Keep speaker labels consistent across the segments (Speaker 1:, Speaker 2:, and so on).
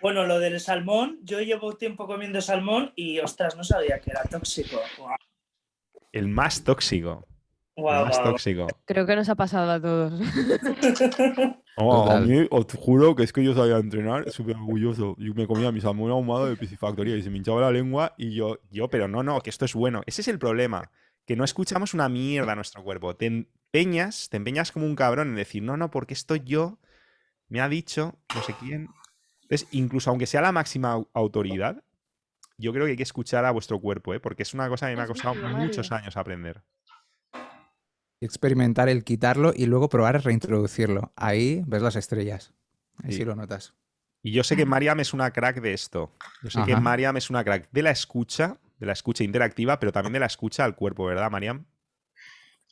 Speaker 1: Bueno, lo del salmón, yo llevo tiempo comiendo salmón y, ostras, no sabía que era tóxico. Guau,
Speaker 2: El más tóxico. El
Speaker 1: guau,
Speaker 2: más
Speaker 1: guau.
Speaker 2: tóxico.
Speaker 3: Creo que nos ha pasado a todos.
Speaker 2: Oh, a
Speaker 4: Total.
Speaker 2: mí os juro que es que yo sabía entrenar, súper orgulloso. Yo me comía mi salmón ahumado de piscifactoría y se me hinchaba la lengua y pero no, que esto es bueno. Ese es el problema, que no escuchamos una mierda a nuestro cuerpo. Te empeñas como un cabrón en decir, no, porque esto yo me ha dicho no sé quién. Entonces, incluso aunque sea la máxima autoridad, yo creo que hay que escuchar a vuestro cuerpo, ¿eh? Porque es una cosa que me ha
Speaker 3: Es
Speaker 2: costado
Speaker 3: válido,
Speaker 2: muchos
Speaker 3: Mario.
Speaker 2: años aprender.
Speaker 4: Experimentar el quitarlo y luego probar a reintroducirlo. Ahí ves las estrellas. Ahí sí
Speaker 2: Sí.
Speaker 4: lo notas.
Speaker 2: Y yo sé que Mariam es una crack de esto. Yo sé que
Speaker 4: Ajá.
Speaker 2: Mariam es una crack de la escucha interactiva, pero también de la escucha al cuerpo, ¿verdad, Mariam?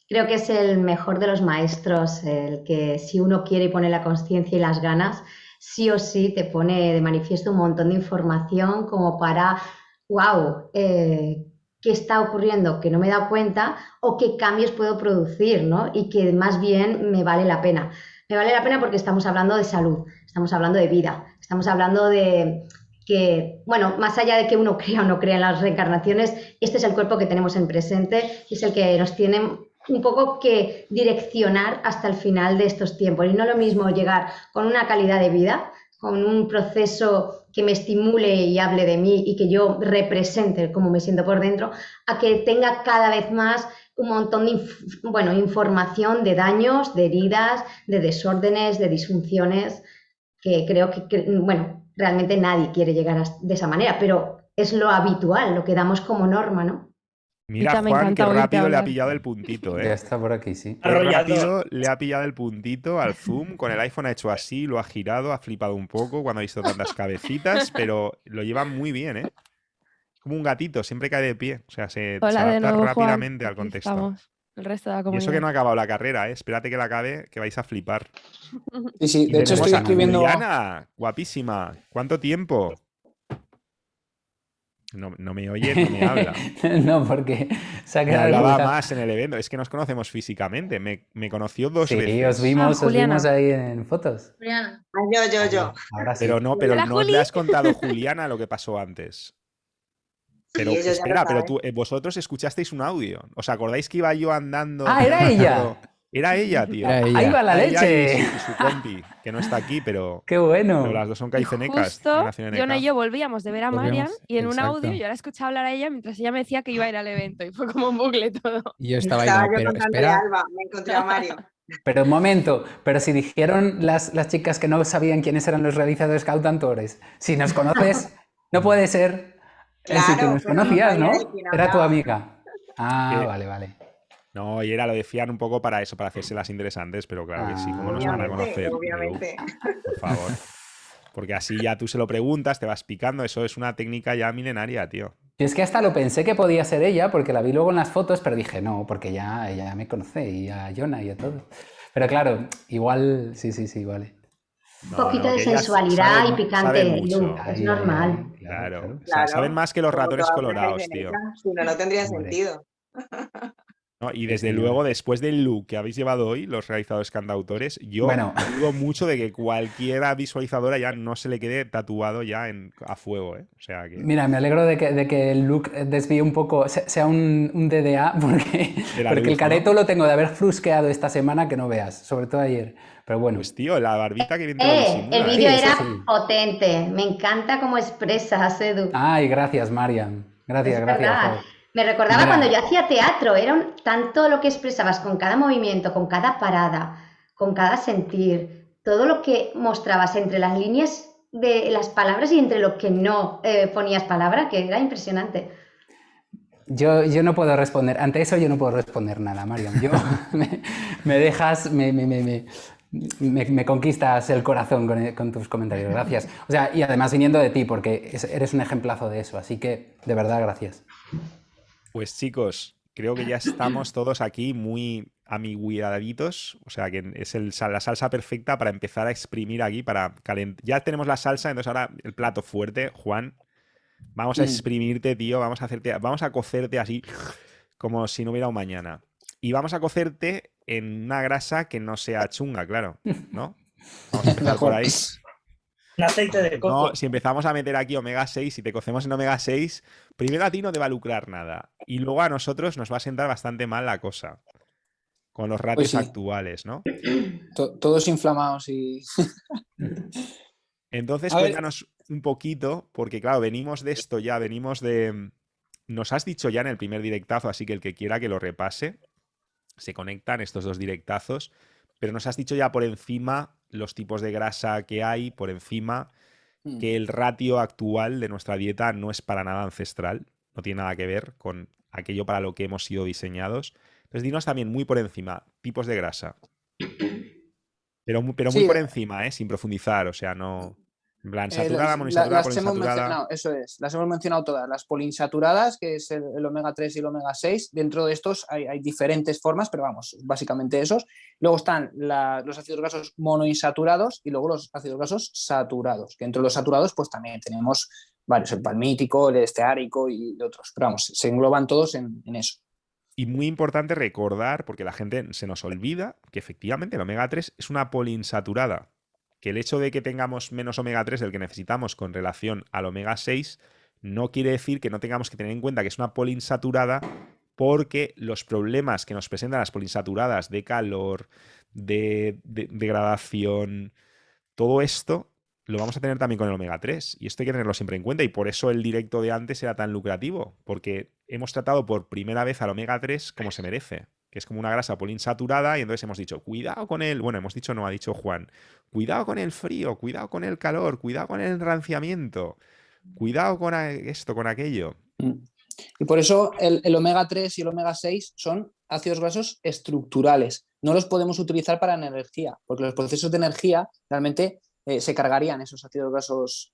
Speaker 5: Creo que es el mejor de los maestros, el que si uno quiere y pone la conciencia y las ganas, sí o sí te pone de manifiesto un montón de información como para, wow, ¿qué está ocurriendo? Que no me he dado cuenta o qué cambios puedo producir, ¿no? Y que más bien me vale la pena. Me vale la pena porque estamos hablando de salud, estamos hablando de vida, estamos hablando de que, bueno, más allá de que uno crea o no crea en las reencarnaciones, este es el cuerpo que tenemos en presente y es el que nos tiene un poco que direccionar hasta el final de estos tiempos. Y no lo mismo llegar con una calidad de vida, con un proceso que me estimule y hable de mí y que yo represente cómo me siento por dentro, a que tenga cada vez más un montón de información de daños, de heridas, de desórdenes, de disfunciones, que creo bueno, realmente nadie quiere llegar de esa manera, pero es lo habitual, lo que damos como norma, ¿no?
Speaker 2: Mira,
Speaker 3: Mica, me
Speaker 2: Juan, qué
Speaker 3: encanta oírte
Speaker 2: rápido le ha
Speaker 3: hablar.
Speaker 2: pillado el puntito,
Speaker 6: Ya
Speaker 2: ¿eh?
Speaker 6: está por aquí, sí.
Speaker 2: Qué
Speaker 1: Arrollador.
Speaker 2: rápido le ha pillado el puntito al zoom. Con el iPhone ha hecho así, lo ha girado, ha flipado un poco cuando ha visto tantas cabecitas, pero lo lleva muy bien, ¿eh? Como un gatito, siempre cae de pie. O sea, se
Speaker 3: Hola de
Speaker 2: adapta
Speaker 3: nuevo, Juan.
Speaker 2: rápidamente al
Speaker 3: Aquí
Speaker 2: contexto.
Speaker 3: estamos, el resto de la
Speaker 2: Y eso que
Speaker 3: comunidad.
Speaker 2: no ha acabado la carrera, ¿eh? Espérate que la acabe, que vais a flipar.
Speaker 7: Sí, sí,
Speaker 2: Y
Speaker 7: de hecho
Speaker 2: tenemos
Speaker 7: estoy
Speaker 2: a
Speaker 7: escribiendo.
Speaker 2: Juliana, guapísima. ¿Cuánto tiempo? No me oye, no me habla.
Speaker 6: No, porque se ha
Speaker 2: Me
Speaker 6: quedado
Speaker 2: hablaba
Speaker 6: oculta.
Speaker 2: más en el evento. Es que nos conocemos físicamente. Me conoció dos
Speaker 6: Sí,
Speaker 2: veces.
Speaker 6: os vimos
Speaker 3: Juliana.
Speaker 6: ahí en fotos.
Speaker 8: Juliana. Yo.
Speaker 6: Ahora sí.
Speaker 2: Pero no
Speaker 3: Hola,
Speaker 2: no
Speaker 3: Juli.
Speaker 2: le has contado, Juliana, lo que pasó antes. Pero
Speaker 8: Sí, ellos ya lo
Speaker 2: espera, pero
Speaker 8: saben.
Speaker 2: vosotros escuchasteis un audio. ¿Os acordáis que iba yo andando?
Speaker 6: Ah,
Speaker 2: que no
Speaker 6: era
Speaker 2: me
Speaker 6: ella.
Speaker 2: acuerdo? Era ella, tío.
Speaker 4: Era ella.
Speaker 6: Ahí va la
Speaker 2: Era ella
Speaker 6: leche.
Speaker 2: y su compi, que no está aquí, pero
Speaker 6: Qué bueno.
Speaker 2: las dos son
Speaker 3: Y
Speaker 2: caicenecas.
Speaker 3: justo
Speaker 2: nació en
Speaker 3: Yona
Speaker 2: NK.
Speaker 3: y yo volvíamos de ver a
Speaker 4: Volvíamos,
Speaker 3: Marian y en un
Speaker 4: exacto.
Speaker 3: audio yo la escuchaba hablar a ella mientras ella me decía que iba a ir al evento y fue como un bucle todo.
Speaker 4: Y yo estaba ahí,
Speaker 8: Estaba
Speaker 4: no,
Speaker 8: yo
Speaker 4: pero
Speaker 8: contándole
Speaker 4: espera.
Speaker 8: a Alba, me encontré a Mario.
Speaker 6: Pero un momento, pero si dijeron las chicas que no sabían quiénes eran los realizadores cautantores, si nos conoces, no puede ser. Si tú
Speaker 8: Claro,
Speaker 6: nos
Speaker 8: pero no
Speaker 6: conocías,
Speaker 8: sabía
Speaker 6: ¿no?
Speaker 8: de quién
Speaker 6: Era tu
Speaker 8: hablaba.
Speaker 6: amiga. Ah,
Speaker 2: Que-
Speaker 6: vale.
Speaker 2: No, y lo decían un poco para eso, para hacerse las interesantes, pero claro que sí, ¿cómo nos van a conocer?
Speaker 8: Obviamente.
Speaker 2: Por favor. Porque así ya tú se lo preguntas, te vas picando, eso es una técnica ya milenaria, tío.
Speaker 6: Yo es que hasta lo pensé que podía ser ella, porque la vi luego en las fotos, pero dije, no, porque ya ella me conoce, y a Jonah y a todo. Pero claro, igual, sí, vale.
Speaker 5: Un
Speaker 2: No,
Speaker 5: poquito
Speaker 2: no,
Speaker 5: de
Speaker 2: que ellas
Speaker 5: sensualidad
Speaker 2: saben-
Speaker 5: y picante,
Speaker 2: saben mucho.
Speaker 5: Lu, es
Speaker 6: Ahí,
Speaker 5: normal.
Speaker 2: Claro.
Speaker 8: Claro.
Speaker 2: Saben más que los
Speaker 8: Como
Speaker 2: ratones
Speaker 8: toda buena
Speaker 2: colorados, tío.
Speaker 8: caiceneca, Si no, no tendría
Speaker 6: Hombre.
Speaker 8: sentido.
Speaker 2: ¿No? Y
Speaker 6: Sí,
Speaker 2: desde
Speaker 6: señor.
Speaker 2: luego, después del look que habéis llevado hoy, los realizadores cantautores, yo
Speaker 6: Bueno.
Speaker 2: dudo mucho de que cualquiera visualizadora ya no se le quede tatuado ya a fuego, ¿eh? O sea que...
Speaker 6: Mira, me alegro de que el look desvíe un poco, sea un DDA, porque
Speaker 2: De la
Speaker 6: el
Speaker 2: luz,
Speaker 6: careto
Speaker 2: ¿no?
Speaker 6: lo tengo de haber frusqueado esta semana que no veas, sobre todo ayer. Pero bueno,
Speaker 2: Pues tío, la barbita que bien te lo disimula,
Speaker 5: El
Speaker 2: ¿eh?
Speaker 5: vídeo
Speaker 6: Sí, eso
Speaker 5: era
Speaker 6: sí.
Speaker 5: potente. Me encanta cómo expresas, Edu.
Speaker 6: Ay, gracias, Mariam. Gracias,
Speaker 5: Es
Speaker 6: gracias.
Speaker 5: verdad.
Speaker 6: jo.
Speaker 5: Me recordaba
Speaker 6: Mira.
Speaker 5: cuando yo hacía teatro, era tanto lo que expresabas con cada movimiento, con cada parada, con cada sentir, todo lo que mostrabas entre las líneas de las palabras y entre lo que no ponías palabra, que era impresionante.
Speaker 6: Yo no puedo responder, ante eso yo no puedo responder nada, Mariam. Yo me dejas, me conquistas el corazón con tus comentarios, gracias. O sea, y además viniendo de ti, porque eres un ejemplazo de eso, así que de verdad, gracias.
Speaker 2: Pues chicos, creo que ya estamos todos aquí muy amiguidaditos, o sea que es la salsa perfecta para empezar a exprimir aquí, para calentar. Ya tenemos la salsa, entonces ahora el plato fuerte, Juan. Vamos a exprimirte, tío, vamos a cocerte así como si no hubiera un mañana. Y vamos a cocerte en una grasa que no sea chunga, claro, ¿no? Vamos a empezar por ahí.
Speaker 1: Un aceite de coco.
Speaker 2: No, si empezamos a meter aquí omega 6 y te cocemos en omega 6, primero a ti no te va a lucrar nada. Y luego a nosotros nos va a sentar bastante mal la cosa. Con los ratios
Speaker 7: sí.
Speaker 2: actuales, ¿no?
Speaker 7: Todos inflamados y...
Speaker 2: Entonces,
Speaker 7: A ver.
Speaker 2: cuéntanos un poquito, porque claro, venimos de esto ya, venimos de... Nos has dicho ya en el primer directazo, así que el que quiera que lo repase, se conectan estos dos directazos, pero nos has dicho ya por encima los tipos de grasa que hay, por encima que el ratio actual de nuestra dieta no es para nada ancestral, no tiene nada que ver con aquello para lo que hemos sido diseñados. Entonces, dinos también muy por encima, tipos de grasa. Pero muy
Speaker 7: Sí,
Speaker 2: por encima, sin profundizar, o sea, no... En plan, saturada, monoinsaturada,
Speaker 7: las hemos
Speaker 2: poliinsaturada...
Speaker 7: mencionado, eso es, las hemos mencionado todas. Las poliinsaturadas, que es el omega 3 y el omega 6, dentro de estos hay diferentes formas, pero vamos, básicamente esos. Luego están los ácidos grasos monoinsaturados y luego los ácidos grasos saturados, que entre los saturados pues también tenemos varios, el palmítico, el esteárico y otros, pero vamos, se engloban todos en eso.
Speaker 2: Y muy importante recordar, porque la gente se nos olvida, que efectivamente el omega 3 es una poliinsaturada. Que el hecho de que tengamos menos omega 3 del que necesitamos con relación al omega 6 no quiere decir que no tengamos que tener en cuenta que es una poliinsaturada, porque los problemas que nos presentan las poliinsaturadas de calor, de degradación, todo esto lo vamos a tener también con el omega 3. Y esto hay que tenerlo siempre en cuenta. Y por eso el directo de antes era tan lucrativo. Porque hemos tratado por primera vez al omega 3 como se merece. Que es como una grasa poliinsaturada. Y entonces hemos dicho, cuidado con el... Bueno, hemos dicho, no, ha dicho Juan. Cuidado con el frío, cuidado con el calor, cuidado con el enranciamiento. Cuidado con esto, con aquello.
Speaker 7: Y por eso el omega 3 y el omega 6 son ácidos grasos estructurales. No los podemos utilizar para energía. Porque los procesos de energía realmente... se cargarían esos ácidos grasos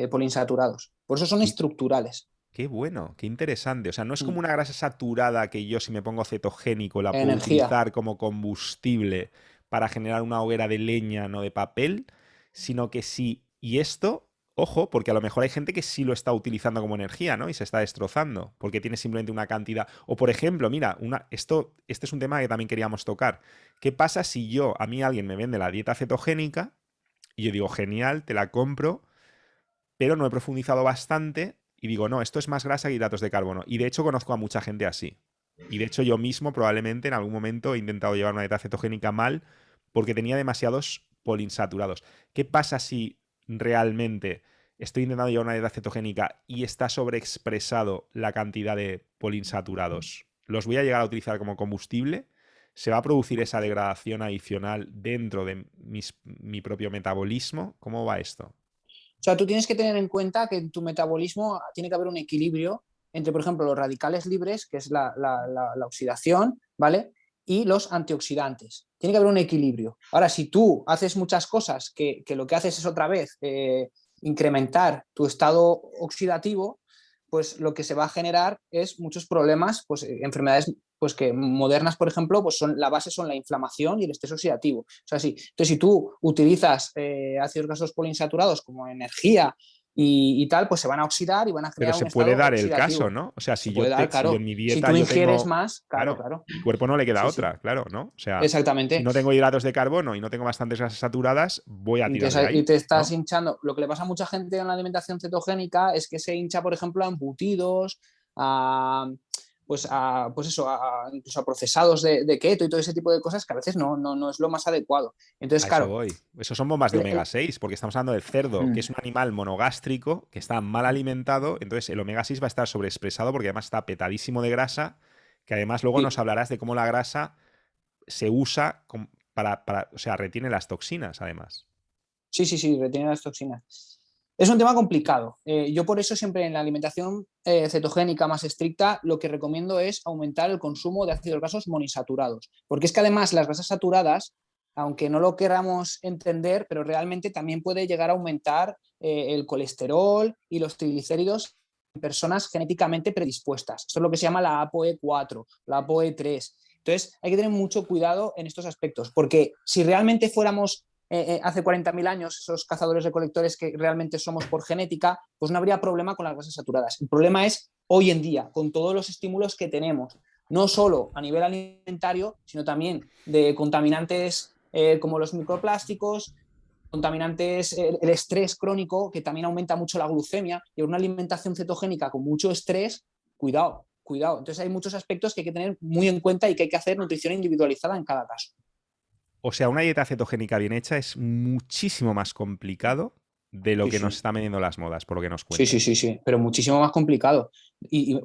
Speaker 7: poliinsaturados. Por eso son estructurales.
Speaker 2: Qué bueno, qué interesante. O sea, no es como una grasa saturada que yo, si me pongo cetogénico, la puedo
Speaker 7: Energía.
Speaker 2: utilizar como combustible para generar una hoguera de leña, no de papel, sino que sí. Y esto, ojo, porque a lo mejor hay gente que sí lo está utilizando como energía, ¿no? Y se está destrozando, porque tiene simplemente una cantidad. O, por ejemplo, mira, este es un tema que también queríamos tocar. ¿Qué pasa si a mí alguien me vende la dieta cetogénica y yo digo, genial, te la compro, pero no he profundizado bastante y digo, no, esto es más grasa que hidratos de carbono? Y de hecho conozco a mucha gente así. Y de hecho yo mismo probablemente en algún momento he intentado llevar una dieta cetogénica mal porque tenía demasiados poliinsaturados. ¿Qué pasa si realmente estoy intentando llevar una dieta cetogénica y está sobreexpresado la cantidad de poliinsaturados? ¿Los voy a llegar a utilizar como combustible? ¿Se va a producir esa degradación adicional dentro de mi propio metabolismo? ¿Cómo va esto?
Speaker 7: O sea, tú tienes que tener en cuenta que en tu metabolismo tiene que haber un equilibrio entre, por ejemplo, los radicales libres, que es la oxidación, ¿vale? Y los antioxidantes. Tiene que haber un equilibrio. Ahora, si tú haces muchas cosas que lo que haces es otra vez incrementar tu estado oxidativo, pues lo que se va a generar es muchos problemas, pues enfermedades pues que modernas, por ejemplo, pues la base son la inflamación y el estrés oxidativo. O sea, sí. Entonces, si tú utilizas ácidos grasos poliinsaturados como energía y tal, pues se van a oxidar y van a crear
Speaker 2: Pero se
Speaker 7: un
Speaker 2: puede
Speaker 7: estado
Speaker 2: dar el
Speaker 7: oxidativo.
Speaker 2: caso, ¿no? O sea, si
Speaker 7: Se puede dar, claro.
Speaker 2: si en mi dieta
Speaker 7: si tú
Speaker 2: yo
Speaker 7: ingieres
Speaker 2: tengo...
Speaker 7: más, claro.
Speaker 2: Mi cuerpo no le queda
Speaker 7: Sí,
Speaker 2: otra, claro, ¿no? O sea,
Speaker 7: exactamente.
Speaker 2: si no tengo hidratos de carbono y no tengo bastantes grasas saturadas, voy a tirar de ahí,
Speaker 7: y te estás
Speaker 2: ¿no?
Speaker 7: hinchando. Lo que le pasa a mucha gente en la alimentación cetogénica es que se hincha, por ejemplo, a embutidos, incluso a procesados de keto y todo ese tipo de cosas que a veces no es lo más adecuado. Entonces,
Speaker 2: A
Speaker 7: claro.
Speaker 2: eso voy. Eso son bombas de omega 6, porque estamos hablando del cerdo, que es un animal monogástrico, que está mal alimentado, entonces el omega 6 va a estar sobreexpresado porque además está petadísimo de grasa, que además luego nos hablarás de cómo la grasa se usa o sea, retiene las toxinas, además.
Speaker 7: Sí, retiene las toxinas. Es un tema complicado. Yo por eso siempre en la alimentación cetogénica más estricta lo que recomiendo es aumentar el consumo de ácidos grasos monoinsaturados, porque es que además las grasas saturadas, aunque no lo queramos entender, pero realmente también puede llegar a aumentar el colesterol y los triglicéridos en personas genéticamente predispuestas. Esto es lo que se llama la ApoE4, la ApoE3. Entonces hay que tener mucho cuidado en estos aspectos, porque si realmente fuéramos hace 40.000 años, esos cazadores-recolectores que realmente somos por genética, pues no habría problema con las grasas saturadas. El problema es hoy en día, con todos los estímulos que tenemos, no solo a nivel alimentario, sino también de contaminantes como los microplásticos, contaminantes, el estrés crónico, que también aumenta mucho la glucemia, y una alimentación cetogénica con mucho estrés, cuidado, cuidado. Entonces hay muchos aspectos que hay que tener muy en cuenta y que hay que hacer nutrición individualizada en cada caso.
Speaker 2: O sea, una dieta cetogénica bien hecha es muchísimo más complicado de lo
Speaker 7: Sí,
Speaker 2: que
Speaker 7: sí.
Speaker 2: nos están vendiendo las modas, por lo que nos
Speaker 7: Sí,
Speaker 2: cuentan.
Speaker 7: sí, sí, sí, pero muchísimo más complicado.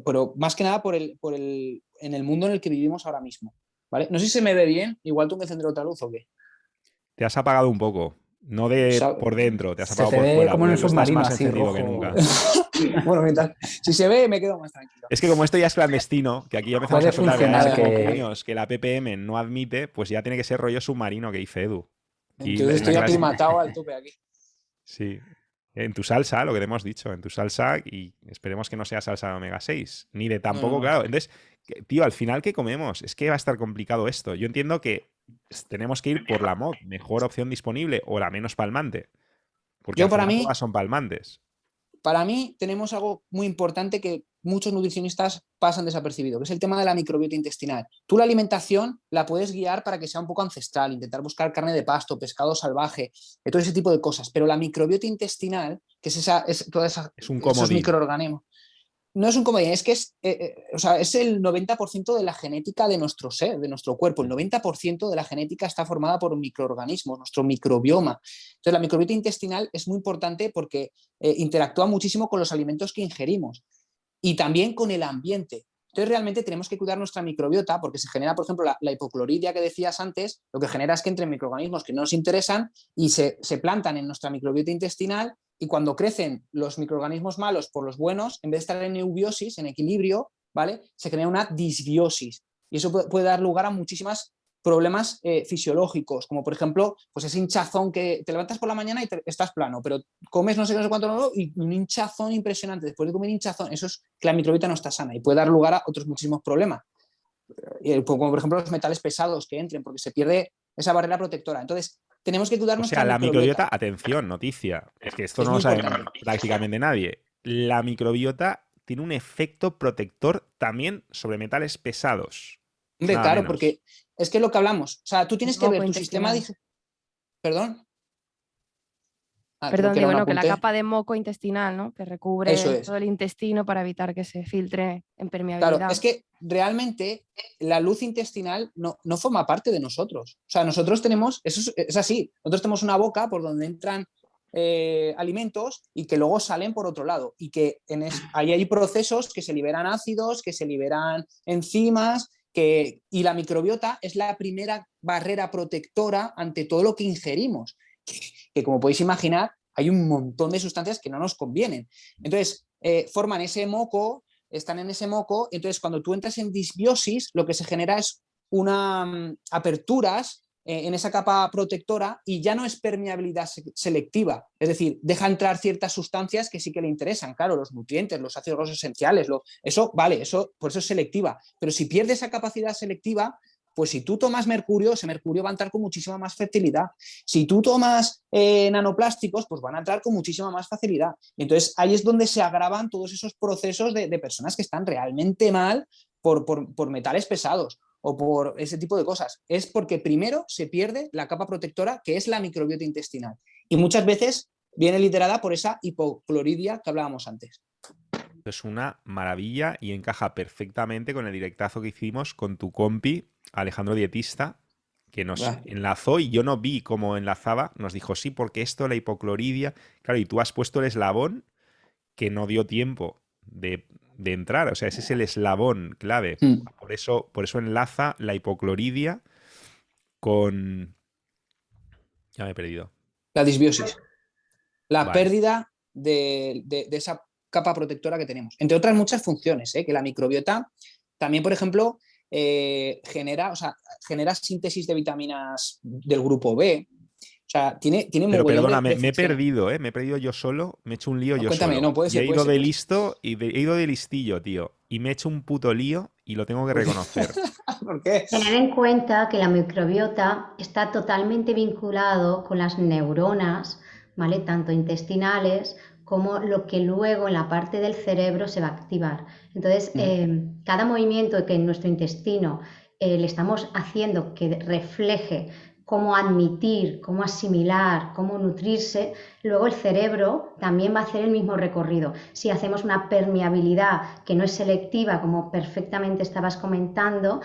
Speaker 7: Pero más que nada en el mundo en el que vivimos ahora mismo. ¿Vale? No sé si se me ve bien, igual tú me encender otra luz o qué.
Speaker 2: Te has apagado un poco. No de
Speaker 7: Sa-
Speaker 2: por dentro, te has
Speaker 6: Se
Speaker 2: apagado
Speaker 6: te
Speaker 2: por
Speaker 6: ve
Speaker 2: fuera.
Speaker 6: como en
Speaker 2: Por
Speaker 6: un
Speaker 2: dentro estás
Speaker 6: submarino
Speaker 2: más
Speaker 6: así,
Speaker 2: encendido que
Speaker 6: rojo.
Speaker 2: nunca.
Speaker 7: Bueno, mientras, si se ve, me quedo más tranquilo.
Speaker 2: Es que como esto ya es clandestino, que aquí ya empezamos
Speaker 6: Puede
Speaker 2: a soltar
Speaker 6: funcionar
Speaker 2: verdades
Speaker 7: que-
Speaker 2: moncuños que la PPM no admite, pues ya tiene que ser rollo submarino que dice Edu. Y
Speaker 7: Entonces estoy
Speaker 2: la clase-
Speaker 7: aclimatado al tope aquí.
Speaker 2: Sí. En tu salsa, lo que te hemos dicho, en tu salsa, y esperemos que no sea salsa de omega 6, ni de tampoco,
Speaker 7: No.
Speaker 2: claro. Entonces, tío, al final, ¿qué comemos? Es que va a estar complicado esto. Yo entiendo que tenemos que ir por la MOD, mejor opción disponible o la menos palmante. Porque
Speaker 7: Yo
Speaker 2: al
Speaker 7: para
Speaker 2: final
Speaker 7: mí,
Speaker 2: todas son palmantes.
Speaker 7: Para mí tenemos algo muy importante que muchos nutricionistas pasan desapercibido, que es el tema de la microbiota intestinal. Tú la alimentación la puedes guiar para que sea un poco ancestral, intentar buscar carne de pasto, pescado salvaje, todo ese tipo de cosas, pero la microbiota intestinal, que es
Speaker 2: Es un
Speaker 7: esos
Speaker 2: comodín.
Speaker 7: microorganismos, no es un comodín, es que es el 90% de la genética de nuestro ser, de nuestro cuerpo. El 90% de la genética está formada por microorganismos, nuestro microbioma. Entonces, la microbiota intestinal es muy importante porque interactúa muchísimo con los alimentos que ingerimos y también con el ambiente. Entonces, realmente tenemos que cuidar nuestra microbiota porque se genera, por ejemplo, la hipocloridia que decías antes, lo que genera es que entren microorganismos que no nos interesan y se plantan en nuestra microbiota intestinal, y cuando crecen los microorganismos malos por los buenos, en vez de estar en eubiosis, en equilibrio, ¿vale? Se genera una disbiosis. Y eso puede dar lugar a muchísimos problemas fisiológicos, como por ejemplo, pues ese hinchazón que te levantas por la mañana y estás plano, pero comes no sé cuánto no, y un hinchazón impresionante. Después de comer hinchazón, eso es que la microbiota no está sana y puede dar lugar a otros muchísimos problemas. Como por ejemplo los metales pesados que entren, porque se pierde esa barrera protectora. Entonces, tenemos que cuidar
Speaker 2: O
Speaker 7: nuestra
Speaker 2: sea, la
Speaker 7: microbiota.
Speaker 2: microbiota, atención, noticia. Es que esto
Speaker 7: Es
Speaker 2: no lo
Speaker 7: muy
Speaker 2: sabe
Speaker 7: importante.
Speaker 2: prácticamente nadie. La microbiota tiene un efecto protector también sobre metales pesados.
Speaker 7: Hombre,
Speaker 2: Nada
Speaker 7: claro,
Speaker 2: menos.
Speaker 7: porque es que es lo que hablamos. O sea, tú tienes
Speaker 3: El
Speaker 7: que ver
Speaker 3: moco
Speaker 7: tu sistema.
Speaker 3: intestinal.
Speaker 7: ¿Perdón? Ah, creo
Speaker 3: Perdón,
Speaker 7: que era
Speaker 3: digo,
Speaker 7: un
Speaker 3: no, que la
Speaker 7: apunte.
Speaker 3: capa de moco intestinal, ¿no? Que
Speaker 7: Eso
Speaker 3: recubre
Speaker 7: es.
Speaker 3: todo el intestino para evitar que se filtre en
Speaker 7: Claro,
Speaker 3: permeabilidad.
Speaker 7: es que realmente la luz intestinal no forma parte de nosotros. O sea, nosotros tenemos, eso es así, nosotros tenemos una boca por donde entran alimentos y que luego salen por otro lado. Y que ahí hay procesos que se liberan ácidos, que se liberan enzimas, y la microbiota es la primera barrera protectora ante todo lo que ingerimos. Que como podéis imaginar, hay un montón de sustancias que no nos convienen. Entonces, forman ese moco, están en ese moco, entonces cuando tú entras en disbiosis, lo que se genera es aperturas en esa capa protectora y ya no es permeabilidad selectiva, es decir, deja entrar ciertas sustancias que sí que le interesan, claro, los nutrientes, los ácidos grasos esenciales, eso vale, por eso es selectiva, pero si pierde esa capacidad selectiva, pues si tú tomas mercurio, ese mercurio va a entrar con muchísima más fertilidad. Si tú tomas nanoplásticos, pues van a entrar con muchísima más facilidad. Entonces ahí es donde se agravan todos esos procesos de personas que están realmente mal por metales pesados o por ese tipo de cosas. Es porque primero se pierde la capa protectora, que es la microbiota intestinal. Y muchas veces viene liderada por esa hipocloridia que hablábamos antes.
Speaker 2: Es una maravilla y encaja perfectamente con el directazo que hicimos con tu compi, Alejandro Dietista, que nos enlazó y yo no vi cómo enlazaba. Nos dijo, sí, porque esto, la hipocloridia. Claro, y tú has puesto el eslabón que no dio tiempo de entrar. O sea, ese es el eslabón clave. Por eso enlaza la hipocloridia con... Ya me he perdido.
Speaker 7: La disbiosis. La
Speaker 2: Vale.
Speaker 7: pérdida de esa capa protectora que tenemos. Entre otras muchas funciones, que la microbiota también, por ejemplo, genera síntesis de vitaminas del grupo B. O sea, tiene
Speaker 2: Pero
Speaker 7: mogollón
Speaker 2: perdona,
Speaker 7: de
Speaker 2: me he
Speaker 7: funciones.
Speaker 2: perdido, me he perdido yo solo, me he hecho un lío yo
Speaker 7: Cuéntame,
Speaker 2: solo.
Speaker 7: no, puede ser,
Speaker 2: y he
Speaker 7: puede
Speaker 2: ido
Speaker 7: ser,
Speaker 2: de
Speaker 7: puede ser.
Speaker 2: listo y he ido de listillo, tío. Y me he hecho un puto lío y lo tengo que reconocer.
Speaker 7: ¿Por qué?
Speaker 5: Tener en cuenta que la microbiota está totalmente vinculado con las neuronas, ¿vale? Tanto intestinales como lo que luego en la parte del cerebro se va a activar. Entonces, cada movimiento que en nuestro intestino le estamos haciendo que refleje cómo admitir, cómo asimilar, cómo nutrirse, luego el cerebro también va a hacer el mismo recorrido. Si hacemos una permeabilidad que no es selectiva, como perfectamente estabas comentando,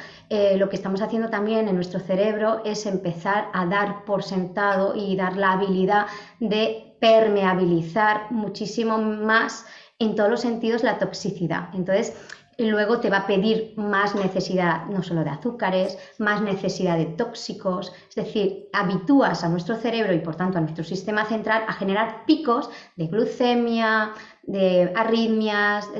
Speaker 5: lo que estamos haciendo también en nuestro cerebro es empezar a dar por sentado y dar la habilidad de permeabilizar muchísimo más en todos los sentidos la toxicidad. Entonces, luego te va a pedir más necesidad no solo de azúcares, más necesidad de tóxicos, es decir, habitúas a nuestro cerebro y por tanto a nuestro sistema central a generar picos de glucemia, de arritmias,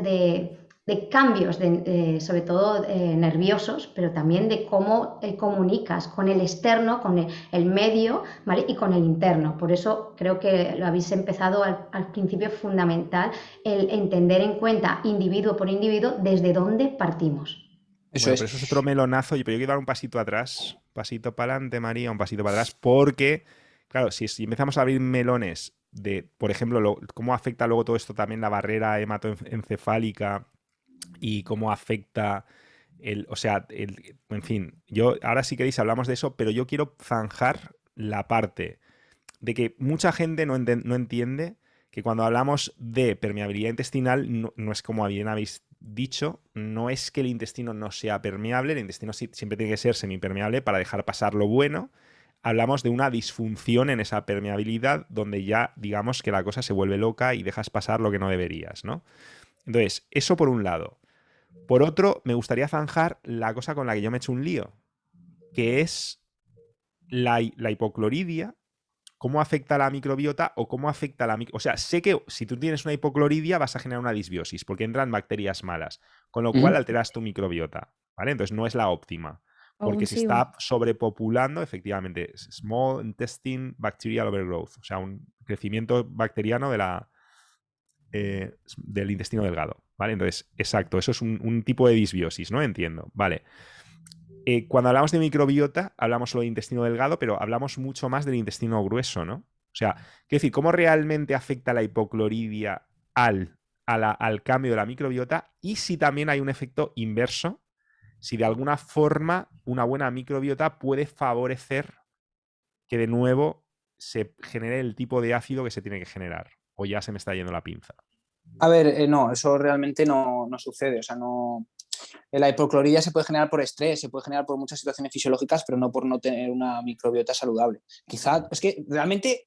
Speaker 5: de cambios, sobre todo nerviosos, pero también de cómo comunicas con el externo, con el medio, ¿vale? Y con el interno. Por eso creo que lo habéis empezado al principio fundamental, el entender en cuenta individuo por individuo desde dónde partimos.
Speaker 7: Eso
Speaker 2: Bueno,
Speaker 7: es.
Speaker 2: pero eso es otro melonazo. Pero yo quiero dar un pasito atrás, pasito para adelante, María, un pasito para atrás, porque, claro, si empezamos a abrir melones de, por ejemplo, cómo afecta luego todo esto también la barrera hematoencefálica y cómo afecta en fin, yo ahora si queréis hablamos de eso, pero yo quiero zanjar la parte de que mucha gente no entiende que cuando hablamos de permeabilidad intestinal no es como bien habéis dicho, no es que el intestino no sea permeable, el intestino siempre tiene que ser semipermeable para dejar pasar lo bueno. Hablamos de una disfunción en esa permeabilidad donde ya digamos que la cosa se vuelve loca y dejas pasar lo que no deberías, ¿no? Entonces, eso por un lado. Por otro, me gustaría zanjar la cosa con la que yo me he hecho un lío, que es la hipocloridia, cómo afecta a la microbiota o cómo afecta a la O sea, sé que si tú tienes una hipocloridia vas a generar una disbiosis porque entran bacterias malas, con lo cual alteras tu microbiota, ¿vale? Entonces no es la óptima, porque
Speaker 3: Aún
Speaker 2: se
Speaker 3: sigo.
Speaker 2: está sobrepopulando, efectivamente, small intestine bacterial overgrowth, o sea, un crecimiento bacteriano del intestino delgado, ¿vale? Entonces, exacto, eso es un tipo de disbiosis, ¿no? Entiendo, vale. Cuando hablamos de microbiota, hablamos solo de intestino delgado, pero hablamos mucho más del intestino grueso, ¿no? O sea, quiero decir, ¿cómo realmente afecta la hipocloridia al cambio de la microbiota? Y si también hay un efecto inverso, si de alguna forma una buena microbiota puede favorecer que de nuevo se genere el tipo de ácido que se tiene que generar. O ya se me está yendo la pinza.
Speaker 7: A ver, no, eso realmente no sucede. O sea, no. La hipocloridia se puede generar por estrés, se puede generar por muchas situaciones fisiológicas, pero no por no tener una microbiota saludable. Quizá, es que realmente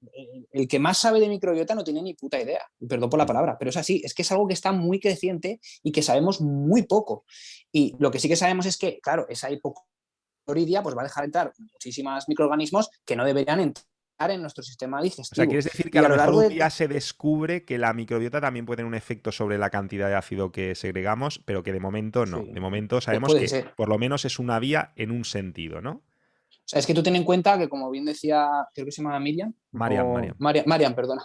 Speaker 7: el que más sabe de microbiota no tiene ni puta idea, perdón por la palabra, pero es así, es que es algo que está muy creciente y que sabemos muy poco. Y lo que sí que sabemos es que, claro, esa hipocloridia pues va a dejar entrar muchísimos microorganismos que no deberían entrar en nuestro sistema digestivo.
Speaker 2: O sea, ¿quieres decir que
Speaker 7: Y
Speaker 2: a lo mejor
Speaker 7: largo
Speaker 2: un día se descubre que la microbiota también puede tener un efecto sobre la cantidad de ácido que segregamos, pero que de momento no?
Speaker 7: Sí.
Speaker 2: De momento sabemos
Speaker 7: Puede
Speaker 2: que
Speaker 7: ser.
Speaker 2: por lo menos es una vía en un sentido, ¿no?
Speaker 7: O sea, es que tú ten en cuenta que, como bien decía, creo que se llama Miriam. Marian, perdona.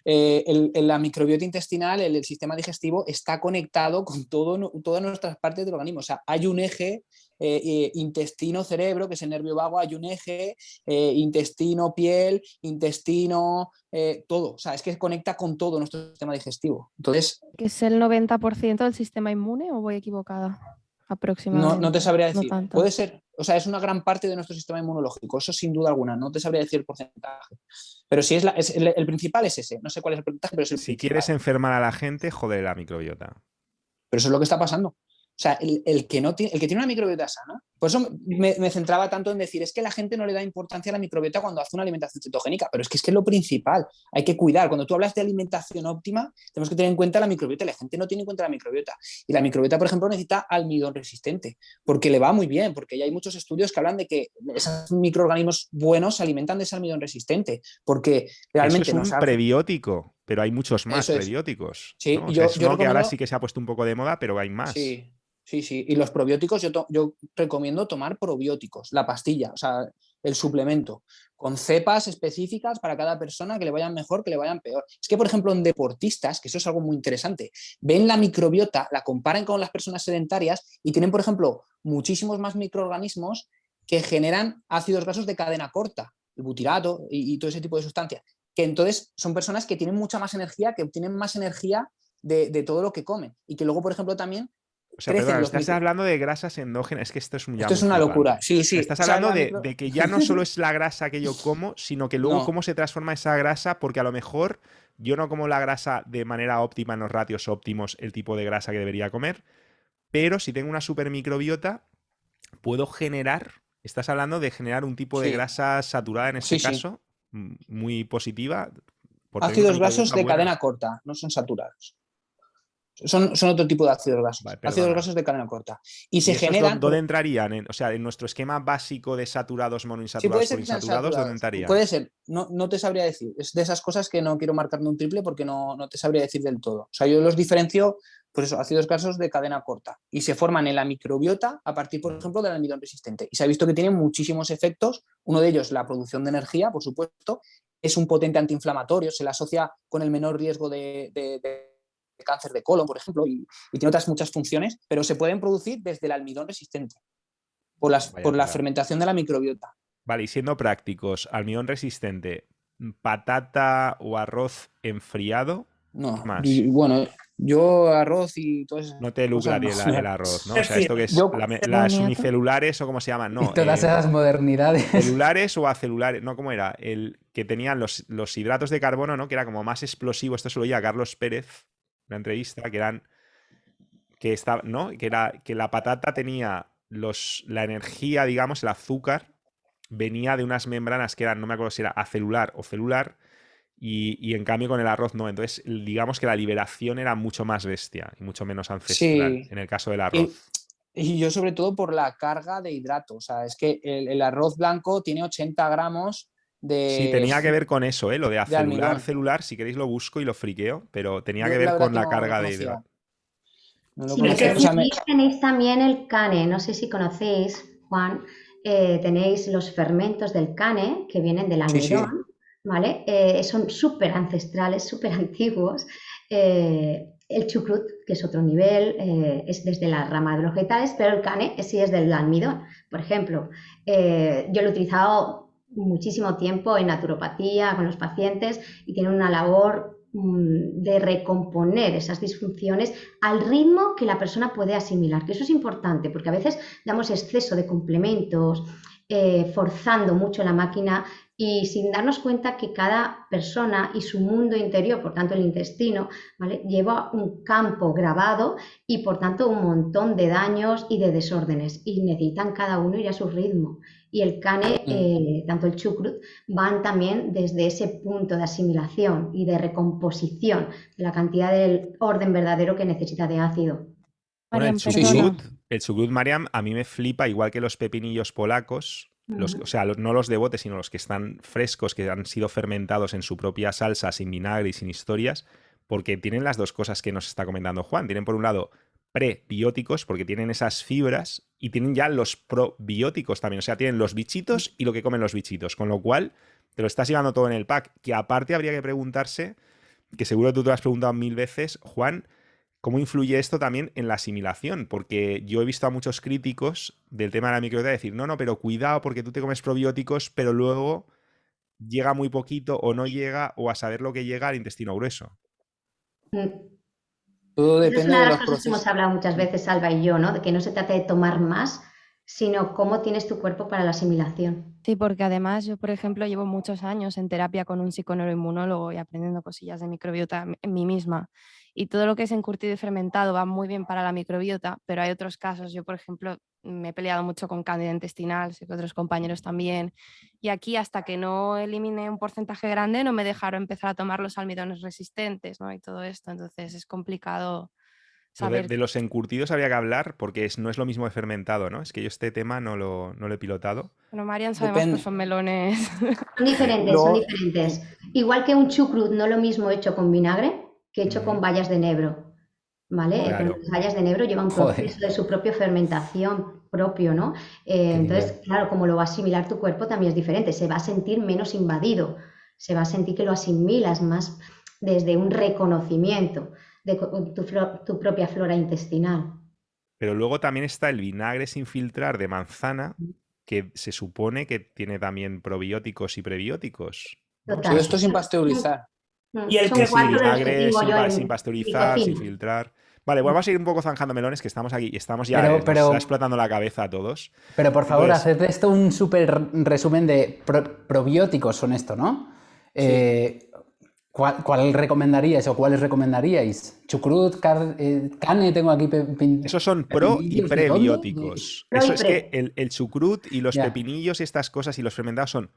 Speaker 7: La microbiota intestinal, el sistema digestivo, está conectado con todas nuestras partes del organismo. O sea, hay un eje intestino-cerebro, que es el nervio vago, hay un eje intestino-piel, intestino, todo. O sea, es que conecta con todo nuestro sistema digestivo. Entonces,
Speaker 3: ¿Que es el 90% del sistema inmune o voy equivocada? Aproximadamente.
Speaker 7: no te sabría decir.
Speaker 3: No tanto.
Speaker 7: Puede ser, o sea, es una gran parte de nuestro sistema inmunológico, eso sin duda alguna. No te sabría decir el porcentaje. Pero sí el principal es ese. No sé cuál es el porcentaje, pero es el
Speaker 2: Si
Speaker 7: principal.
Speaker 2: quieres enfermar a la gente, joder la microbiota.
Speaker 7: Pero eso es lo que está pasando. O sea, el que tiene una microbiota sana, por eso me centraba tanto en decir, es que la gente no le da importancia a la microbiota cuando hace una alimentación cetogénica, pero es que es lo principal, hay que cuidar. Cuando tú hablas de alimentación óptima, tenemos que tener en cuenta la microbiota, y la gente no tiene en cuenta la microbiota. Y la microbiota, por ejemplo, necesita almidón resistente, porque le va muy bien, porque ya hay muchos estudios que hablan de que esos microorganismos buenos se alimentan de ese almidón resistente, porque realmente
Speaker 2: eso es un prebiótico, pero hay muchos más prebióticos.
Speaker 7: Sí,
Speaker 2: ¿no? O sea, es uno que ahora sí que se ha puesto un poco de moda, pero hay más.
Speaker 7: Sí. Sí. Y los probióticos, yo recomiendo tomar probióticos, la pastilla, o sea, el suplemento, con cepas específicas para cada persona que le vayan mejor, que le vayan peor. Es que, por ejemplo, en deportistas, que eso es algo muy interesante, ven la microbiota, la comparan con las personas sedentarias y tienen, por ejemplo, muchísimos más microorganismos que generan ácidos grasos de cadena corta, el butirato y todo ese tipo de sustancias, que entonces son personas que tienen mucha más energía, que obtienen más energía de todo lo que comen y que luego, por ejemplo, también
Speaker 2: O sea,
Speaker 7: crecen
Speaker 2: perdón,
Speaker 7: los
Speaker 2: estás
Speaker 7: micro-
Speaker 2: hablando de grasas endógenas. Es que esto es ya
Speaker 7: Esto es
Speaker 2: muy
Speaker 7: una
Speaker 2: flipante.
Speaker 7: locura. Sí, sí.
Speaker 2: Estás
Speaker 7: o sea,
Speaker 2: hablando
Speaker 7: la
Speaker 2: de,
Speaker 7: micro-
Speaker 2: de que ya no solo es la grasa que yo como, sino que luego
Speaker 7: No.
Speaker 2: cómo se transforma esa grasa, porque a lo mejor yo no como la grasa de manera óptima en los ratios óptimos, el tipo de grasa que debería comer, pero si tengo una super microbiota, puedo generar, estás hablando de generar un tipo de
Speaker 7: Sí.
Speaker 2: grasa saturada en este
Speaker 7: Sí, sí.
Speaker 2: caso, muy positiva, por tener una
Speaker 7: Ácidos grasos
Speaker 2: microbiota
Speaker 7: de
Speaker 2: buena.
Speaker 7: cadena corta, no son saturados. Son otro tipo de ácidos grasos.
Speaker 2: Vale,
Speaker 7: Ácidos
Speaker 2: perdona.
Speaker 7: grasos de cadena corta. Y
Speaker 2: ¿Y
Speaker 7: se
Speaker 2: estos
Speaker 7: generan.
Speaker 2: dónde entrarían? O sea, en nuestro esquema básico de saturados,
Speaker 7: Sí, puede
Speaker 2: monoinsaturados,
Speaker 7: ser que sean
Speaker 2: poliinsaturados, ¿dónde
Speaker 7: saturados.
Speaker 2: entrarían?
Speaker 7: Puede ser, no te sabría decir. Es de esas cosas que no quiero marcarme un triple porque no te sabría decir del todo. O sea, yo los diferencio, pues eso, ácidos grasos de cadena corta. Y se forman en la microbiota a partir, por ejemplo, del almidón resistente. Y se ha visto que tienen muchísimos efectos. Uno de ellos, la producción de energía, por supuesto. Es un potente antiinflamatorio, se le asocia con el menor riesgo de cáncer de colon, por ejemplo, y tiene otras muchas funciones, pero se pueden producir desde el almidón resistente por
Speaker 2: Vaya
Speaker 7: la
Speaker 2: tela.
Speaker 7: fermentación de la microbiota.
Speaker 2: Vale, y siendo prácticos, almidón resistente, patata o arroz enfriado,
Speaker 7: No,
Speaker 2: ¿qué más?
Speaker 7: bueno, yo arroz y todas esas
Speaker 2: No te lucra
Speaker 7: cosas
Speaker 2: el arroz, ¿no? O sea,
Speaker 1: Prefiero-
Speaker 2: esto que es
Speaker 7: Yo-
Speaker 2: las
Speaker 3: Boniato.
Speaker 2: unicelulares o cómo se llaman, no.
Speaker 6: Y todas esas modernidades.
Speaker 2: Celulares o acelulares, no, ¿cómo era? El que tenían los hidratos de carbono, ¿no? Que era como más explosivo. Esto se lo oía Carlos Pérez, una entrevista, que eran. Que estaba, ¿no? Que era que la patata tenía la energía, digamos, el azúcar, venía de unas membranas que eran, no me acuerdo si era acelular o celular, y en cambio con el arroz no. Entonces, digamos que la liberación era mucho más bestia y mucho menos ancestral
Speaker 7: Sí.
Speaker 2: en el caso del
Speaker 7: Y,
Speaker 2: arroz.
Speaker 7: y yo sobre todo por la carga de hidratos. O sea, es que el arroz blanco tiene 80 gramos de...
Speaker 2: Sí, tenía que ver con eso, ¿eh? Lo de acelular,
Speaker 7: almidón.
Speaker 2: celular, si queréis lo busco y lo friqueo, pero tenía
Speaker 7: Yo
Speaker 2: que
Speaker 7: la
Speaker 2: ver
Speaker 7: verdad
Speaker 2: con
Speaker 7: que
Speaker 2: la
Speaker 7: no
Speaker 2: carga
Speaker 7: lo
Speaker 2: de
Speaker 7: conocía.
Speaker 2: hidratos.
Speaker 7: No lo
Speaker 5: Sí,
Speaker 7: conocía.
Speaker 5: porque
Speaker 7: O sea,
Speaker 5: aquí tenéis también el cane, no sé si conocéis, Juan, tenéis los fermentos del cane que vienen del
Speaker 7: Sí, sí.
Speaker 5: almidón, ¿vale? Son súper ancestrales, súper antiguos. El chucrut, que es otro nivel, es desde la rama de los vegetales, pero el cane sí es del almidón. Por ejemplo, yo lo he utilizado muchísimo tiempo en naturopatía con los pacientes y tiene una labor de recomponer esas disfunciones al ritmo que la persona puede asimilar, que eso es importante porque a veces damos exceso de complementos, forzando mucho la máquina y sin darnos cuenta que cada persona y su mundo interior, por tanto el intestino, ¿vale? Lleva un campo grabado y por tanto un montón de daños y de desórdenes y necesitan cada uno ir a su ritmo. Y el cane, tanto el chucrut, van también desde ese punto de asimilación y de recomposición de la cantidad del orden verdadero que necesita de ácido.
Speaker 2: Bueno,
Speaker 3: Mariam,
Speaker 7: sí, sí.
Speaker 3: perdona.
Speaker 2: el chucrut, Mariam, a mí me flipa, igual que los pepinillos polacos, o sea, no los de bote, sino los que están frescos, que han sido fermentados en su propia salsa, sin vinagre y sin historias, porque tienen las dos cosas que nos está comentando Juan. Tienen, por un lado, prebióticos, porque tienen esas fibras, y tienen ya los probióticos también. O sea, tienen los bichitos y lo que comen los bichitos, con lo cual te lo estás llevando todo en el pack. Que aparte habría que preguntarse, que seguro tú te lo has preguntado 1000 veces, Juan, ¿cómo influye esto también en la asimilación? Porque yo he visto a muchos críticos del tema de la microbiota decir, no, pero cuidado porque tú te comes probióticos, pero luego llega muy poquito o no llega, o a saber lo que llega al intestino grueso.
Speaker 7: Todo
Speaker 5: Esa es
Speaker 7: depende
Speaker 5: una de
Speaker 7: de
Speaker 5: las
Speaker 7: los
Speaker 5: cosas que hemos
Speaker 7: procesos.
Speaker 5: hablado muchas veces, Alba y yo, ¿no? De que no se trata de tomar más, sino cómo tienes tu cuerpo para la asimilación.
Speaker 3: Sí, porque además yo, por ejemplo, llevo muchos años en terapia con un psiconeuroinmunólogo y aprendiendo cosillas de microbiota en mí misma. Y todo lo que es encurtido y fermentado va muy bien para la microbiota, pero hay otros casos. Yo, por ejemplo, me he peleado mucho con cándida intestinal, sé que otros compañeros también. Y aquí, hasta que no elimine un porcentaje grande, no me dejaron empezar a tomar los almidones resistentes, ¿no? Y todo esto. Entonces es complicado
Speaker 2: Pero
Speaker 3: saber.
Speaker 2: de los encurtidos habría que hablar porque no es lo mismo de fermentado, ¿no? Es que yo este tema no lo he pilotado.
Speaker 3: Bueno, Marian sabe más,
Speaker 7: Depende.
Speaker 3: pues son melones.
Speaker 5: Son diferentes,
Speaker 7: Luego-
Speaker 5: son diferentes. Igual que un chucrut, no lo mismo hecho con vinagre que hecho con bayas de enebro, ¿vale?
Speaker 2: Claro.
Speaker 5: Las bayas de enebro llevan un
Speaker 6: Joder.
Speaker 5: proceso de su propia fermentación propio, ¿no? Entonces,
Speaker 6: nivel.
Speaker 5: claro, como lo va a asimilar tu cuerpo también es diferente, se va a sentir menos invadido, se va a sentir que lo asimilas más desde un reconocimiento de tu propia flora intestinal.
Speaker 2: Pero luego también está el vinagre sin filtrar de manzana, que se supone que tiene también probióticos y prebióticos, ¿no? O sea,
Speaker 7: Todo esto sin pasteurizar.
Speaker 1: Y el
Speaker 5: Son
Speaker 1: que
Speaker 2: Sí,
Speaker 5: cuatro de los que
Speaker 2: vinagre,
Speaker 5: tengo yo en
Speaker 2: sin
Speaker 5: mi
Speaker 2: pasteurizar, sin
Speaker 5: cocina.
Speaker 2: filtrar. Vale, bueno, vamos a ir un poco zanjando melones, que estamos aquí y estamos ya,
Speaker 6: Pero,
Speaker 2: nos está
Speaker 6: pero,
Speaker 2: explotando la cabeza a todos.
Speaker 6: pero por favor,
Speaker 2: Entonces,
Speaker 6: haced de esto un súper resumen de probióticos son esto, ¿no? ¿Cuál recomendaríais o cuáles recomendaríais? Chucrut, cane, tengo aquí
Speaker 2: esos son pro y
Speaker 6: pepinillos, ¿de dónde?
Speaker 2: prebióticos.
Speaker 5: Pro
Speaker 2: Eso
Speaker 5: y
Speaker 2: es que
Speaker 5: pre.
Speaker 2: el chucrut y los
Speaker 6: Ya.
Speaker 2: pepinillos y estas cosas y los fermentados son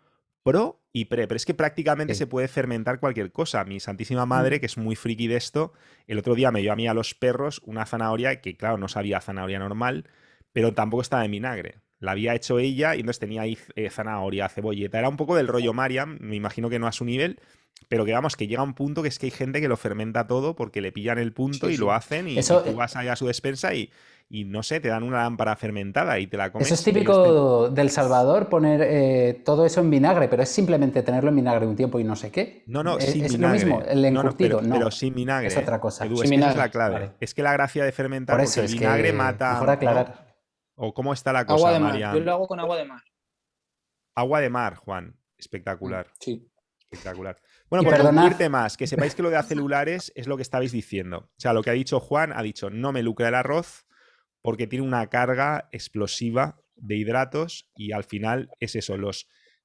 Speaker 2: pro y pre, pero es que prácticamente
Speaker 6: Sí.
Speaker 2: se puede fermentar cualquier cosa. Mi santísima madre, que es muy friki de esto, el otro día me dio a mí a los perros una zanahoria que, claro, no sabía zanahoria normal, pero tampoco estaba en vinagre. La había hecho ella y entonces tenía ahí zanahoria, cebolleta. Era un poco del rollo Mariam, me imagino que no a su nivel, pero que vamos, que llega un punto que es que hay gente que lo fermenta todo porque le pillan el punto
Speaker 7: Sí,
Speaker 2: y
Speaker 7: sí.
Speaker 2: lo hacen y
Speaker 6: Eso,
Speaker 2: tú vas allá a su despensa y no sé, te dan una lámpara fermentada y te la comes.
Speaker 6: eso es
Speaker 2: y ellos
Speaker 6: típico del Salvador, poner todo eso en vinagre, pero es simplemente tenerlo en vinagre un tiempo y no sé qué.
Speaker 2: No, sin
Speaker 6: ¿Es lo mismo?
Speaker 2: vinagre.
Speaker 6: ¿El
Speaker 2: No,
Speaker 6: encurtido?
Speaker 2: pero
Speaker 6: No,
Speaker 2: sin vinagre.
Speaker 6: es otra cosa.
Speaker 2: Edu,
Speaker 7: Sin
Speaker 2: es que esa es
Speaker 7: vinagre.
Speaker 2: la clave.
Speaker 6: Vale.
Speaker 2: Es que la gracia de fermentar,
Speaker 6: Por
Speaker 2: porque
Speaker 6: eso
Speaker 2: el
Speaker 6: es
Speaker 2: vinagre
Speaker 6: que
Speaker 2: mata,
Speaker 6: mejor
Speaker 2: ¿no?
Speaker 6: aclarar.
Speaker 2: ¿O cómo está la
Speaker 7: Agua
Speaker 2: cosa,
Speaker 7: de mar. Yo
Speaker 2: Mariam?
Speaker 7: lo hago con agua de mar.
Speaker 2: Agua de mar, Juan. Espectacular.
Speaker 7: Sí.
Speaker 2: Espectacular. Bueno,
Speaker 6: Y
Speaker 2: por
Speaker 6: perdonad,
Speaker 2: concluirte más, que sepáis que lo de acelulares es lo que estabais diciendo. O sea, lo que ha dicho Juan, ha dicho, no me lucra el arroz porque tiene una carga explosiva de hidratos y al final es eso,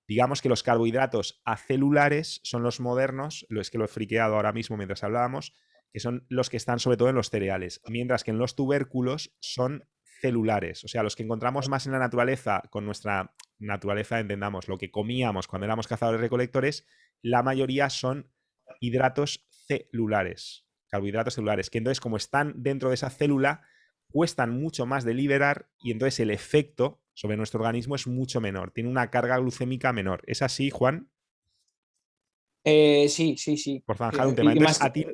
Speaker 2: digamos que los carbohidratos acelulares son los modernos, es que lo he friqueado ahora mismo mientras hablábamos, que son los que están sobre todo en los cereales, mientras que en los tubérculos son celulares, o sea, los que encontramos más en la naturaleza, con nuestra naturaleza entendamos lo que comíamos cuando éramos cazadores recolectores, la mayoría son hidratos celulares, carbohidratos celulares, que entonces como están dentro de esa célula, cuestan mucho más de liberar y entonces el efecto sobre nuestro organismo es mucho menor, tiene una carga glucémica menor. ¿Es así, Juan?
Speaker 7: Sí, sí, sí.
Speaker 2: Por zanjar un tema.
Speaker 7: Y
Speaker 2: Entonces,
Speaker 7: más,
Speaker 2: a ti...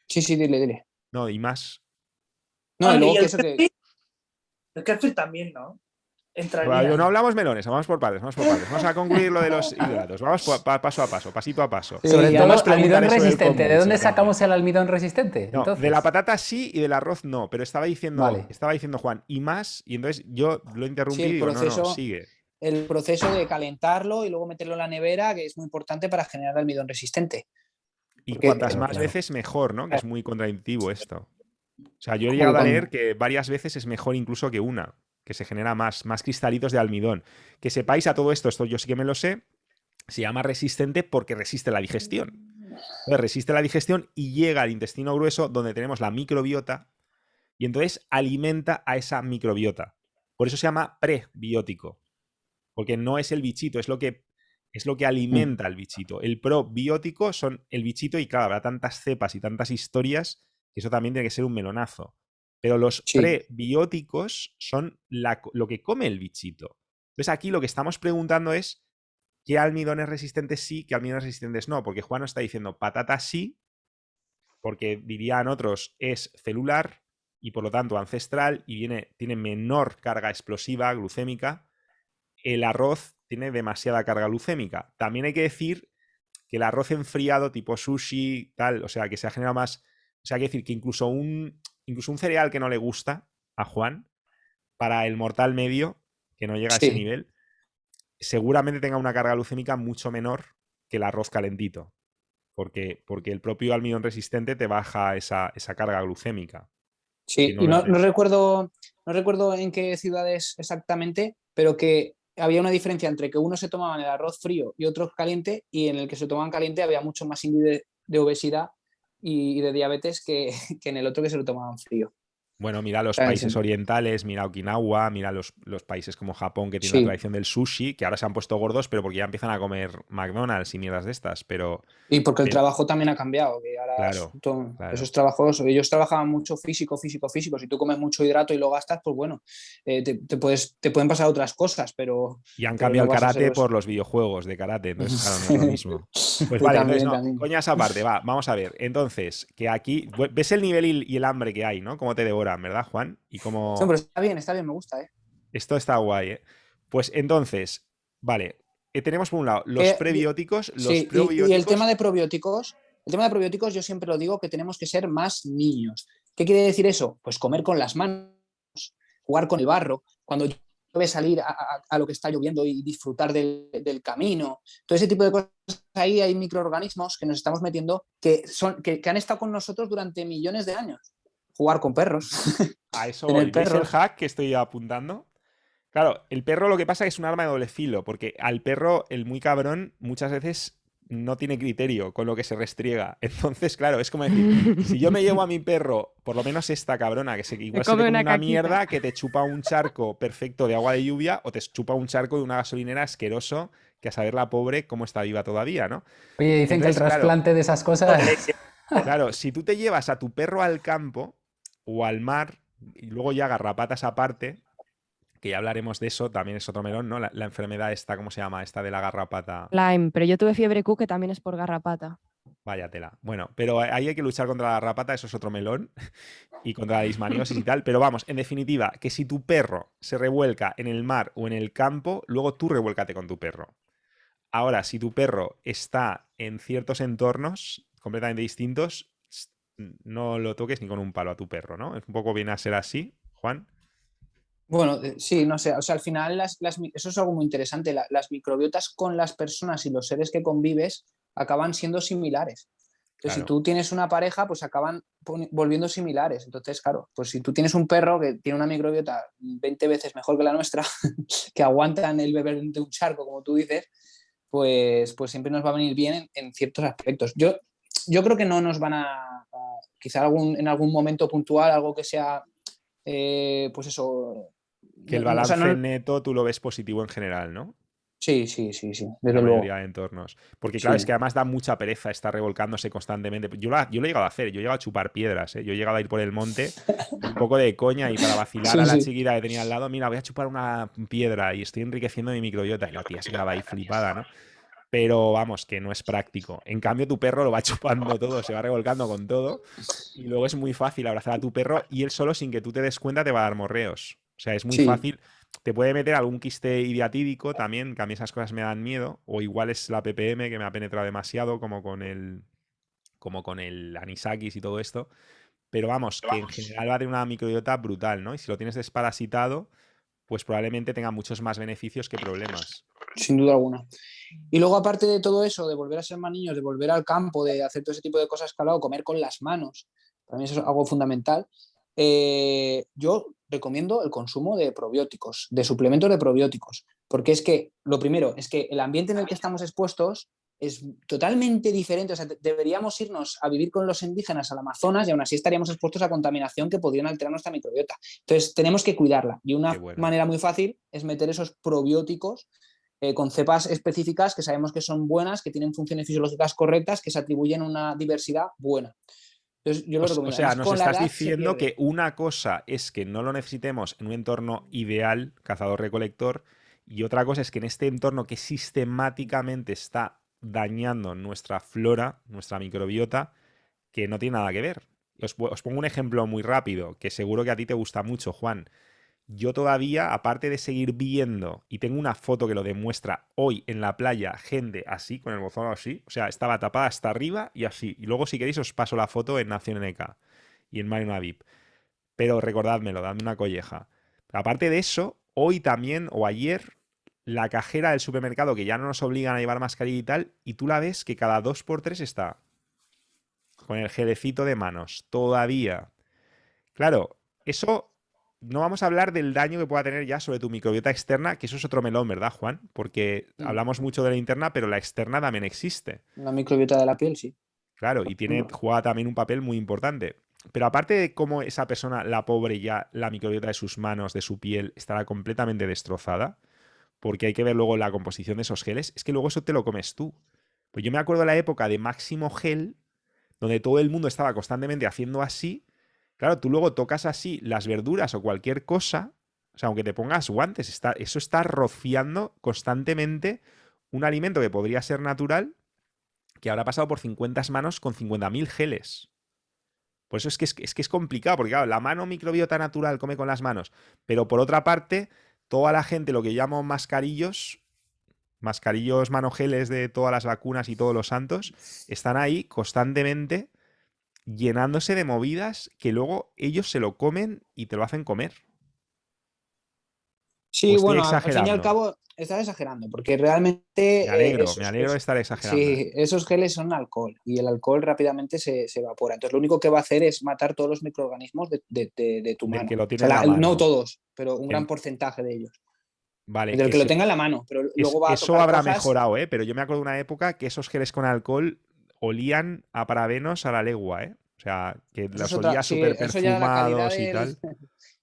Speaker 7: sí, sí, dile.
Speaker 2: No, y más...
Speaker 7: No, y
Speaker 1: Bueno,
Speaker 7: luego
Speaker 1: y
Speaker 7: que eso que...
Speaker 1: el kefir también, ¿no?
Speaker 2: No
Speaker 1: Entraría.
Speaker 2: hablamos melones, vamos por partes, vamos por partes. Vamos a concluir lo de los hidratos. Vamos paso a paso, pasito a paso.
Speaker 7: Sí,
Speaker 6: sobre
Speaker 7: y
Speaker 6: todo,
Speaker 7: además
Speaker 6: almidón
Speaker 2: preguntar eso del
Speaker 6: resistente. ¿De dónde
Speaker 2: kombucha
Speaker 6: sacamos el almidón resistente?
Speaker 2: No,
Speaker 6: Entonces,
Speaker 2: de la patata sí y del arroz no, pero estaba diciendo
Speaker 6: Vale.
Speaker 2: Juan, y más, y entonces yo lo he interrumpido y
Speaker 7: el
Speaker 2: digo, no,
Speaker 7: proceso,
Speaker 2: sigue.
Speaker 7: el proceso de calentarlo y luego meterlo en la nevera, que es muy importante para generar almidón resistente.
Speaker 2: Y
Speaker 7: Porque,
Speaker 2: cuantas
Speaker 6: Claro,
Speaker 2: más
Speaker 6: claro.
Speaker 2: veces mejor, ¿no? Que es muy contraintuitivo esto. O sea, yo he
Speaker 7: Como
Speaker 2: llegado
Speaker 7: que
Speaker 2: a
Speaker 7: con-
Speaker 2: leer que varias veces es mejor incluso que una, que se genera más cristalitos de almidón. Que sepáis a todo esto yo sí que me lo sé, se llama resistente porque resiste la digestión. Entonces, resiste la digestión y llega al intestino grueso donde tenemos la microbiota y entonces alimenta a esa microbiota. Por eso se llama prebiótico, porque no es el bichito, es lo que alimenta al bichito. El probiótico son el bichito y claro, habrá tantas cepas y tantas historias que eso también tiene que ser un melonazo. Pero los
Speaker 7: Sí.
Speaker 2: prebióticos son lo que come el bichito. Entonces aquí lo que estamos preguntando es qué almidones resistentes sí, qué almidones resistentes no, porque Juan nos está diciendo patata sí, porque dirían otros es celular y por lo tanto ancestral y tiene menor carga explosiva glucémica. El arroz tiene demasiada carga glucémica. También hay que decir que el arroz enfriado tipo sushi, tal, o sea, que se ha generado más... O sea, hay que decir que incluso un cereal que no le gusta a Juan, para el mortal medio, que no llega a ese
Speaker 7: Sí.
Speaker 2: nivel, seguramente tenga una carga glucémica mucho menor que el arroz calentito. Porque el propio almidón resistente te baja esa carga glucémica.
Speaker 7: Sí,
Speaker 2: Si no
Speaker 7: y
Speaker 2: lo
Speaker 7: no recuerdo en qué ciudades exactamente, pero que había una diferencia entre que uno se tomaban el arroz frío y otro caliente, y en el que se tomaban caliente había mucho más índice de obesidad y de diabetes que en el otro que se lo tomaban frío.
Speaker 2: Bueno, mira los
Speaker 7: Claro,
Speaker 2: países
Speaker 7: sí.
Speaker 2: orientales, mira Okinawa, mira los países como Japón que tienen la
Speaker 7: Sí.
Speaker 2: tradición del sushi, que ahora se han puesto gordos, pero porque ya empiezan a comer McDonald's y mierdas de estas. Pero
Speaker 7: Y porque el trabajo también ha cambiado, que ahora
Speaker 2: claro.
Speaker 7: esos trabajos, ellos trabajaban mucho físico. Si tú comes mucho hidrato y lo gastas, pues bueno, te pueden pasar otras cosas, pero...
Speaker 2: Y han
Speaker 7: pero
Speaker 2: cambiado
Speaker 7: no
Speaker 2: el
Speaker 7: vas a ser
Speaker 2: karate
Speaker 7: los-
Speaker 2: por los videojuegos de karate, entonces claro, no es lo mismo. Pues
Speaker 7: Sí,
Speaker 2: vale,
Speaker 7: también,
Speaker 2: entonces no,
Speaker 7: también.
Speaker 2: coñas aparte, vamos a ver. Entonces, que aquí, ves el nivel y el hambre que hay, ¿no? Cómo te devoran, ¿verdad, Juan? Y cómo...
Speaker 7: No, pero está bien, me gusta, ¿eh?
Speaker 2: Esto está guay, ¿eh? Pues entonces, vale, tenemos por un lado los prebióticos, los
Speaker 7: Sí,
Speaker 2: probióticos...
Speaker 7: y el tema de probióticos yo siempre lo digo que tenemos que ser más niños. ¿Qué quiere decir eso? Pues comer con las manos, jugar con el barro. Cuando nieve, salir a lo que está lloviendo y disfrutar del camino. Todo ese tipo de cosas, ahí hay microorganismos que nos estamos metiendo que han estado con nosotros durante millones de años. Jugar con perros,
Speaker 2: A eso
Speaker 7: tener
Speaker 2: voy. ¿Ves el
Speaker 7: perros.
Speaker 2: hack que estoy apuntando? Claro, el perro lo que pasa es un arma de doble filo, porque al perro, el muy cabrón, muchas veces no tiene criterio con lo que se restriega. Entonces, claro, es como decir, si yo me llevo a mi perro, por lo menos esta cabrona, que igual se te
Speaker 3: come
Speaker 2: come
Speaker 3: una
Speaker 2: una
Speaker 3: caquita.
Speaker 2: mierda, que te chupa un charco perfecto de agua de lluvia o te chupa un charco de una gasolinera asqueroso, que a saber la pobre cómo está viva todavía, ¿no?
Speaker 6: Oye, dicen que el
Speaker 2: Entonces, claro,
Speaker 6: trasplante de esas cosas...
Speaker 2: claro, si tú te llevas a tu perro al campo o al mar y luego ya garrapatas aparte, que ya hablaremos de eso, también es otro melón, ¿no? La enfermedad esta, ¿cómo se llama? Esta de la garrapata.
Speaker 3: Lyme, pero yo tuve fiebre Q que también es por garrapata.
Speaker 2: Vaya tela. Bueno, pero ahí hay que luchar contra la garrapata, eso es otro melón, y contra la leishmaniosis y tal. Pero vamos, en definitiva, que si tu perro se revuelca en el mar o en el campo, luego tú revuélcate con tu perro. Ahora, si tu perro está en ciertos entornos completamente distintos, no lo toques ni con un palo a tu perro, ¿no? Es un poco viene a ser así, Juan.
Speaker 7: Bueno, sí, no sé, o sea, al final eso es algo muy interesante. Las microbiotas con las personas y los seres que convives acaban siendo similares. Entonces,
Speaker 2: Claro.
Speaker 7: si tú tienes una pareja, pues acaban volviendo similares. Entonces, claro, pues si tú tienes un perro que tiene una microbiota 20 veces mejor que la nuestra, que aguantan el beber de un charco, como tú dices, pues siempre nos va a venir bien en ciertos aspectos. Yo creo que no nos van quizá en algún momento puntual, algo que sea, pues eso.
Speaker 2: Que el balance neto tú lo ves positivo en general, ¿no?
Speaker 7: Sí,
Speaker 2: En
Speaker 7: desde
Speaker 2: la
Speaker 7: luego.
Speaker 2: mayoría de entornos. Porque claro, es que además da mucha pereza estar revolcándose constantemente. Yo lo he llegado a hacer, yo he llegado a chupar piedras, ¿eh? Yo he llegado a ir por el monte un poco de coña y para vacilar a la chiquita que tenía al lado, mira, voy a chupar una piedra y estoy enriqueciendo mi microbiota. Y la tía se quedaba ahí flipada, ¿no? Pero vamos, que no es práctico. En cambio, tu perro lo va chupando todo, se va revolcando con todo. Y luego es muy fácil abrazar a tu perro y él solo, sin que tú te des cuenta, te va a dar morreos. O sea, es muy fácil. Te puede meter algún quiste ideatídico también, que a mí esas cosas me dan miedo. O igual es la ppm que me ha penetrado demasiado, como con el anisakis y todo esto. Pero vamos, que en general va a tener una microbiota brutal, ¿no? Y si lo tienes desparasitado, pues probablemente tenga muchos más beneficios que problemas.
Speaker 7: Sin duda alguna. Y luego, aparte de todo eso, de volver a ser más niños, de volver al campo, de hacer todo ese tipo de cosas que he hablado, comer con las manos, para mí eso es algo fundamental. Yo recomiendo el consumo de probióticos, de suplementos de probióticos, porque es que lo primero es que el ambiente en el que estamos expuestos es totalmente diferente. O sea, deberíamos irnos a vivir con los indígenas al Amazonas y aún así estaríamos expuestos a contaminación que podrían alterar nuestra microbiota. Entonces, tenemos que cuidarla. Y una manera muy fácil es meter esos probióticos con cepas específicas que sabemos que son buenas, que tienen funciones fisiológicas correctas, que se atribuyen una diversidad buena. Entonces, yo lo recomiendo.
Speaker 2: O sea,
Speaker 7: además,
Speaker 2: nos estás diciendo que una cosa es que no lo necesitemos en un entorno ideal, cazador-recolector, y otra cosa es que en este entorno que sistemáticamente está dañando nuestra flora, nuestra microbiota, que no tiene nada que ver. Os pongo un ejemplo muy rápido, que seguro que a ti te gusta mucho, Juan. Yo todavía, aparte de seguir viendo, y tengo una foto que lo demuestra hoy en la playa, gente así, con el bozón así, o sea, estaba tapada hasta arriba y así. Y luego, si queréis, os paso la foto en Nación NK y en Marina VIP. Pero recordádmelo, dadme una colleja. Aparte de eso, hoy también, o ayer, la cajera del supermercado, que ya no nos obligan a llevar mascarilla y tal, y tú la ves que cada 2x3 está con el gelecito de manos, todavía. Claro, eso... No vamos a hablar del daño que pueda tener ya sobre tu microbiota externa, que eso es otro melón, ¿verdad, Juan? Porque hablamos mucho de la interna, pero la externa también existe.
Speaker 7: La microbiota de la piel, sí.
Speaker 2: Claro, y juega también un papel muy importante. Pero aparte de cómo esa persona, la pobre, ya la microbiota de sus manos, de su piel, estará completamente destrozada, porque hay que ver luego la composición de esos geles, es que luego eso te lo comes tú. Pues yo me acuerdo de la época de Máximo Gel, donde todo el mundo estaba constantemente haciendo así. Claro, tú luego tocas así las verduras o cualquier cosa, o sea, aunque te pongas guantes, eso está rociando constantemente un alimento que podría ser natural, que habrá pasado por 50 manos con 50.000 geles. Por eso es que es complicado, porque claro, la mano microbiota natural come con las manos, pero por otra parte, toda la gente, lo que llamo mascarillos manogeles de todas las vacunas y todos los santos, están ahí constantemente llenándose de movidas que luego ellos se lo comen y te lo hacen comer.
Speaker 7: Sí,
Speaker 2: estoy
Speaker 7: bueno, al fin y al
Speaker 2: exagerando?
Speaker 7: cabo estás exagerando, porque realmente
Speaker 2: Me alegro de estar exagerando.
Speaker 7: sí, esos geles son alcohol y el alcohol rápidamente se evapora. Entonces lo único que va a hacer es matar todos los microorganismos de tu
Speaker 2: Del
Speaker 7: mano.
Speaker 2: que lo
Speaker 7: O
Speaker 2: tiene
Speaker 7: sea,
Speaker 2: en la mano.
Speaker 7: no todos, pero un
Speaker 2: Que-
Speaker 7: gran porcentaje de ellos.
Speaker 2: Vale,
Speaker 7: Del que lo tenga en la mano, pero luego va a
Speaker 2: eso
Speaker 7: tocar
Speaker 2: habrá
Speaker 7: cosas.
Speaker 2: mejorado, ¿eh? Pero yo me acuerdo de una época que esos geles con alcohol olían a parabenos a la legua, ¿eh? O sea, que
Speaker 7: Eso es
Speaker 2: los
Speaker 7: otra,
Speaker 2: olía
Speaker 7: sí,
Speaker 2: súper
Speaker 7: eso ya la calidad
Speaker 2: perfumados y
Speaker 7: del.
Speaker 2: tal.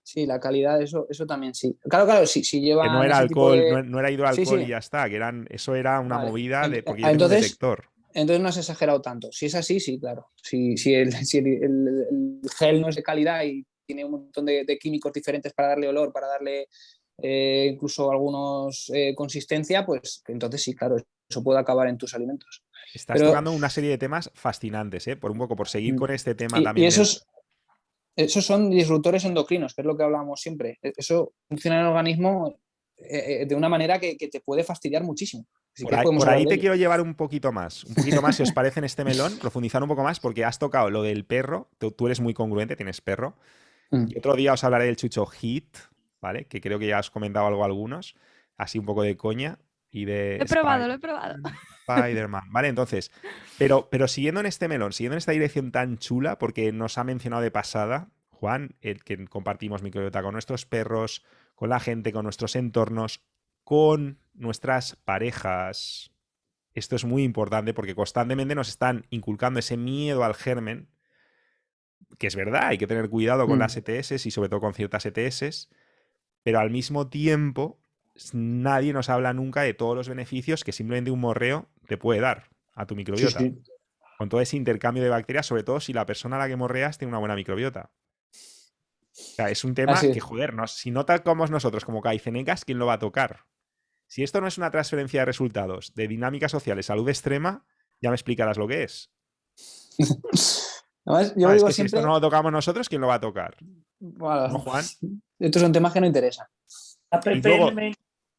Speaker 7: Sí, la calidad, eso también sí. Claro, sí, si
Speaker 2: Que no
Speaker 7: llevan
Speaker 2: era
Speaker 7: ese tipo
Speaker 2: alcohol,
Speaker 7: de.
Speaker 2: no era
Speaker 7: Sí,
Speaker 2: hidroalcohol y
Speaker 7: sí,
Speaker 2: ya está, eso era una
Speaker 7: vale.
Speaker 2: movida porque yo tengo un
Speaker 7: Entonces,
Speaker 2: detector.
Speaker 7: entonces no has exagerado tanto. Si es así, sí, claro. Si el gel no es de calidad y tiene un montón de químicos diferentes para darle olor, para darle incluso algunos consistencia, pues entonces sí, claro, eso puede acabar en tus alimentos.
Speaker 2: Estás
Speaker 7: Pero,
Speaker 2: tocando una serie de temas fascinantes, ¿eh? Por seguir con este tema
Speaker 7: y
Speaker 2: también
Speaker 7: esos son disruptores endocrinos, que es lo que hablábamos siempre. Eso funciona en el organismo de una manera que te puede fastidiar muchísimo. Si quieres podemos
Speaker 2: Por
Speaker 7: hablar
Speaker 2: ahí
Speaker 7: de
Speaker 2: te
Speaker 7: ello.
Speaker 2: quiero llevar un poquito más, si os parece en este melón, profundizar un poco más, porque has tocado lo del perro, tú eres muy congruente, tienes perro. Y otro día os hablaré del chucho Hit, ¿vale? Que creo que ya has comentado algo algunos, así un poco de coña y de
Speaker 3: Lo he probado.
Speaker 2: Spider-Man, ¿vale? Entonces, pero siguiendo en este melón, siguiendo en esta dirección tan chula, porque nos ha mencionado de pasada, Juan, el que compartimos microbiota con nuestros perros, con la gente, con nuestros entornos, con nuestras parejas. Esto es muy importante porque constantemente nos están inculcando ese miedo al germen, que es verdad, hay que tener cuidado con las ETS y sobre todo con ciertas ETS, pero al mismo tiempo nadie nos habla nunca de todos los beneficios que simplemente un morreo te puede dar a tu microbiota.
Speaker 7: Sí.
Speaker 2: Con todo ese intercambio de bacterias, sobre todo si la persona a la que morreas tiene una buena microbiota. O sea, es un tema
Speaker 7: Así es.
Speaker 2: que, joder, si no tocamos nosotros como caicenecas, ¿quién lo va a tocar? Si esto no es una transferencia de resultados de dinámicas sociales, salud extrema, ya me explicarás lo que es.
Speaker 7: Además, yo
Speaker 2: Es
Speaker 7: digo
Speaker 2: que si esto
Speaker 7: siempre,
Speaker 2: no lo tocamos nosotros, ¿quién lo va a tocar?
Speaker 7: bueno,
Speaker 2: ¿No, Juan?
Speaker 7: estos son temas que no interesan.
Speaker 2: Y luego,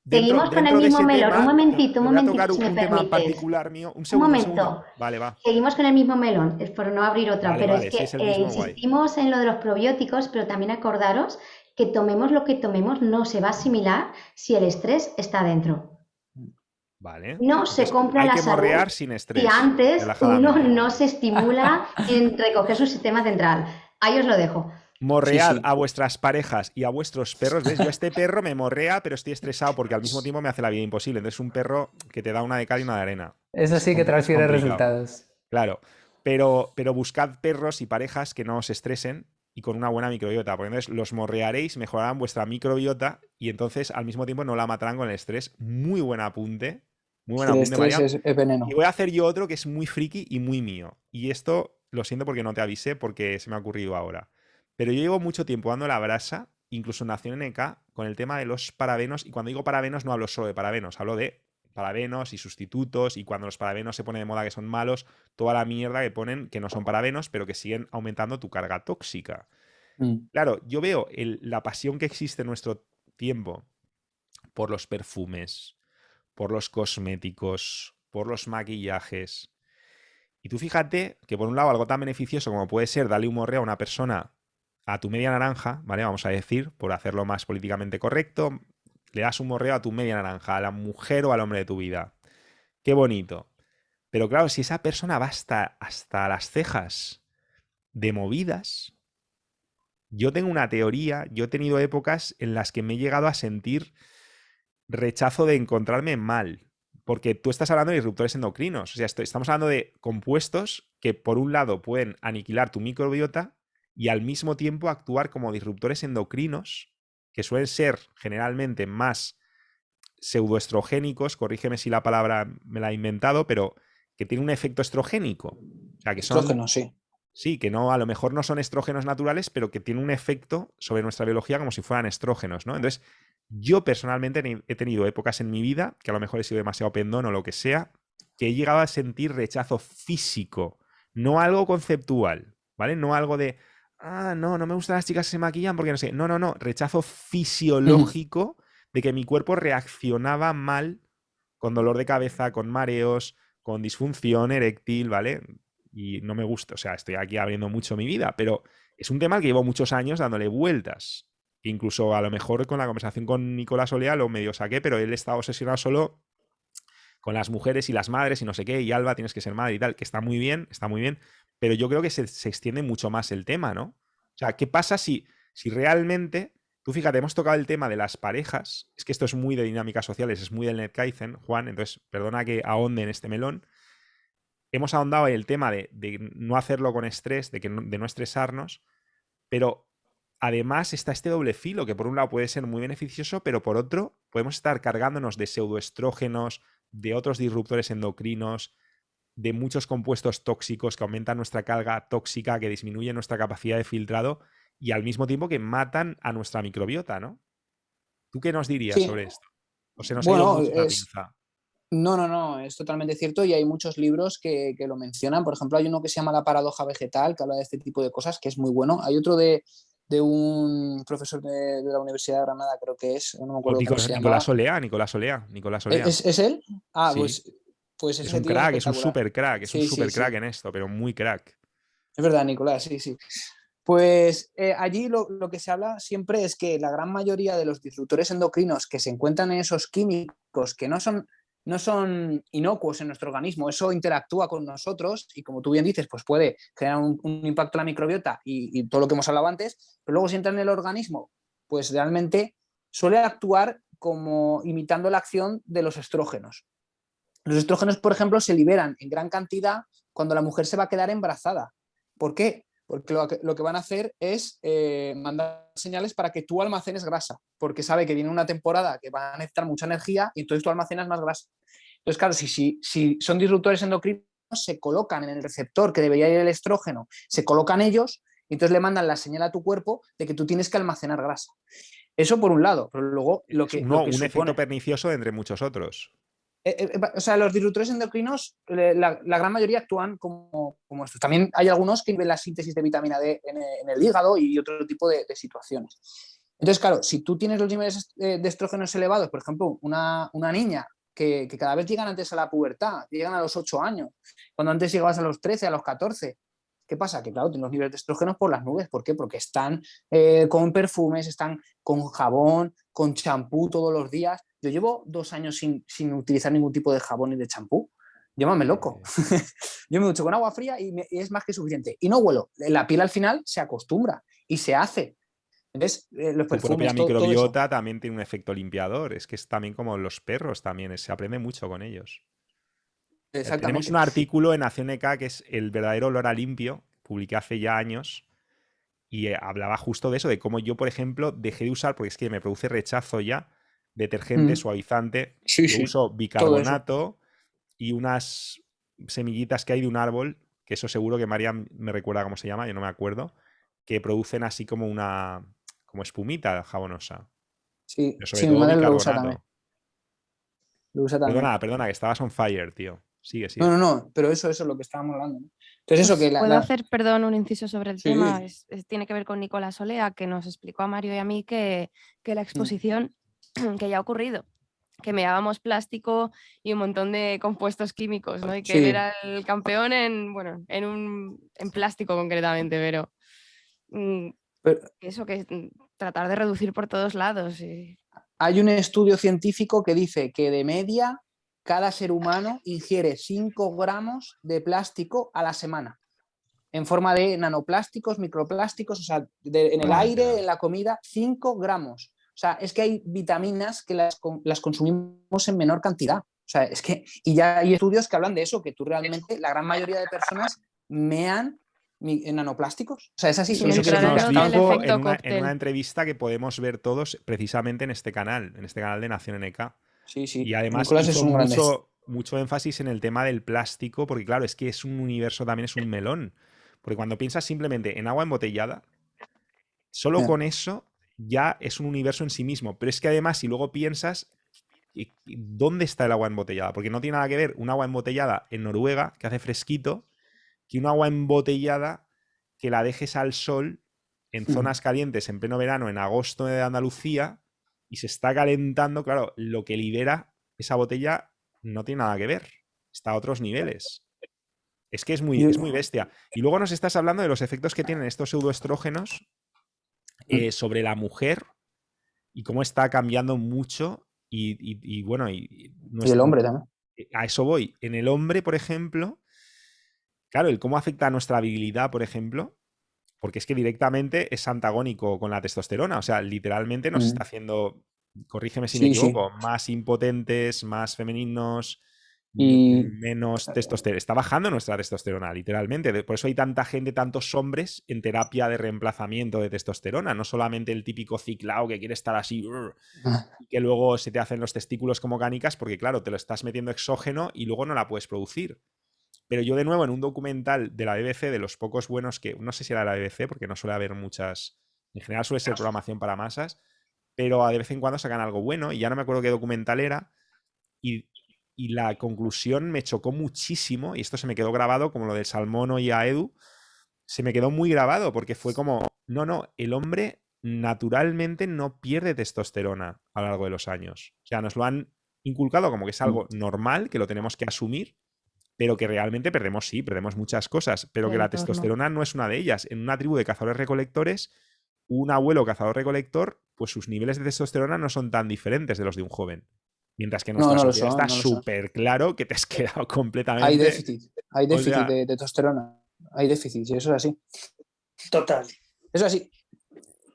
Speaker 5: Seguimos con el
Speaker 2: dentro de
Speaker 5: mismo
Speaker 2: ese
Speaker 5: melón.
Speaker 2: tema,
Speaker 5: Un momentito,
Speaker 2: te
Speaker 5: un
Speaker 2: voy a
Speaker 5: momentito,
Speaker 2: tocar
Speaker 5: si me
Speaker 2: un tema
Speaker 5: permites.
Speaker 2: particular mío. Un
Speaker 5: Un
Speaker 2: segundo.
Speaker 5: momento.
Speaker 2: Vale, va.
Speaker 5: Seguimos con el mismo melón, es por no abrir otra,
Speaker 2: Vale,
Speaker 5: pero
Speaker 2: vale,
Speaker 5: es
Speaker 2: si
Speaker 5: que
Speaker 2: es el mismo, guay.
Speaker 5: insistimos en lo de los probióticos, pero también acordaros que tomemos lo que tomemos no se va a asimilar si el estrés está dentro.
Speaker 2: Vale.
Speaker 5: No se
Speaker 2: Entonces,
Speaker 5: compra
Speaker 2: hay
Speaker 5: la
Speaker 2: que
Speaker 5: salud
Speaker 2: morrear sin estrés,
Speaker 5: si antes uno
Speaker 2: relajadamente.
Speaker 5: no se estimula en recoger su sistema central. Ahí os lo dejo.
Speaker 2: Morread
Speaker 7: Sí.
Speaker 2: a vuestras parejas y a vuestros perros. ¿Ves? Yo a este perro me morrea, pero estoy estresado porque al mismo tiempo me hace la vida imposible. Entonces es un perro que te da una de cal y una de arena.
Speaker 6: Eso sí que transfiere
Speaker 2: complicado.
Speaker 6: resultados.
Speaker 2: Claro. Pero buscad perros y parejas que no os estresen y con una buena microbiota. Porque entonces los morrearéis, mejorarán vuestra microbiota y entonces al mismo tiempo no la matarán con el estrés. Muy buen apunte. Muy buen
Speaker 7: El
Speaker 2: apunte,
Speaker 7: estrés
Speaker 2: Mariam.
Speaker 7: es veneno.
Speaker 2: Y voy a hacer yo otro que es muy friki y muy mío. Y esto lo siento porque no te avisé, porque se me ha ocurrido ahora. Pero yo llevo mucho tiempo dando la brasa, incluso en Nación NK, con el tema de los parabenos. Y cuando digo parabenos no hablo solo de parabenos, hablo de parabenos y sustitutos. Y cuando los parabenos se ponen de moda que son malos, toda la mierda que ponen que no son parabenos, pero que siguen aumentando tu carga tóxica. Claro, yo veo la pasión que existe en nuestro tiempo por los perfumes, por los cosméticos, por los maquillajes. Y tú fíjate que por un lado algo tan beneficioso como puede ser darle un morreo a una persona, a tu media naranja, ¿vale? Vamos a decir, por hacerlo más políticamente correcto, le das un morreo a tu media naranja, a la mujer o al hombre de tu vida. Qué bonito. Pero claro, si esa persona va hasta las cejas de movidas, yo tengo una teoría, yo he tenido épocas en las que me he llegado a sentir rechazo de encontrarme mal. Porque tú estás hablando de disruptores endocrinos. O sea, estamos hablando de compuestos que por un lado pueden aniquilar tu microbiota y al mismo tiempo actuar como disruptores endocrinos, que suelen ser generalmente más pseudoestrogénicos, corrígeme si la palabra me la he inventado, pero que tienen un efecto estrogénico. O sea, que son...
Speaker 7: Estrógenos, sí.
Speaker 2: Sí, que no, a lo mejor no son estrógenos naturales, pero que tienen un efecto sobre nuestra biología como si fueran estrógenos, ¿no? Entonces, yo personalmente he tenido épocas en mi vida, que a lo mejor he sido demasiado pendón o lo que sea, que he llegado a sentir rechazo físico, no algo conceptual, ¿vale? No algo de, no me gustan las chicas que se maquillan porque no sé. No, rechazo fisiológico de que mi cuerpo reaccionaba mal con dolor de cabeza, con mareos, con disfunción eréctil, ¿vale? Y no me gusta, o sea, estoy aquí abriendo mucho mi vida, pero es un tema al que llevo muchos años dándole vueltas. Incluso a lo mejor con la conversación con Nicolás Olea lo medio saqué, pero él estaba obsesionado solo con las mujeres y las madres y no sé qué, y Alba tienes que ser madre y tal, que está muy bien, pero yo creo que se extiende mucho más el tema, ¿no? O sea, ¿qué pasa si realmente, tú fíjate, hemos tocado el tema de las parejas, es que esto es muy de dinámicas sociales, es muy del Netkaizen, Juan, entonces perdona que ahonde en este melón. Hemos ahondado en el tema de no hacerlo con estrés, de no estresarnos, pero además está este doble filo, que por un lado puede ser muy beneficioso, pero por otro podemos estar cargándonos de pseudoestrógenos, de otros disruptores endocrinos, de muchos compuestos tóxicos que aumentan nuestra carga tóxica, que disminuyen nuestra capacidad de filtrado y al mismo tiempo que matan a nuestra microbiota, ¿no? ¿Tú qué nos dirías
Speaker 7: Sí,
Speaker 2: sobre esto? ¿O se nos ha ido
Speaker 7: bueno,
Speaker 2: mucho la pinza?
Speaker 7: no, es totalmente cierto y hay muchos libros que lo mencionan. Por ejemplo, hay uno que se llama La paradoja vegetal, que habla de este tipo de cosas, que es muy bueno. Hay otro de un profesor de la Universidad de Granada, creo que es, no me
Speaker 2: O
Speaker 7: acuerdo cómo se
Speaker 2: Nicolás
Speaker 7: llamaba.
Speaker 2: Olea.
Speaker 7: ¿Es él? Ah,
Speaker 2: Sí.
Speaker 7: pues
Speaker 2: Es
Speaker 7: ese
Speaker 2: un
Speaker 7: tío es
Speaker 2: crack, es un
Speaker 7: espectacular.
Speaker 2: super crack, es un
Speaker 7: Sí,
Speaker 2: super
Speaker 7: sí,
Speaker 2: crack
Speaker 7: sí.
Speaker 2: en esto, pero muy crack.
Speaker 7: Es verdad, Nicolás, sí, sí. Pues allí lo que se habla siempre es que la gran mayoría de los disruptores endocrinos que se encuentran en esos químicos que no son inocuos en nuestro organismo, eso interactúa con nosotros y como tú bien dices, pues puede generar un impacto en la microbiota y todo lo que hemos hablado antes, pero luego si entra en el organismo, pues realmente suele actuar como imitando la acción de los estrógenos. Los estrógenos, por ejemplo, se liberan en gran cantidad cuando la mujer se va a quedar embarazada. ¿Por qué? Porque lo que van a hacer es mandar señales para que tú almacenes grasa, porque sabe que viene una temporada que va a necesitar mucha energía y entonces tú almacenas más grasa. Entonces, claro, si son disruptores endocrinos, se colocan en el receptor que debería ir el estrógeno, se colocan ellos y entonces le mandan la señal a tu cuerpo de que tú tienes que almacenar grasa. Eso por un lado, pero luego lo
Speaker 2: Es
Speaker 7: que
Speaker 2: un efecto
Speaker 7: supone...
Speaker 2: pernicioso entre muchos otros.
Speaker 7: O sea, los disruptores endocrinos, la gran mayoría actúan como estos. También hay algunos que inhiben la síntesis de vitamina D en el hígado y otro tipo de situaciones. Entonces, claro, si tú tienes los niveles de estrógenos elevados, por ejemplo, una niña que cada vez llegan antes a la pubertad, llegan a los 8 años, cuando antes llegabas a los 13, a los 14, ¿qué pasa? Que claro, tienen los niveles de estrógenos por las nubes. ¿Por qué? Porque están con perfumes, están con jabón, con champú todos los días. Yo llevo 2 años sin utilizar ningún tipo de jabón ni de champú. Llámame loco. Yo me ducho con agua fría y es más que suficiente. Y no huelo. La piel al final se acostumbra y se hace. Entonces, los
Speaker 2: Tu propia
Speaker 7: perfumes, todo eso.
Speaker 2: microbiota también tiene un efecto limpiador. Es que es también como los perros también. Se aprende mucho con ellos. Tenemos
Speaker 7: Exactamente.
Speaker 2: un artículo en Acción EK que es El verdadero olor a limpio. Publiqué hace ya años. Y hablaba justo de eso, de cómo yo, por ejemplo, dejé de usar, porque es que me produce rechazo ya, detergente, suavizante.
Speaker 7: Sí,
Speaker 2: Yo
Speaker 7: sí.
Speaker 2: uso
Speaker 7: Todo eso.
Speaker 2: bicarbonato y unas semillitas que hay de un árbol, que eso seguro que María me recuerda cómo se llama, yo no me acuerdo, que producen así como como espumita jabonosa.
Speaker 7: Sí,
Speaker 2: Pero sobre
Speaker 7: sí, mi
Speaker 2: todo
Speaker 7: madre lo usa también.
Speaker 2: bicarbonato.
Speaker 7: Lo usa también.
Speaker 2: Perdona, que estabas on fire, tío. Sigue.
Speaker 7: No, pero eso es lo que estábamos hablando, ¿no? Entonces, eso
Speaker 3: Pues
Speaker 7: que
Speaker 3: puedo hacer, perdón, un inciso sobre el
Speaker 7: Sí.
Speaker 3: tema. Tiene que ver con Nicolás Olea, que nos explicó a Mario y a mí que la exposición que ya ha ocurrido, que meábamos plástico y un montón de compuestos químicos, ¿no? Y que él
Speaker 7: Sí.
Speaker 3: era el campeón en plástico concretamente, pero eso, que tratar de reducir por todos lados.
Speaker 7: Hay un estudio científico que dice que de media cada ser humano ingiere 5 gramos de plástico a la semana, en forma de nanoplásticos, microplásticos, o sea, en el aire, en la comida, 5 gramos. O sea, es que hay vitaminas que las consumimos en menor cantidad. O sea, es que, y ya hay estudios que hablan de eso, que tú realmente, la gran mayoría de personas mean en nanoplásticos. O sea, es así.
Speaker 3: Sin
Speaker 2: Eso
Speaker 3: entrar en
Speaker 2: nos
Speaker 3: lo del
Speaker 2: dijo
Speaker 3: efecto
Speaker 2: en
Speaker 3: cóctel.
Speaker 2: una entrevista que podemos ver todos precisamente en este canal de Nación NK.
Speaker 7: Sí, sí.
Speaker 2: Y además
Speaker 7: Nicolás es
Speaker 2: hizo
Speaker 7: un grande.
Speaker 2: mucho énfasis en el tema del plástico, porque claro, es que es un universo, también es un melón. Porque cuando piensas simplemente en agua embotellada, solo con eso ya es un universo en sí mismo. Pero es que además, si luego piensas, ¿dónde está el agua embotellada? Porque no tiene nada que ver un agua embotellada en Noruega, que hace fresquito, que un agua embotellada que la dejes al sol en zonas calientes en pleno verano, en agosto de Andalucía, y se está calentando. Claro, lo que libera esa botella no tiene nada que ver. Está a otros niveles. Es que es muy bestia. Y luego nos estás hablando de los efectos que tienen estos pseudoestrógenos sobre la mujer y cómo está cambiando mucho bueno,
Speaker 7: Y el hombre también.
Speaker 2: a eso voy. En el hombre, por ejemplo, claro, el cómo afecta a nuestra habilidad, por ejemplo, porque es que directamente es antagónico con la testosterona. O sea, literalmente nos está haciendo, corrígeme si me
Speaker 7: Sí, sí.
Speaker 2: equivoco, más impotentes, más femeninos,
Speaker 7: Y
Speaker 2: menos testosterona. Está bajando nuestra testosterona, literalmente. Por eso hay tanta gente, tantos hombres en terapia de reemplazamiento de testosterona. No solamente el típico ciclao que quiere estar así, y que luego se te hacen los testículos como canicas, porque claro, te lo estás metiendo exógeno y luego no la puedes producir. Pero yo de nuevo en un documental de la BBC, de los pocos buenos que, no sé si era de la BBC, porque no suele haber muchas, en general suele ser programación para masas, pero de vez en cuando sacan algo bueno y ya no me acuerdo qué documental era y la conclusión me chocó muchísimo y esto se me quedó grabado como lo del Salmono y a Edu, se me quedó muy grabado porque fue como, no, el hombre naturalmente no pierde testosterona a lo largo de los años. O sea, nos lo han inculcado como que es algo normal, que lo tenemos que asumir, pero que realmente perdemos muchas cosas, pero que la testosterona no es una de ellas. En una tribu de cazadores-recolectores, un abuelo cazador-recolector, pues sus niveles de testosterona no son tan diferentes de los de un joven. Mientras que en nuestra sociedad está súper claro que te has quedado completamente...
Speaker 7: Hay déficit de testosterona. Hay déficit, y eso es así.
Speaker 1: Total.
Speaker 7: Eso es así.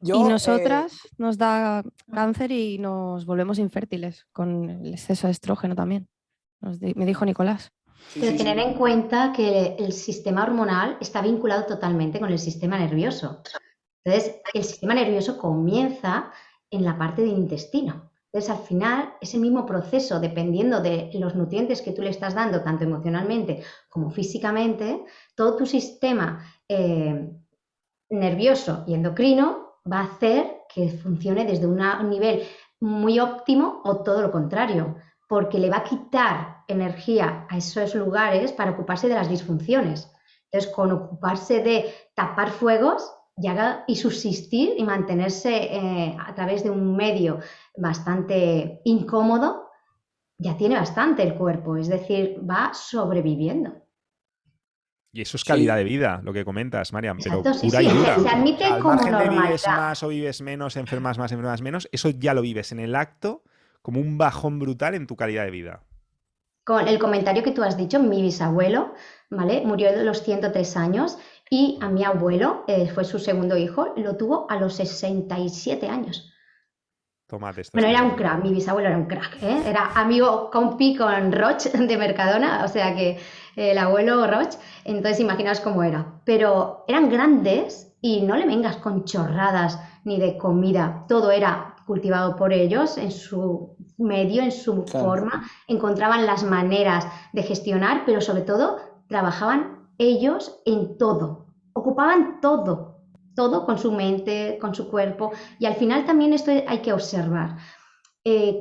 Speaker 3: Y nosotras nos da cáncer y nos volvemos infértiles con el exceso de estrógeno también. Me dijo Nicolás.
Speaker 5: Pero tener en cuenta que el sistema hormonal está vinculado totalmente con el sistema nervioso. Entonces, el sistema nervioso comienza en la parte del intestino. Entonces, al final, ese mismo proceso, dependiendo de los nutrientes que tú le estás dando, tanto emocionalmente como físicamente, todo tu sistema nervioso y endocrino va a hacer que funcione desde un nivel muy óptimo o todo lo contrario, porque le va a quitar energía a esos lugares para ocuparse de las disfunciones. Entonces, con ocuparse de tapar fuegos y subsistir y mantenerse a través de un medio bastante incómodo, ya tiene bastante el cuerpo, es decir, va sobreviviendo.
Speaker 2: Y eso es calidad de vida, lo que comentas, Mariam, pero
Speaker 5: exacto,
Speaker 2: pura y dura.
Speaker 5: se admite
Speaker 2: al
Speaker 5: como
Speaker 2: margen de
Speaker 5: normalidad.
Speaker 2: vives más o vives menos, enfermas más, enfermas menos, eso ya lo vives en el acto como un bajón brutal en tu calidad de vida.
Speaker 5: Con el comentario que tú has dicho, mi bisabuelo, ¿vale? Murió a los 103 años y a mi abuelo, fue su segundo hijo, lo tuvo a los 67 años.
Speaker 2: Tómate esto.
Speaker 5: Bueno, era un crack, mi bisabuelo era un crack, ¿eh? Era amigo compi con Roch de Mercadona, o sea que el abuelo Roch, entonces imaginaos cómo era. Pero eran grandes y no le vengas con chorradas ni de comida, todo era cultivado por ellos en su medio, en su forma, encontraban las maneras de gestionar, pero sobre todo trabajaban ellos en todo, ocupaban todo con su mente, con su cuerpo, y al final también esto hay que observar.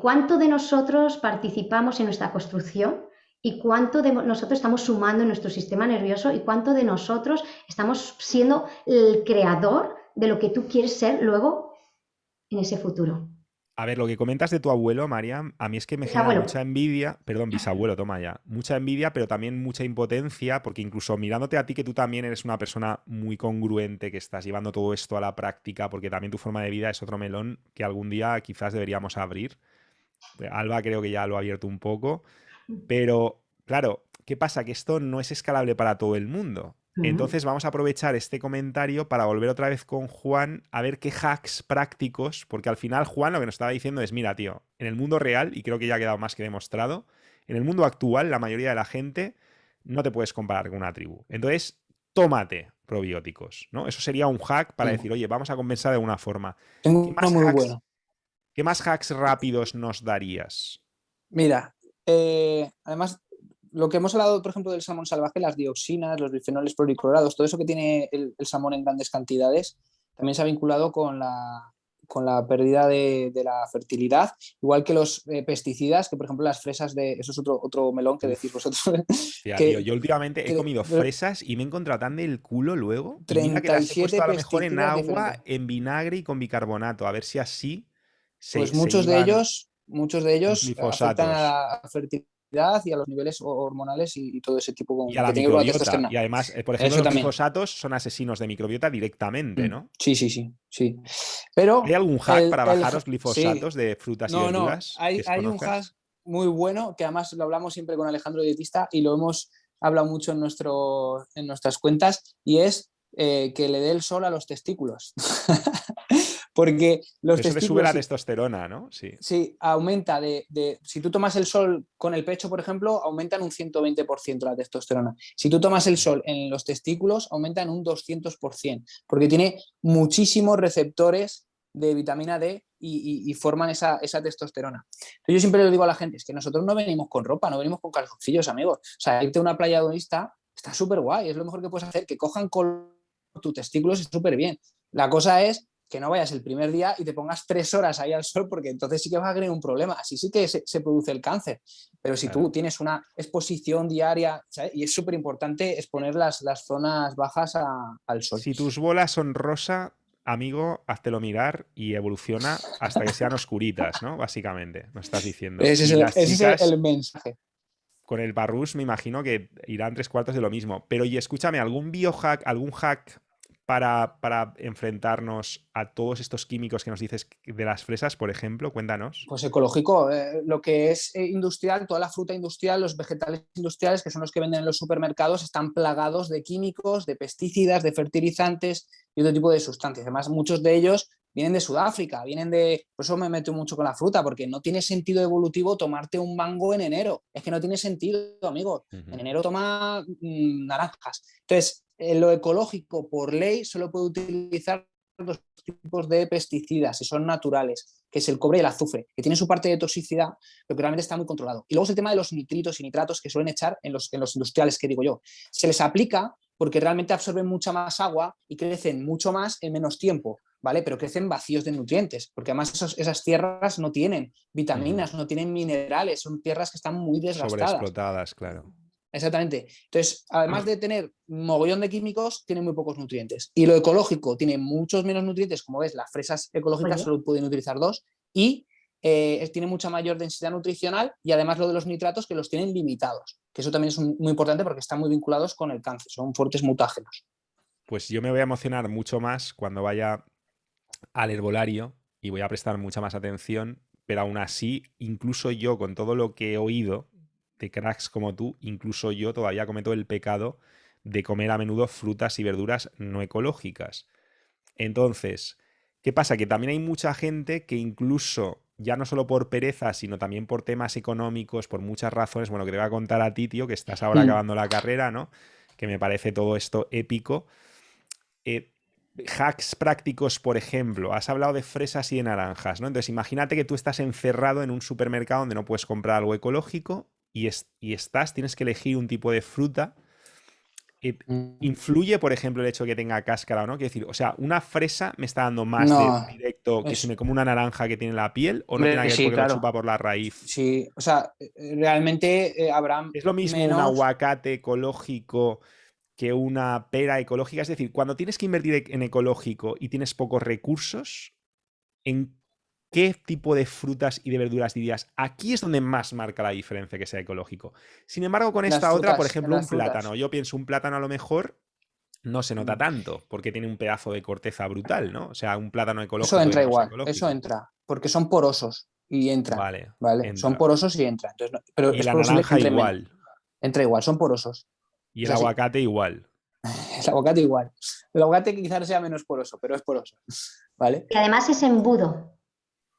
Speaker 5: ¿Cuánto de nosotros participamos en nuestra construcción y cuánto de nosotros estamos sumando en nuestro sistema nervioso y cuánto de nosotros estamos siendo el creador de lo que tú quieres ser luego en ese futuro?
Speaker 2: A ver, lo que comentas de tu abuelo, Mariam, a mí es que me genera mucha envidia, perdón, bisabuelo, toma ya, mucha envidia, pero también mucha impotencia, porque incluso mirándote a ti, que tú también eres una persona muy congruente, que estás llevando todo esto a la práctica, porque también tu forma de vida es otro melón que algún día quizás deberíamos abrir. Alba creo que ya lo ha abierto un poco, pero claro, ¿qué pasa? Que esto no es escalable para todo el mundo. Entonces vamos a aprovechar este comentario para volver otra vez con Juan a ver qué hacks prácticos, porque al final Juan lo que nos estaba diciendo es, mira, tío, en el mundo real, y creo que ya ha quedado más que demostrado, en el mundo actual la mayoría de la gente no te puedes comparar con una tribu. Entonces, tómate probióticos, ¿no? Eso sería un hack para decir, oye, vamos a compensar de alguna forma. ¿Qué más hacks rápidos nos darías?
Speaker 7: Mira, además... Lo que hemos hablado, por ejemplo, del salmón salvaje, las dioxinas, los bifenoles pluriclorados, todo eso que tiene el salmón en grandes cantidades, también se ha vinculado con la pérdida de la fertilidad, igual que los pesticidas, que por ejemplo las fresas eso es otro melón que decís vosotros.
Speaker 2: Tía, tío, yo últimamente he comido fresas y me he encontrado tan del culo luego. Y mira que las he puesto a lo mejor en agua, en vinagre y con bicarbonato, a ver si así
Speaker 7: pues muchos de ellos afectan a la fertilidad y a los niveles hormonales y todo ese tipo
Speaker 2: y a la microbiota. Y además, por ejemplo, los glifosatos son asesinos de microbiota directamente, ¿no?
Speaker 7: Sí. Pero
Speaker 2: ¿Hay algún hack para bajar los
Speaker 7: sí.
Speaker 2: glifosatos de frutas y
Speaker 7: No,
Speaker 2: verduras? que
Speaker 7: hay un
Speaker 2: conozcas?
Speaker 7: hack muy bueno que además lo hablamos siempre con Alejandro Dietista y lo hemos hablado mucho en nuestras cuentas y es que le dé el sol a los testículos. Porque los
Speaker 2: Eso te sube la
Speaker 7: testículos,
Speaker 2: testosterona, ¿no? Sí.
Speaker 7: sí, aumenta si tú tomas el sol con el pecho, por ejemplo, aumentan un 120% la testosterona. Si tú tomas el sol en los testículos, aumentan un 200%, porque tiene muchísimos receptores de vitamina D y forman esa testosterona. Entonces yo siempre le digo a la gente, es que nosotros no venimos con ropa, no venimos con calzoncillos, amigos. O sea, irte a una playa nudista está súper guay, es lo mejor que puedes hacer, que cojan con tus testículos es súper bien. La cosa es que no vayas el primer día y te pongas 3 horas ahí al sol, porque entonces sí que vas a tener un problema. Así sí que se produce el cáncer. Pero si tú tienes una exposición diaria, ¿sabes? Y es súper importante exponer las zonas bajas al sol.
Speaker 2: Si tus bolas son rosa, amigo, háztelo mirar y evoluciona hasta que sean oscuritas, ¿no? Básicamente, nos estás diciendo.
Speaker 7: Ese
Speaker 2: Y las
Speaker 7: es
Speaker 2: chicas,
Speaker 7: el mensaje.
Speaker 2: con el barrus me imagino que irán 3/4 de lo mismo. Pero y escúchame, ¿algún biohack, algún hack para enfrentarnos a todos estos químicos que nos dices de las fresas, por ejemplo? Cuéntanos.
Speaker 7: Pues ecológico, lo que es industrial, toda la fruta industrial, los vegetales industriales, que son los que venden en los supermercados, están plagados de químicos, de pesticidas, de fertilizantes y otro tipo de sustancias. Además, muchos de ellos vienen de Sudáfrica, por eso me meto mucho con la fruta, porque no tiene sentido evolutivo tomarte un mango en enero. Es que no tiene sentido, amigos. En enero toma naranjas. Entonces, lo ecológico, por ley, solo puede utilizar dos tipos de pesticidas, y son naturales, que es el cobre y el azufre, que tienen su parte de toxicidad, pero que realmente está muy controlado. Y luego es el tema de los nitritos y nitratos que suelen echar en los industriales, que digo yo. Se les aplica porque realmente absorben mucha más agua y crecen mucho más en menos tiempo, ¿vale? Pero crecen vacíos de nutrientes, porque además esas tierras no tienen vitaminas, no tienen minerales, son tierras que están muy desgastadas.
Speaker 2: Sobreexplotadas, claro.
Speaker 7: Exactamente. Entonces, además de tener mogollón de químicos, tiene muy pocos nutrientes. Y lo ecológico tiene muchos menos nutrientes, como ves, las fresas ecológicas solo pueden utilizar 2 y tiene mucha mayor densidad nutricional, y además lo de los nitratos, que los tienen limitados, que eso también es muy importante porque están muy vinculados con el cáncer, son fuertes mutágenos.
Speaker 2: Pues yo me voy a emocionar mucho más cuando vaya al herbolario y voy a prestar mucha más atención, pero aún así, incluso yo, con todo lo que he oído de cracks como tú, incluso yo todavía cometo el pecado de comer a menudo frutas y verduras no ecológicas. Entonces, ¿qué pasa? Que también hay mucha gente que incluso, ya no solo por pereza, sino también por temas económicos, por muchas razones, bueno, que te voy a contar a ti, tío, que estás ahora acabando la carrera, ¿no? Que me parece todo esto épico. Hacks prácticos, por ejemplo, has hablado de fresas y de naranjas, ¿no? Entonces, imagínate que tú estás encerrado en un supermercado donde no puedes comprar algo ecológico y tienes que elegir un tipo de fruta. ¿Influye, por ejemplo, el hecho de que tenga cáscara o no? Quiero decir, o sea, ¿una fresa me está dando más de directo que si me como una naranja que tiene la piel, o no tiene que ver porque lo chupa por la raíz?
Speaker 7: Sí, o sea, realmente habrá
Speaker 2: ¿Es lo mismo un aguacate ecológico que una pera ecológica? Es decir, cuando tienes que invertir en ecológico y tienes pocos recursos, ¿en qué tipo de frutas y de verduras dirías? Aquí es donde más marca la diferencia que sea ecológico. Sin embargo, con esta otra, por ejemplo, un plátano. Yo pienso, un plátano a lo mejor no se nota tanto, porque tiene un pedazo de corteza brutal, ¿no? O sea, un plátano ecológico.
Speaker 7: Eso entra igual, eso entra, porque son porosos y entra. Vale. Entra. Son porosos y entra. Entonces, pero
Speaker 2: y
Speaker 7: es
Speaker 2: la
Speaker 7: posible
Speaker 2: naranja
Speaker 7: que
Speaker 2: igual.
Speaker 7: Entra igual, son porosos.
Speaker 2: Y el aguacate igual.
Speaker 7: El aguacate igual. El aguacate quizás sea menos poroso, pero es poroso. ¿Vale?
Speaker 5: Y además es embudo.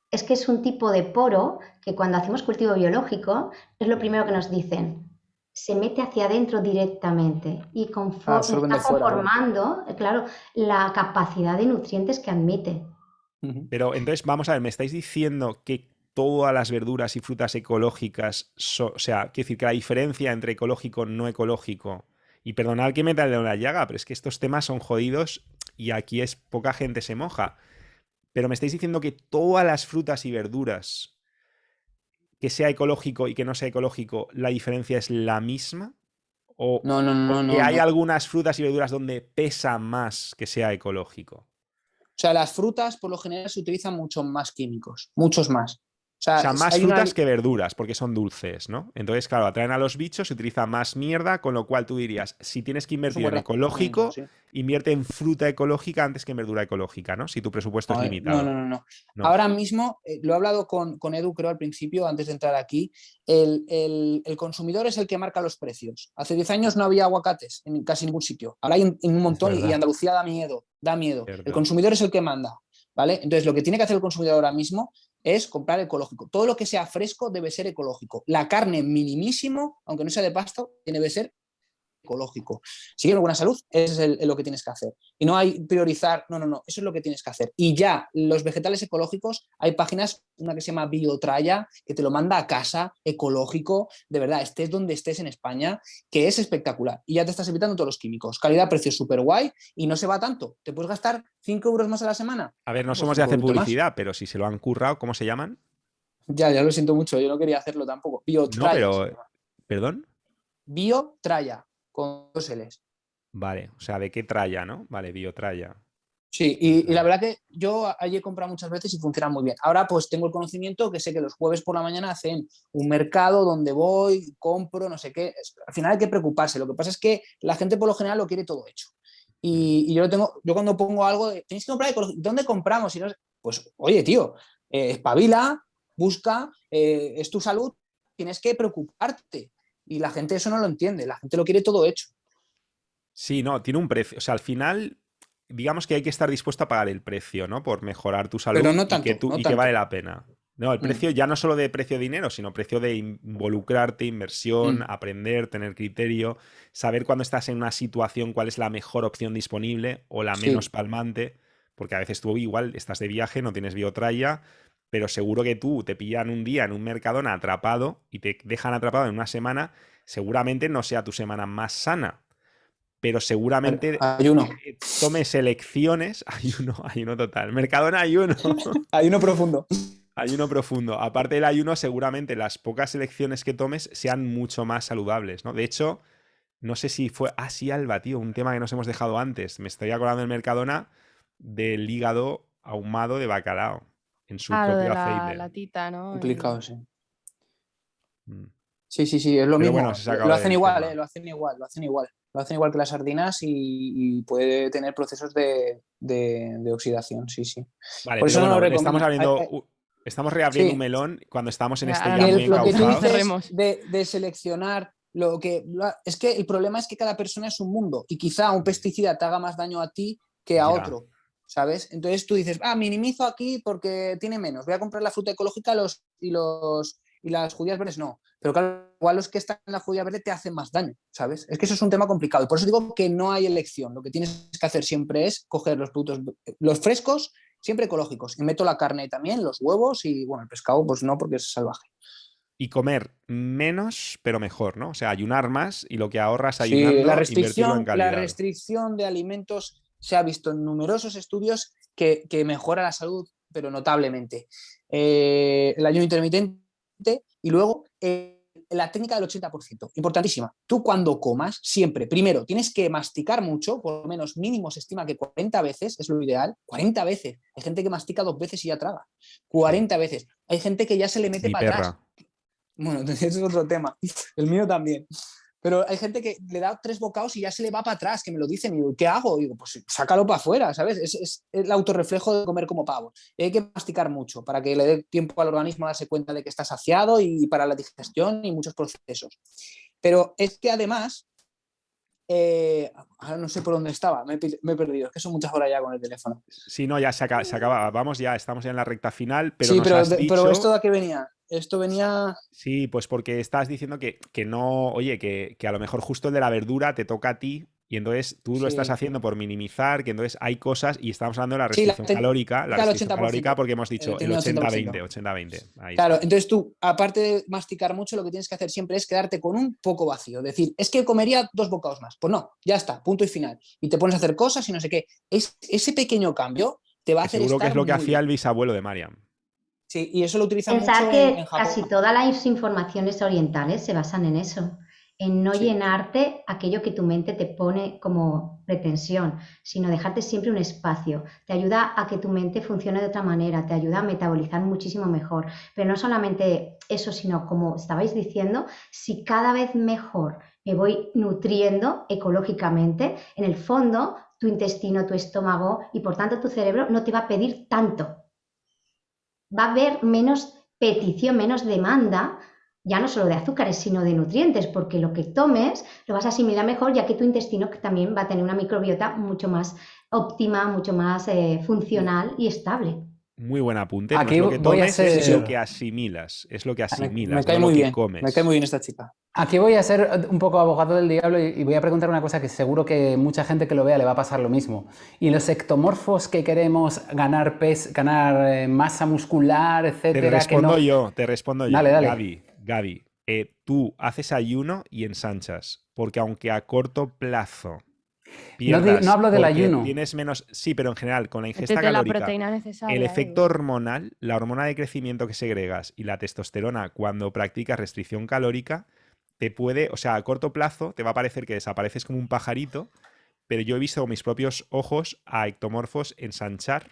Speaker 5: Es que es un tipo de poro que cuando hacemos cultivo biológico es lo primero que nos dicen. Se mete hacia adentro directamente y está conformando, claro, la capacidad de nutrientes que admite.
Speaker 2: Pero entonces, vamos a ver, me estáis diciendo que todas las verduras y frutas ecológicas, o sea, quiero decir que la diferencia entre ecológico y no ecológico, y perdonad que me dé la llaga, pero es que estos temas son jodidos y aquí poca gente se moja. Pero me estáis diciendo que todas las frutas y verduras, que sea ecológico y que no sea ecológico, la diferencia es la misma. ¿O que hay algunas frutas y verduras donde pesa más que sea ecológico?
Speaker 7: O sea, las frutas por lo general se utilizan muchos más químicos, muchos más. O sea,
Speaker 2: O sea, más
Speaker 7: hay una-
Speaker 2: frutas que verduras, porque son dulces, ¿no? Entonces, claro, atraen a los bichos, se utiliza más mierda, con lo cual tú dirías, si tienes que
Speaker 7: es un
Speaker 2: invertir
Speaker 7: buen
Speaker 2: en ecológico,
Speaker 7: razonamiento, sí.
Speaker 2: invierte en fruta ecológica antes que en verdura ecológica, ¿no? Si tu presupuesto es
Speaker 7: No,
Speaker 2: limitado.
Speaker 7: no.
Speaker 2: No.
Speaker 7: Ahora mismo, lo he hablado con Edu, creo, al principio, antes de entrar aquí, el consumidor es el que marca los precios. Hace 10 años no había aguacates en casi ningún sitio. Ahora hay en un montón y
Speaker 4: verdad.
Speaker 7: Andalucía da miedo, da miedo.
Speaker 2: Cierto.
Speaker 7: El consumidor es el que manda, ¿vale? Entonces, lo que tiene que hacer el consumidor ahora mismo es comprar ecológico. Todo lo que sea fresco debe ser ecológico. La carne minimísimo, aunque no sea de pasto, debe ser ecológico. Si quieres buena salud, eso es lo que tienes que hacer. Y no hay priorizar, no, eso es lo que tienes que hacer. Y ya, los vegetales ecológicos, hay páginas, una que se llama Biotraya, que te lo manda a casa, ecológico, de verdad, estés donde estés en España, que es espectacular. Y ya te estás evitando todos los químicos. Calidad-precio súper guay y no se va tanto. ¿Te puedes gastar 5 euros más a la semana?
Speaker 2: A ver, no
Speaker 7: Pues
Speaker 2: somos de
Speaker 7: 5
Speaker 2: hacer
Speaker 7: euros más.
Speaker 2: publicidad, pero si se lo han currado, ¿cómo se llaman?
Speaker 7: Ya lo siento mucho, yo no quería hacerlo tampoco.
Speaker 2: No,
Speaker 7: Biotraya. se
Speaker 2: pero...
Speaker 7: llama.
Speaker 2: ¿Perdón?
Speaker 7: Biotraya, con 2 Ls.
Speaker 2: Vale, o sea, ¿de qué tralla, no? Vale, biotralla.
Speaker 7: Sí, y la verdad que yo allí he comprado muchas veces y funciona muy bien. Ahora pues tengo el conocimiento que sé que los jueves por la mañana hacen un mercado donde voy, compro, no sé qué. Al final hay que preocuparse. Lo que pasa es que la gente por lo general lo quiere todo hecho. Y yo lo tengo, yo cuando pongo algo, tenéis que comprar ecológico. ¿Dónde compramos? Y no, pues oye, tío, espabila, busca, es tu salud, tienes que preocuparte. Y la gente eso no lo entiende, la gente lo quiere todo hecho.
Speaker 2: Sí, no, tiene un precio. O sea, al final, digamos que hay que estar dispuesto a pagar el precio, ¿no? Por mejorar tu salud
Speaker 7: Pero no
Speaker 2: y
Speaker 7: tanto,
Speaker 2: que,
Speaker 7: no
Speaker 2: y que
Speaker 7: tanto.
Speaker 2: vale la pena. No, el precio ya no solo de precio de dinero, sino precio de involucrarte, inversión, aprender, tener criterio, saber cuando estás en una situación cuál es la mejor opción disponible o la
Speaker 7: Sí.
Speaker 2: menos palmante, porque a veces tú igual estás de viaje, no tienes biotralla, pero seguro que tú te pillan un día en un Mercadona atrapado y te dejan atrapado en una semana, seguramente no sea tu semana más sana, pero seguramente
Speaker 7: Ayuno.
Speaker 2: tomes elecciones, ayuno total, Mercadona ayuno.
Speaker 7: Ayuno profundo.
Speaker 2: Ayuno profundo. Aparte del ayuno, seguramente las pocas elecciones que tomes sean mucho más saludables, ¿no? De hecho, no sé si fue... Ah, sí, Alba, tío, un tema que nos hemos dejado antes. Me estoy acordando del Mercadona del hígado ahumado de bacalao en su
Speaker 3: Lo
Speaker 2: propio
Speaker 3: de la
Speaker 2: aceite.
Speaker 3: latita, ¿no?
Speaker 7: Complicado, sí.
Speaker 2: Mm.
Speaker 7: Sí, es lo
Speaker 2: Pero
Speaker 7: mismo.
Speaker 2: bueno, se
Speaker 7: Lo
Speaker 2: acaba
Speaker 7: hacen
Speaker 2: del
Speaker 7: igual,
Speaker 2: tema.
Speaker 7: lo hacen igual. Lo hacen igual que las sardinas y puede tener procesos de oxidación, sí.
Speaker 2: Vale,
Speaker 7: Por
Speaker 2: pero
Speaker 7: eso no lo
Speaker 2: bueno, estamos
Speaker 7: recomiendo.
Speaker 2: abriendo... Estamos reabriendo un
Speaker 7: Sí,
Speaker 2: melón cuando estamos en
Speaker 3: Ya,
Speaker 2: este
Speaker 3: ahora
Speaker 2: ya
Speaker 3: no,
Speaker 2: muy
Speaker 7: lo que tú
Speaker 3: no
Speaker 2: encauzado.
Speaker 7: dices
Speaker 3: cerremos.
Speaker 7: de seleccionar es que el problema es que cada persona es un mundo y quizá un pesticida te haga más daño a ti que a
Speaker 2: Ya.
Speaker 7: otro, ¿sabes? Entonces tú dices, minimizo aquí porque tiene menos, voy a comprar la fruta ecológica y las judías verdes no. Pero claro, igual los que están en la judía verde te hacen más daño, ¿sabes? Es que eso es un tema complicado y por eso digo que no hay elección. Lo que tienes que hacer siempre es coger los productos, los frescos, siempre ecológicos. Y meto la carne también, los huevos y, bueno, el pescado pues no porque es salvaje.
Speaker 2: Y comer menos, pero mejor, ¿no? O sea, ayunar más y lo que ahorras
Speaker 7: Sí,
Speaker 2: ayunando, invertirlo en
Speaker 7: la
Speaker 2: calidad.
Speaker 7: restricción de alimentos se ha visto en numerosos estudios que mejora la salud, pero notablemente. El ayuno intermitente y luego la técnica del 80%, importantísima. Tú cuando comas, siempre, primero, tienes que masticar mucho, por lo menos mínimo se estima que 40 veces es lo ideal, 40 veces. Hay gente que mastica 2 veces y ya traga. 40 veces. Hay gente que ya se le mete
Speaker 2: Mi
Speaker 7: para atrás.
Speaker 2: perra.
Speaker 7: Bueno, ese es otro tema. El mío también. Pero hay gente que le da 3 bocados y ya se le va para atrás, que me lo dicen. Y digo, ¿qué hago? Y digo, pues sácalo para afuera, ¿sabes? Es el autorreflejo de comer como pavos. Y hay que masticar mucho para que le dé tiempo al organismo a darse cuenta de que está saciado y para la digestión y muchos procesos. Pero es que además, ahora no sé por dónde estaba, me he perdido. Es que son muchas horas ya con el teléfono.
Speaker 2: Sí, no, ya se acaba. Vamos ya, estamos en la recta final, pero
Speaker 7: Sí,
Speaker 2: nos has
Speaker 7: pero
Speaker 2: dicho...
Speaker 7: ¿esto de qué venía? Esto venía...
Speaker 2: Sí, pues porque estás diciendo que no, oye, que a lo mejor justo el de la verdura te toca a ti y entonces tú lo estás
Speaker 7: Sí.
Speaker 2: haciendo por minimizar, que entonces hay cosas y estamos hablando de la
Speaker 7: Sí, la
Speaker 2: restricción calórica, la
Speaker 7: técnica del
Speaker 2: restricción
Speaker 7: 80%.
Speaker 2: calórica porque hemos dicho el
Speaker 7: Tenía
Speaker 2: 80-20, 80-20. Ahí
Speaker 7: Claro,
Speaker 2: está.
Speaker 7: entonces tú, aparte de masticar mucho, lo que tienes que hacer siempre es quedarte con un poco vacío. Decir, es que comería 2 bocados más. Pues no, ya está, punto y final. Y te pones a hacer cosas y no sé qué. Ese pequeño cambio te va a
Speaker 2: Que
Speaker 7: hacer
Speaker 2: seguro que
Speaker 7: estar
Speaker 2: es lo que
Speaker 7: muy
Speaker 2: hacía
Speaker 7: bien.
Speaker 2: el bisabuelo de Mariam.
Speaker 7: Sí, y eso lo utilizan
Speaker 5: Pensar
Speaker 7: mucho
Speaker 5: que
Speaker 7: en Japón.
Speaker 5: casi todas las informaciones orientales se basan en eso, en no
Speaker 7: Sí.
Speaker 5: llenarte aquello que tu mente te pone como pretensión, sino dejarte siempre un espacio. Te ayuda a que tu mente funcione de otra manera, te ayuda a metabolizar muchísimo mejor. Pero no solamente eso, sino como estabais diciendo, si cada vez mejor me voy nutriendo ecológicamente, en el fondo tu intestino, tu estómago y por tanto tu cerebro no te va a pedir tanto. Va a haber menos petición, menos demanda, ya no solo de azúcares, sino de nutrientes, porque lo que tomes lo vas a asimilar mejor, ya que tu intestino también va a tener una microbiota mucho más óptima, mucho más funcional y estable.
Speaker 2: Muy buen apunte. No
Speaker 6: Aquí
Speaker 2: es lo que
Speaker 6: voy a
Speaker 2: tomes, es lo
Speaker 6: ser...
Speaker 2: que asimilas. Es lo que
Speaker 7: Me
Speaker 2: asimilas,
Speaker 7: cae
Speaker 2: no lo
Speaker 7: muy
Speaker 2: que
Speaker 7: bien.
Speaker 2: comes.
Speaker 7: Me cae muy bien esta chica.
Speaker 6: Aquí voy a ser un poco abogado del diablo y voy a preguntar una cosa que seguro que mucha gente que lo vea le va a pasar lo mismo. Y los ectomorfos que queremos ganar ganar masa muscular,
Speaker 2: Te
Speaker 6: etcétera,
Speaker 2: respondo
Speaker 6: que no...
Speaker 2: te respondo yo.
Speaker 6: Dale, dale.
Speaker 2: Gaby, tú haces ayuno y ensanchas, porque aunque a corto plazo pierdas,
Speaker 6: no hablo del
Speaker 2: porque
Speaker 6: ayuno.
Speaker 2: tienes menos, sí, pero en general, con la ingesta
Speaker 3: Métete la
Speaker 2: calórica,
Speaker 3: proteína necesaria.
Speaker 2: el efecto hormonal, la hormona de crecimiento que segregas y la testosterona cuando practicas restricción calórica, te puede, o sea, a corto plazo te va a parecer que desapareces como un pajarito, pero yo he visto con mis propios ojos a ectomorfos ensanchar,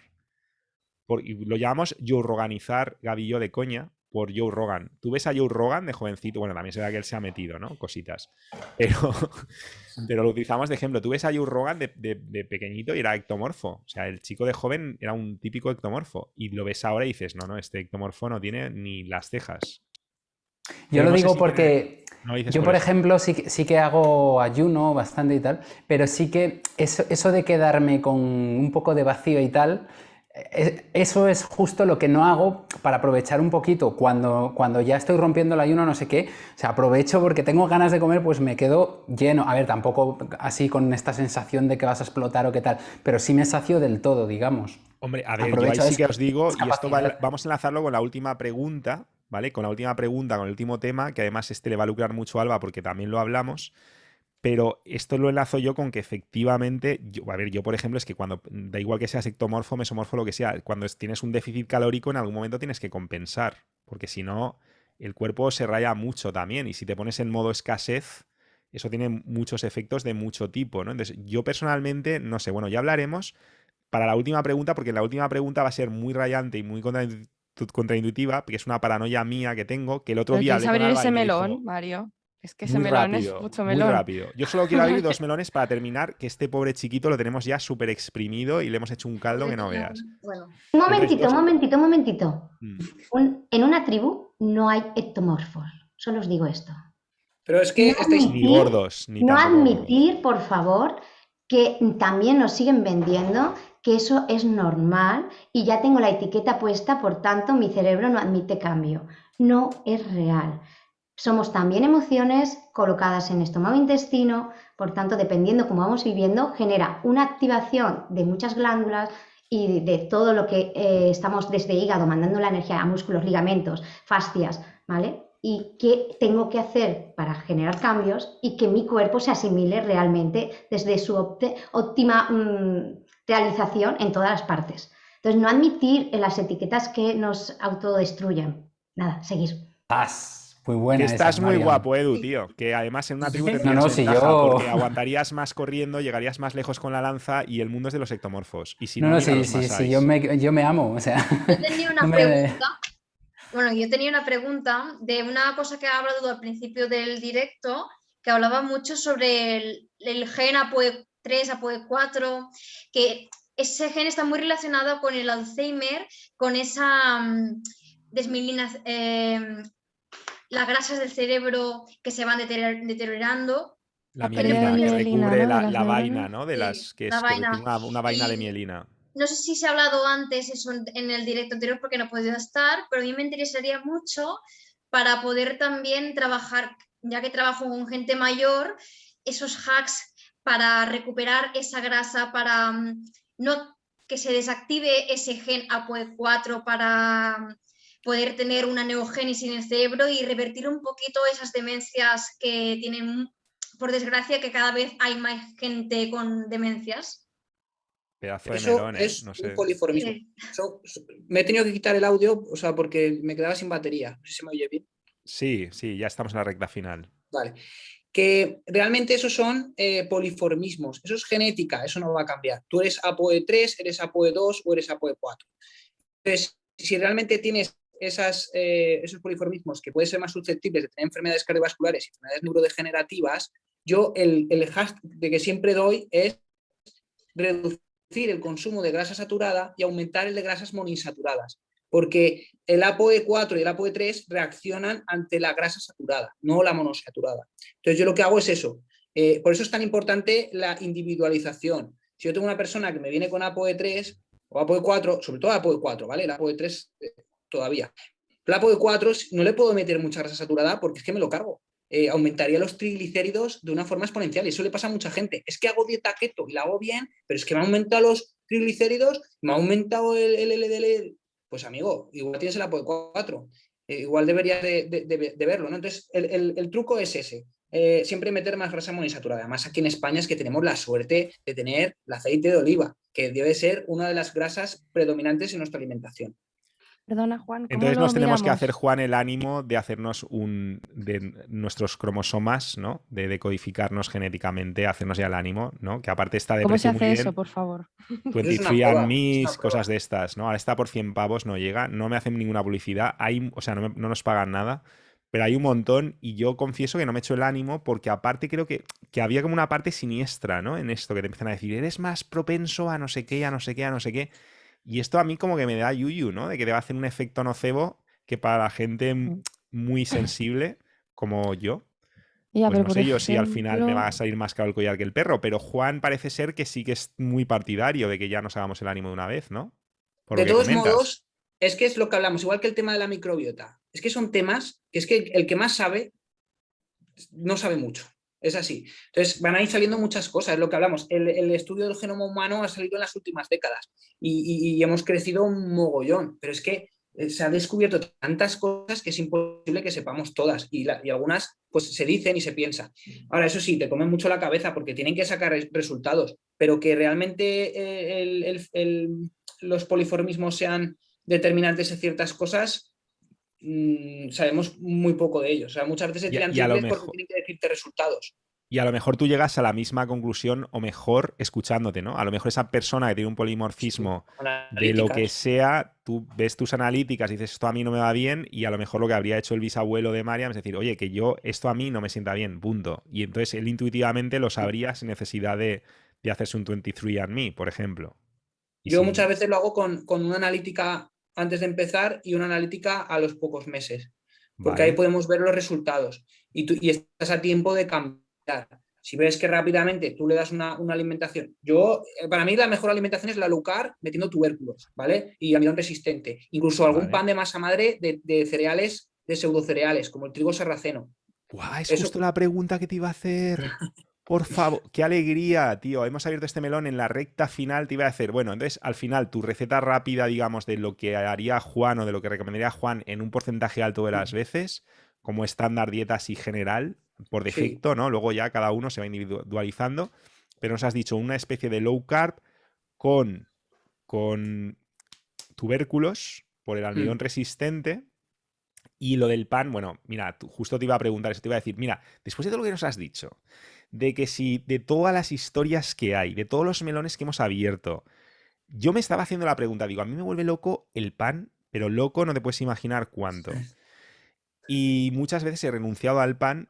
Speaker 2: y lo llamamos Joe Roganizar, Gaby y yo de coña, por Joe Rogan. Tú ves a Joe Rogan de jovencito, bueno, también se ve que él se ha metido, ¿no? Cositas. Pero lo utilizamos de ejemplo. Tú ves a Joe Rogan de pequeñito y era ectomorfo. O sea, el chico de joven era un típico ectomorfo. Y lo ves ahora y dices, no, este ectomorfo no tiene ni las cejas.
Speaker 6: Yo
Speaker 2: Pero
Speaker 6: lo
Speaker 2: no sé
Speaker 6: digo
Speaker 2: si
Speaker 6: porque
Speaker 2: no lo dices
Speaker 6: yo,
Speaker 2: por
Speaker 6: por
Speaker 2: eso.
Speaker 6: ejemplo, sí que hago ayuno bastante y tal, pero sí que eso de quedarme con un poco de vacío y tal, eso es justo lo que no hago para aprovechar un poquito cuando ya estoy rompiendo el ayuno, no sé qué. O sea, aprovecho porque tengo ganas de comer, pues me quedo lleno. A ver, tampoco así con esta sensación de que vas a explotar o qué tal, pero sí me sacio del todo, digamos.
Speaker 2: Hombre, a ver, yo ahí
Speaker 6: Aprovecho
Speaker 2: sí que os digo,
Speaker 6: esas
Speaker 2: y esto
Speaker 6: capacidades.
Speaker 2: vamos a enlazarlo con la última pregunta, ¿vale? Con la última pregunta, con el último tema, que además le va a lucrar mucho a Alba porque también lo hablamos, pero esto lo enlazo yo con que efectivamente, a ver, yo por ejemplo es que cuando, da igual que seas ectomorfo, mesomorfo, lo que sea, cuando tienes un déficit calórico en algún momento tienes que compensar, porque si no, el cuerpo se raya mucho también, y si te pones en modo escasez, eso tiene muchos efectos de mucho tipo, ¿no? Entonces, yo personalmente, no sé, bueno, ya hablaremos para la última pregunta, porque la última pregunta va a ser muy rayante y muy contraintuitiva, porque es una paranoia mía que tengo, que el otro
Speaker 3: Pero
Speaker 2: día
Speaker 3: quieres
Speaker 2: hablé con
Speaker 3: abrir
Speaker 2: Alba y
Speaker 3: ese
Speaker 2: me
Speaker 3: melón,
Speaker 2: dijo,
Speaker 3: Mario. Es que ese
Speaker 2: muy
Speaker 3: melón es
Speaker 2: rápido,
Speaker 3: mucho
Speaker 2: muy
Speaker 3: melón.
Speaker 2: rápido. Yo solo quiero abrir 2 melones para terminar, que este pobre chiquito lo tenemos ya súper exprimido y le hemos hecho un caldo que no veas.
Speaker 8: Bueno,
Speaker 5: Un
Speaker 2: Entonces,
Speaker 5: momentito, un momentito, un momentito.
Speaker 2: Mm.
Speaker 5: En una tribu no hay ectomorfos, solo os digo esto.
Speaker 7: Pero es que
Speaker 5: No
Speaker 7: estáis...
Speaker 2: Ni gordos, ni
Speaker 5: no
Speaker 2: tampoco gordos.
Speaker 5: admitir, por favor, que también nos siguen vendiendo que eso es normal y ya tengo la etiqueta puesta, por tanto mi cerebro no admite cambio. No es real. Somos también emociones colocadas en estómago e intestino, por tanto, dependiendo cómo vamos viviendo, genera una activación de muchas glándulas y de todo lo que estamos desde hígado mandando la energía a músculos, ligamentos, fascias, ¿vale? Y qué tengo que hacer para generar cambios y que mi cuerpo se asimile realmente desde su óptima realización en todas las partes. Entonces, no admitir en las etiquetas que nos autodestruyan. Nada, seguir.
Speaker 6: Muy
Speaker 2: Que
Speaker 6: buena esa,
Speaker 2: estás muy
Speaker 6: Mariam.
Speaker 2: guapo, Edu, tío. Que además en una tribu
Speaker 6: No,
Speaker 2: tendrías
Speaker 6: si
Speaker 2: ventaja,
Speaker 6: yo...
Speaker 2: porque aguantarías más corriendo, llegarías más lejos con la lanza y el mundo es de los ectomorfos. Y si no,
Speaker 6: No,
Speaker 2: mira
Speaker 6: sí,
Speaker 2: los
Speaker 6: sí,
Speaker 2: masáis.
Speaker 6: yo me amo, o sea...
Speaker 9: Yo tenía una
Speaker 6: no me-
Speaker 9: pregunta. Bueno, yo tenía una pregunta de una cosa que ha hablado al principio del directo, que hablaba mucho sobre el gen APOE3, APOE4, que ese gen está muy relacionado con el Alzheimer, con esa las grasas del cerebro que se van deteriorando.
Speaker 2: La
Speaker 3: pérdida de
Speaker 2: mielina, que
Speaker 3: mielina,
Speaker 2: recubre
Speaker 3: ¿no? De las
Speaker 2: la vaina,
Speaker 3: neuronas.
Speaker 2: ¿no? De
Speaker 9: Sí,
Speaker 2: las que
Speaker 9: la
Speaker 2: tiene
Speaker 9: vaina.
Speaker 2: una vaina de
Speaker 9: Y
Speaker 2: mielina.
Speaker 9: no sé si se ha hablado antes eso en el directo anterior porque no he podido estar, pero a mí me interesaría mucho para poder también trabajar, ya que trabajo con gente mayor, esos hacks para recuperar esa grasa, para no que se desactive ese gen APOE4 para poder tener una neogénesis en el cerebro y revertir un poquito esas demencias que tienen, por desgracia, que cada vez hay más gente con demencias.
Speaker 2: Pedazo de
Speaker 7: Eso
Speaker 2: melón, ¿eh?
Speaker 7: es
Speaker 2: No
Speaker 7: un
Speaker 2: sé.
Speaker 7: poliformismo.
Speaker 9: Sí.
Speaker 7: Me he tenido que quitar el audio, o sea, porque me quedaba sin batería. No sé si se me oye bien.
Speaker 2: Sí, ya estamos en la recta final.
Speaker 7: Vale. que realmente esos son poliformismos, eso es genética, eso no va a cambiar. Tú eres ApoE3, eres ApoE2 o eres ApoE4. Entonces, si realmente tienes esos poliformismos que pueden ser más susceptibles de tener enfermedades cardiovasculares y enfermedades neurodegenerativas, yo el hashtag de que siempre doy es reducir el consumo de grasa saturada y aumentar el de grasas monoinsaturadas, porque el ApoE4 y el ApoE3 reaccionan ante la grasa saturada, no la monosaturada. Entonces yo lo que hago es eso. Por eso es tan importante la individualización. Si yo tengo una persona que me viene con ApoE3 o ApoE4, sobre todo ApoE4, ¿vale? El ApoE3 todavía. El ApoE4 no le puedo meter mucha grasa saturada porque es que me lo cargo. Aumentaría los triglicéridos de una forma exponencial. Y eso le pasa a mucha gente. Es que hago dieta keto y la hago bien, pero es que me ha aumentado los triglicéridos, me ha aumentado el LDL. Pues amigo, igual tienes el ApoE4. Igual deberías de verlo, ¿no? Entonces, el truco es ese. Siempre meter más grasa monoinsaturada. Además, aquí en España es que tenemos la suerte de tener el aceite de oliva, que debe ser una de las grasas predominantes en nuestra alimentación.
Speaker 3: Perdona, Juan, ¿cómo
Speaker 2: Entonces
Speaker 3: lo
Speaker 2: nos tenemos que
Speaker 3: miramos?
Speaker 2: hacer, Juan, el ánimo de hacernos de nuestros cromosomas, ¿no? De decodificarnos genéticamente, hacernos ya el ánimo, ¿no? Que aparte está de
Speaker 3: ¿Cómo se
Speaker 2: precio muy
Speaker 3: hace
Speaker 2: bien.
Speaker 3: eso, por favor?
Speaker 7: Eso es una
Speaker 2: 23
Speaker 7: prueba,
Speaker 2: and
Speaker 7: es
Speaker 2: Me,
Speaker 7: una prueba.
Speaker 2: cosas de estas, ¿no? Ahora está por 100 pavos, no llega, no me hacen ninguna publicidad, o sea, no nos pagan nada, pero hay un montón y yo confieso que no me echo el ánimo porque aparte creo que había como una parte siniestra, ¿no? En esto, que te empiezan a decir, eres más propenso a no sé qué, a no sé qué, a no sé qué. Y esto a mí como que me da yuyu, ¿no? De que te va a hacer un efecto nocebo que para la gente muy sensible como yo,
Speaker 3: Ya,
Speaker 2: pues
Speaker 3: pero
Speaker 2: no
Speaker 3: por
Speaker 2: sé yo si al final me va
Speaker 3: ejemplo,
Speaker 2: a salir más caro el collar que el perro, pero Juan parece ser que sí que es muy partidario de que ya nos hagamos el ánimo de una vez, ¿no? Por lo
Speaker 7: De
Speaker 2: que
Speaker 7: todos
Speaker 2: comentas.
Speaker 7: modos, es que es lo que hablamos, igual que el tema de la microbiota. Es que son temas que es que el que más sabe no sabe mucho. Es así. Entonces van a ir saliendo muchas cosas, es lo que hablamos. El estudio del genoma humano ha salido en las últimas décadas y hemos crecido un mogollón, pero es que se han descubierto tantas cosas que es imposible que sepamos todas y algunas pues se dicen y se piensa. Ahora, eso sí, te comen mucho la cabeza porque tienen que sacar resultados, pero que realmente los poliformismos sean determinantes de ciertas cosas, sabemos muy poco de ellos. O sea, muchas veces se tiran
Speaker 2: Y a lo
Speaker 7: triples porque
Speaker 2: mejor,
Speaker 7: tienen que decirte resultados.
Speaker 2: y a lo mejor tú llegas a la misma conclusión o mejor escuchándote, ¿no? A lo mejor esa persona que tiene un polimorfismo de lo que sea, tú ves tus analíticas y dices, esto a mí no me va bien, y a lo mejor lo que habría hecho el bisabuelo de Mariam es decir, oye, que esto a mí no me sienta bien, punto. Y entonces él intuitivamente lo sabría sin necesidad de hacerse un 23andMe, por ejemplo. Y
Speaker 7: Yo
Speaker 2: sin-
Speaker 7: muchas veces lo hago con una analítica antes de empezar y una analítica a los pocos meses, porque ahí
Speaker 2: Vale.
Speaker 7: podemos ver los resultados y estás a tiempo de cambiar. Si ves que rápidamente tú le das una alimentación, para mí la mejor alimentación es la low carb metiendo tubérculos, ¿vale? Y almidón resistente, incluso algún
Speaker 2: Vale.
Speaker 7: pan de masa madre de cereales, de pseudocereales, como el trigo sarraceno.
Speaker 2: Buah, es
Speaker 7: Eso,
Speaker 2: justo la pregunta que te iba a hacer. Por favor, qué alegría, tío. Hemos abierto este melón en la recta final. Te iba a decir, bueno, entonces al final tu receta rápida, digamos, de lo que haría Juan o de lo que recomendaría Juan en un porcentaje alto de las veces, como estándar dieta así general, por
Speaker 7: sí,
Speaker 2: defecto, ¿no? Luego ya cada uno se va individualizando. Pero nos has dicho una especie de low carb con tubérculos por el almidón resistente. Y lo del pan, bueno, mira, justo te iba a preguntar eso, te iba a decir, mira, después de todo lo que nos has dicho, de que si de todas las historias que hay, de todos los melones que hemos abierto, yo me estaba haciendo la pregunta, digo, a mí me vuelve loco el pan, pero loco no te puedes imaginar cuánto. Y muchas veces he renunciado al pan,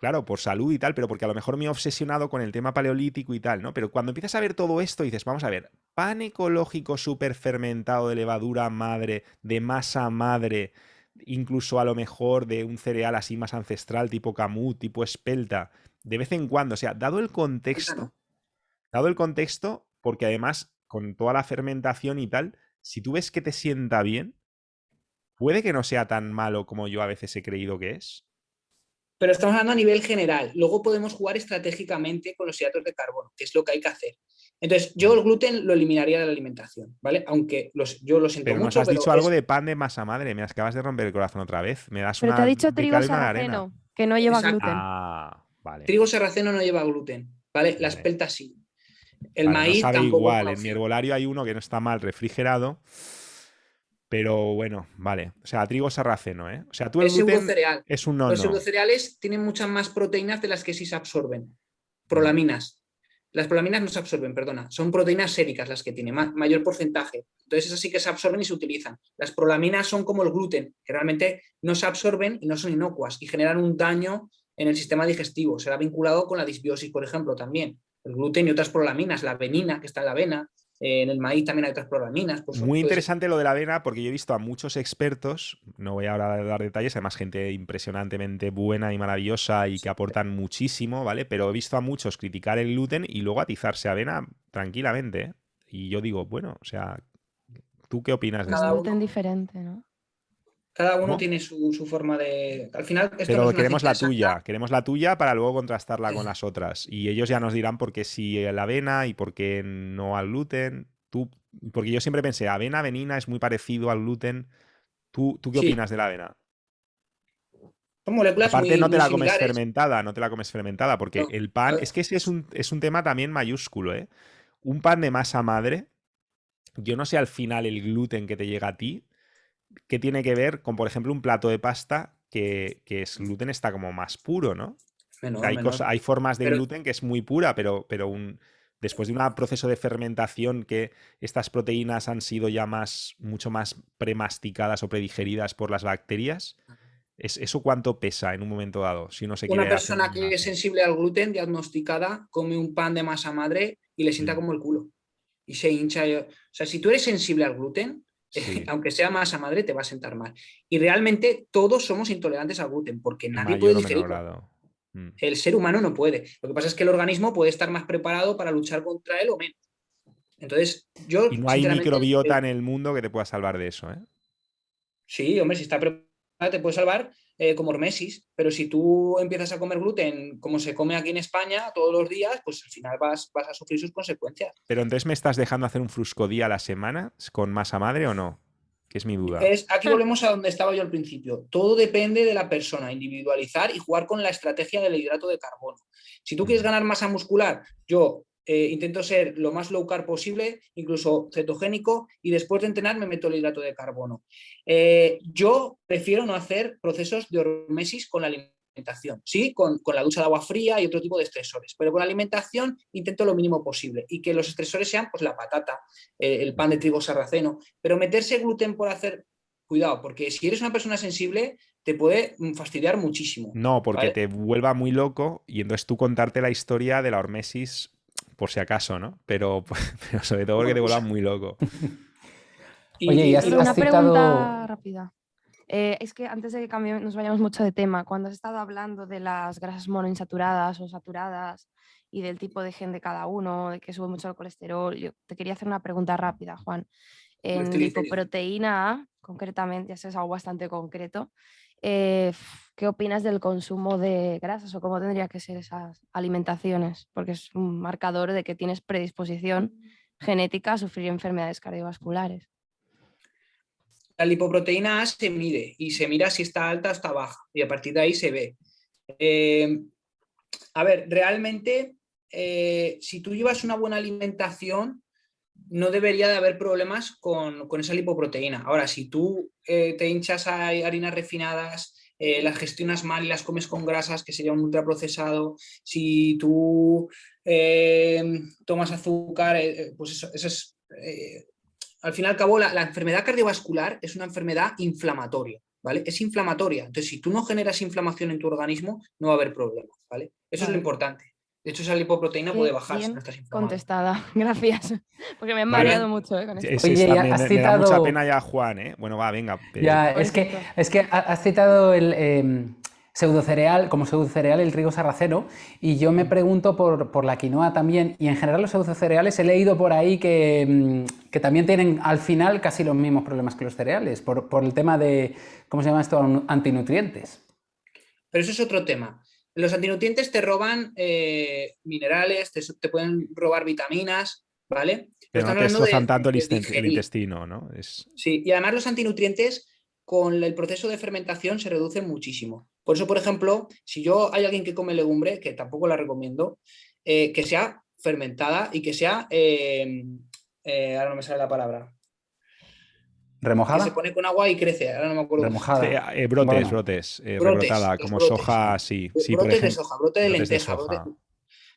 Speaker 2: claro, por salud y tal, pero porque a lo mejor me he obsesionado con el tema paleolítico y tal, ¿no? Pero cuando empiezas a ver todo esto, dices, vamos a ver, pan ecológico súper fermentado de levadura madre, de masa madre, incluso a lo mejor de un cereal así más ancestral, tipo camut, tipo espelta, de vez en cuando, o sea, dado el contexto, porque además con toda la fermentación y tal, si tú ves que te sienta bien, puede que no sea tan malo como yo a veces he creído que es.
Speaker 7: pero estamos hablando a nivel general. Luego podemos jugar estratégicamente con los hidratos de carbono, que es lo que hay que hacer. Entonces, yo el gluten lo eliminaría de la alimentación, ¿vale? Aunque yo lo siento
Speaker 2: Pero nos
Speaker 7: mucho,
Speaker 2: has
Speaker 7: pero
Speaker 2: dicho algo de pan de masa madre. Me acabas de romper el corazón otra vez. Me das
Speaker 3: pero te ha
Speaker 2: una
Speaker 3: dicho
Speaker 2: de
Speaker 3: trigo
Speaker 2: cal y una de arena.
Speaker 3: sarraceno, que no lleva
Speaker 7: Exacto.
Speaker 3: gluten.
Speaker 2: Ah, vale.
Speaker 7: Trigo sarraceno no lleva gluten, ¿vale? La
Speaker 2: Vale.
Speaker 7: espelta sí. El
Speaker 2: Vale, no
Speaker 7: maíz
Speaker 2: sabe
Speaker 7: tampoco es
Speaker 2: igual.
Speaker 7: una
Speaker 2: En mi
Speaker 7: opción.
Speaker 2: herbolario hay uno que no está mal refrigerado. Pero bueno, vale. O sea, trigo sarraceno, ¿eh? O sea, tú el
Speaker 7: Es
Speaker 2: gluten
Speaker 7: pseudocereal.
Speaker 2: es un no.
Speaker 7: Los pseudocereales tienen muchas más proteínas de las que sí se absorben. Prolaminas. Las prolaminas no se absorben, perdona. Son proteínas séricas las que tienen mayor porcentaje. Entonces esas sí que se absorben y se utilizan. Las prolaminas son como el gluten, que realmente no se absorben y no son inocuas y generan un daño en el sistema digestivo. Será vinculado con la disbiosis, por ejemplo, también. El gluten y otras prolaminas, la avenina que está en la avena, en el maíz también hay otras prolaminas. Pues
Speaker 2: Muy interesante lo de la avena, porque yo he visto a muchos expertos, no voy ahora a dar detalles, además gente impresionantemente buena y maravillosa y que aportan muchísimo, ¿vale? Pero he visto a muchos criticar el gluten y luego atizarse avena tranquilamente, ¿eh? Y yo digo, bueno, o sea, ¿tú qué opinas de
Speaker 3: Es
Speaker 2: esto?
Speaker 3: gluten diferente, ¿no?
Speaker 7: Cada uno
Speaker 2: ¿Cómo?
Speaker 7: tiene su forma de... Al final, esto no
Speaker 2: Pero
Speaker 7: es una
Speaker 2: queremos la
Speaker 7: ciencia
Speaker 2: tuya,
Speaker 7: exacta.
Speaker 2: queremos la tuya para luego contrastarla con las otras. Y ellos ya nos dirán por qué sí la avena y por qué no al gluten. Porque yo siempre pensé, avena, avenina es muy parecido al gluten. ¿Tú qué
Speaker 7: Sí,
Speaker 2: opinas de la avena?
Speaker 7: son moléculas
Speaker 2: Aparte
Speaker 7: muy,
Speaker 2: no te
Speaker 7: muy
Speaker 2: la comes
Speaker 7: similares.
Speaker 2: fermentada, no te la comes fermentada, porque
Speaker 7: No,
Speaker 2: el pan, es que ese es un tema también mayúsculo, ¿eh? Un pan de masa madre, yo no sé al final el gluten que te llega a ti, qué tiene que ver con, por ejemplo, un plato de pasta que es gluten está como más puro, ¿no? O sea,
Speaker 7: menor,
Speaker 2: hay,
Speaker 7: menor.
Speaker 2: hay formas de
Speaker 7: Pero
Speaker 2: gluten que es muy pura, pero después de un proceso de fermentación que estas proteínas han sido ya mucho más premasticadas o predigeridas por las bacterias, ¿eso cuánto pesa en un momento dado si uno se
Speaker 7: una
Speaker 2: quiere hacer un
Speaker 7: persona que es
Speaker 2: gimnasio?
Speaker 7: sensible al gluten diagnosticada come un pan de masa madre y le sienta
Speaker 2: Mm,
Speaker 7: como el culo. Y se hincha. O sea, si tú eres sensible al gluten,
Speaker 2: sí,
Speaker 7: aunque sea masa madre, te va a sentar mal. Y realmente todos somos intolerantes al gluten porque
Speaker 2: en
Speaker 7: nadie puede
Speaker 2: mayor o menor
Speaker 7: digerirlo.
Speaker 2: grado. Mm.
Speaker 7: El ser humano no puede. Lo que pasa es que el organismo puede estar más preparado para luchar contra él o menos. Entonces, yo
Speaker 2: Y no hay
Speaker 7: sinceramente,
Speaker 2: microbiota en el mundo que te pueda salvar de eso, ¿eh?
Speaker 7: sí, hombre, si está preparado te puede salvar como hormesis, pero si tú empiezas a comer gluten como se come aquí en España todos los días, pues al final vas a sufrir sus consecuencias.
Speaker 2: Pero entonces me estás dejando hacer un fruscodía a la semana con masa madre o no? Que es mi duda.
Speaker 7: Aquí volvemos a donde estaba yo al principio. Todo depende de la persona, individualizar y jugar con la estrategia del hidrato de carbono. Si tú quieres ganar masa muscular, yo intento ser lo más low carb posible, incluso cetogénico, y después de entrenar me meto el hidrato de carbono. Yo prefiero no hacer procesos de hormesis con la alimentación, sí, con la ducha de agua fría y otro tipo de estresores, pero con la alimentación intento lo mínimo posible y que los estresores sean pues la patata, el pan de trigo sarraceno, pero meterse gluten por hacer, cuidado, porque si eres una persona sensible te puede fastidiar muchísimo.
Speaker 2: No, porque
Speaker 7: ¿Vale?
Speaker 2: te vuelva muy loco y entonces tú contarte la historia de la hormesis por si acaso, ¿no? Pero sobre todo porque
Speaker 7: Bueno,
Speaker 2: te
Speaker 7: pues,
Speaker 2: vuelva muy loco.
Speaker 6: Oye, y
Speaker 3: Solo
Speaker 6: has
Speaker 3: una
Speaker 6: citado...
Speaker 3: pregunta rápida. Es que antes de que nos vayamos mucho de tema, cuando has estado hablando de las grasas monoinsaturadas o saturadas y del tipo de gen de cada uno, de que sube mucho el colesterol, yo te quería hacer una pregunta rápida, Juan.
Speaker 7: el
Speaker 3: En
Speaker 7: triglicerio.
Speaker 3: lipoproteína A, concretamente, ya sé, es algo bastante concreto, ¿qué opinas del consumo de grasas o cómo tendría que ser esas alimentaciones? Porque es un marcador de que tienes predisposición genética a sufrir enfermedades cardiovasculares.
Speaker 7: La lipoproteína A se mide y se mira si está alta o está baja y a partir de ahí se ve. A ver, realmente, si tú llevas una buena alimentación, no debería de haber problemas con esa lipoproteína. Ahora, si tú te hinchas a harinas refinadas, las gestionas mal y las comes con grasas, que sería un ultraprocesado, si tú tomas azúcar, pues eso es... al fin y al cabo, la enfermedad cardiovascular es una enfermedad inflamatoria, ¿vale? Es inflamatoria. Entonces, si tú no generas inflamación en tu organismo, no va a haber problemas, ¿vale? Eso es lo
Speaker 3: Vale.
Speaker 7: importante. De hecho, esa lipoproteína puede
Speaker 3: Qué
Speaker 7: bajar si no
Speaker 3: bien
Speaker 7: estás inflamado.
Speaker 3: contestada, gracias. Porque me he
Speaker 2: Vale.
Speaker 3: mareado mucho con esto.
Speaker 6: Oye, ya
Speaker 2: Me,
Speaker 6: has
Speaker 2: me da mucha
Speaker 6: citado...
Speaker 2: pena ya Juan, ¿eh? Bueno, va, venga.
Speaker 6: Ya,
Speaker 3: Pobrecito.
Speaker 6: es que has citado el pseudocereal, como pseudocereal el trigo sarraceno, y yo me pregunto por la quinoa también, y en general los pseudocereales he leído por ahí que también tienen al final casi los mismos problemas que los cereales, por el tema de, ¿cómo se llama esto? Antinutrientes.
Speaker 7: Pero eso es otro tema. Los antinutrientes te roban minerales, te pueden robar vitaminas, ¿vale?
Speaker 2: Pero no
Speaker 7: estamos
Speaker 2: te
Speaker 7: hablando
Speaker 2: destrozan tanto el
Speaker 7: de digerir.
Speaker 2: intestino, ¿no?
Speaker 7: Sí, y además los antinutrientes con el proceso de fermentación se reducen muchísimo. Por eso, por ejemplo, si hay alguien que come legumbre, que tampoco la recomiendo, que sea fermentada y que sea, ahora no me sale la palabra, Que
Speaker 6: ¿Remojada?
Speaker 7: se pone con agua y crece. Ahora no me acuerdo.
Speaker 6: Remojada.
Speaker 2: Brotes,
Speaker 6: Bueno,
Speaker 2: brotes,
Speaker 7: Brotes,
Speaker 2: rebrotada,
Speaker 7: los
Speaker 2: como
Speaker 7: brotes.
Speaker 2: soja, sí. Sí, por
Speaker 7: Brotes de
Speaker 2: ejemplo,
Speaker 7: soja, brote de
Speaker 2: brotes de
Speaker 7: lenteja.
Speaker 2: soja.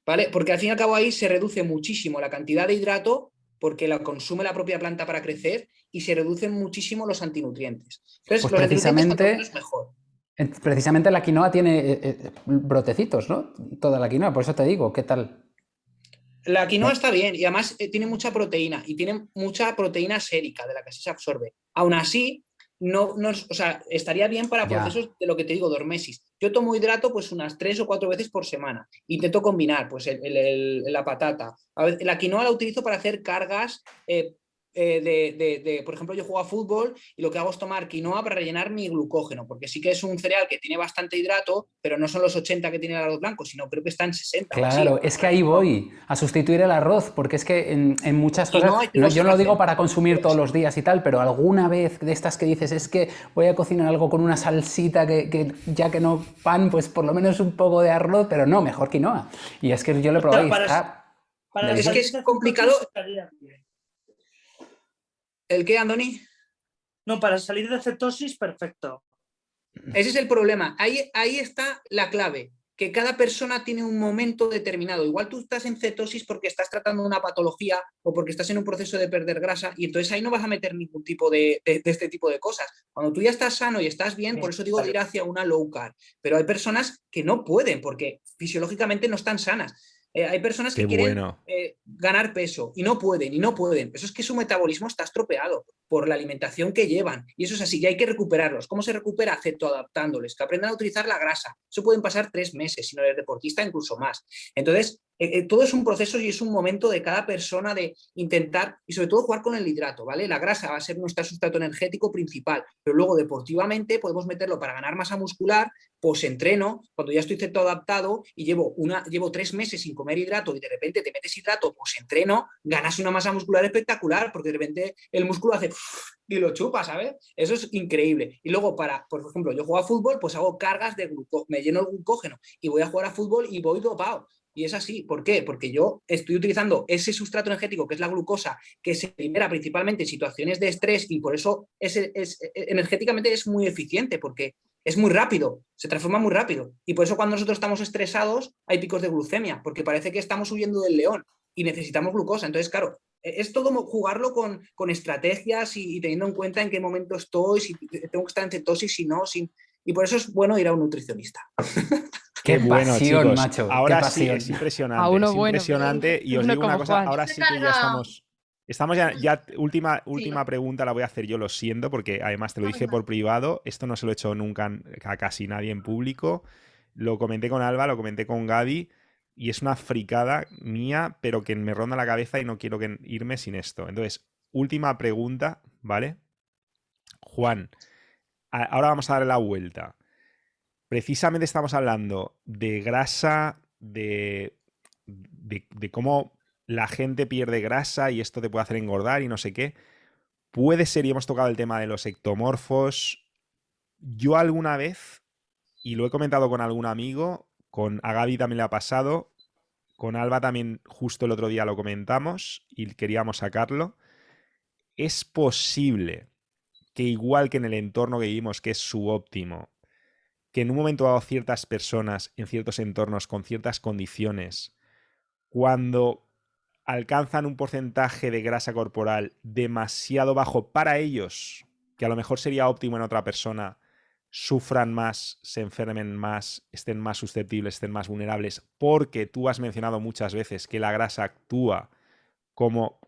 Speaker 7: ¿Vale? Porque al fin y al cabo ahí se reduce muchísimo la cantidad de hidrato porque la consume la propia planta para crecer y se reducen muchísimo los antinutrientes. Entonces,
Speaker 6: pues
Speaker 7: los antinutrientes cuanto menos mejor.
Speaker 6: precisamente la quinoa tiene brotecitos, ¿no? Toda la quinoa, por eso te digo, ¿qué tal?
Speaker 7: La quinoa está bien y además tiene mucha proteína y tiene mucha proteína sérica de la que así se absorbe. Aún así, o sea, estaría bien para
Speaker 6: Ya.
Speaker 7: procesos de lo que te digo, de hormesis. Yo tomo hidrato pues unas 3 o 4 veces por semana. Intento combinar pues la patata. A veces, la quinoa la utilizo para hacer cargas por ejemplo, yo juego a fútbol y lo que hago es tomar quinoa para rellenar mi glucógeno, porque sí que es un cereal que tiene bastante hidrato, pero no son los 80 que tiene el arroz blanco, sino creo que está en 60 o así.
Speaker 6: Claro, es que ahí voy a sustituir el arroz, porque es que en muchas
Speaker 7: Pues
Speaker 6: cosas,
Speaker 7: no, hay que
Speaker 6: yo no lo digo
Speaker 7: hacer.
Speaker 6: para consumir todos los días y tal, pero alguna vez de estas que dices, es que voy a cocinar algo con una salsita que ya que no pan, pues por lo menos un poco de arroz, pero no, mejor quinoa. Y es que yo lo he probado y está...
Speaker 7: Es que es complicado. ¿El qué, Andoni?
Speaker 1: No, para salir de cetosis, perfecto.
Speaker 7: Ese es el problema. Ahí está la clave, que cada persona tiene un momento determinado. Igual tú estás en cetosis porque estás tratando una patología o porque estás en un proceso de perder grasa y entonces ahí no vas a meter ningún tipo de este tipo de cosas. Cuando tú ya estás sano y estás bien, por eso digo de ir hacia una low carb. Pero hay personas que no pueden porque fisiológicamente no están sanas. Hay personas que quieren ganar peso y no pueden, y no pueden. Eso es que su metabolismo está estropeado por la alimentación que llevan. Y eso es así, y hay que recuperarlos. ¿Cómo se recupera? Cetoadaptándoles, que aprendan a utilizar la grasa. Eso pueden pasar 3 meses, si no eres deportista, incluso más. Entonces, todo es un proceso y es un momento de cada persona de intentar, y sobre todo jugar con el hidrato, ¿vale? La grasa va a ser nuestro sustrato energético principal, pero luego deportivamente podemos meterlo para ganar masa muscular, post-entreno, cuando ya estoy cetoadaptado y llevo 3 meses sin comer hidrato y de repente te metes hidrato post-entreno, ganas una masa muscular espectacular porque de repente el músculo hace y lo chupa, ¿sabes? Eso es increíble. Y luego por ejemplo, yo juego a fútbol, pues hago cargas de glucógeno, me lleno el glucógeno y voy a jugar a fútbol y voy dopado. Y es así. ¿Por qué? Porque yo estoy utilizando ese sustrato energético que es la glucosa, que se libera principalmente en situaciones de estrés y por eso energéticamente es muy eficiente, porque es muy rápido, se transforma muy rápido. Y por eso cuando nosotros estamos estresados hay picos de glucemia, porque parece que estamos huyendo del león y necesitamos glucosa. Entonces, claro, es todo jugarlo con estrategias y teniendo en cuenta en qué momento estoy, si tengo que estar en cetosis, si no, y por eso es bueno ir a un nutricionista.
Speaker 6: Qué
Speaker 2: bueno,
Speaker 6: pasión,
Speaker 2: chicos.
Speaker 6: macho.
Speaker 2: Ahora
Speaker 6: qué
Speaker 2: sí,
Speaker 6: pasión.
Speaker 2: es impresionante.
Speaker 3: A uno
Speaker 2: es
Speaker 3: bueno,
Speaker 2: impresionante. Y os
Speaker 3: uno
Speaker 2: digo una
Speaker 3: como
Speaker 2: cosa,
Speaker 3: Juan.
Speaker 2: ahora sí que ya estamos ya última pregunta la voy a hacer yo, lo siento, porque además te lo dije por privado. Esto no se lo he hecho nunca a casi nadie en público. Lo comenté con Alba, lo comenté con Gaby. Y es una fricada mía, pero que me ronda la cabeza y no quiero irme sin esto. Entonces, última pregunta, ¿vale? Juan, ahora vamos a darle la vuelta. Precisamente estamos hablando de grasa, de cómo la gente pierde grasa y esto te puede hacer engordar y no sé qué. Puede ser, y hemos tocado el tema de los ectomorfos. Yo alguna vez, y lo he comentado con algún amigo, a Gaby también le ha pasado, con Alba también justo el otro día lo comentamos y queríamos sacarlo. Es posible que igual que en el entorno que vivimos, que es subóptimo, que en un momento dado ciertas personas, en ciertos entornos, con ciertas condiciones, cuando alcanzan un porcentaje de grasa corporal demasiado bajo para ellos, que a lo mejor sería óptimo en otra persona, sufran más, se enfermen más, estén más susceptibles, estén más vulnerables, porque tú has mencionado muchas veces que la grasa actúa como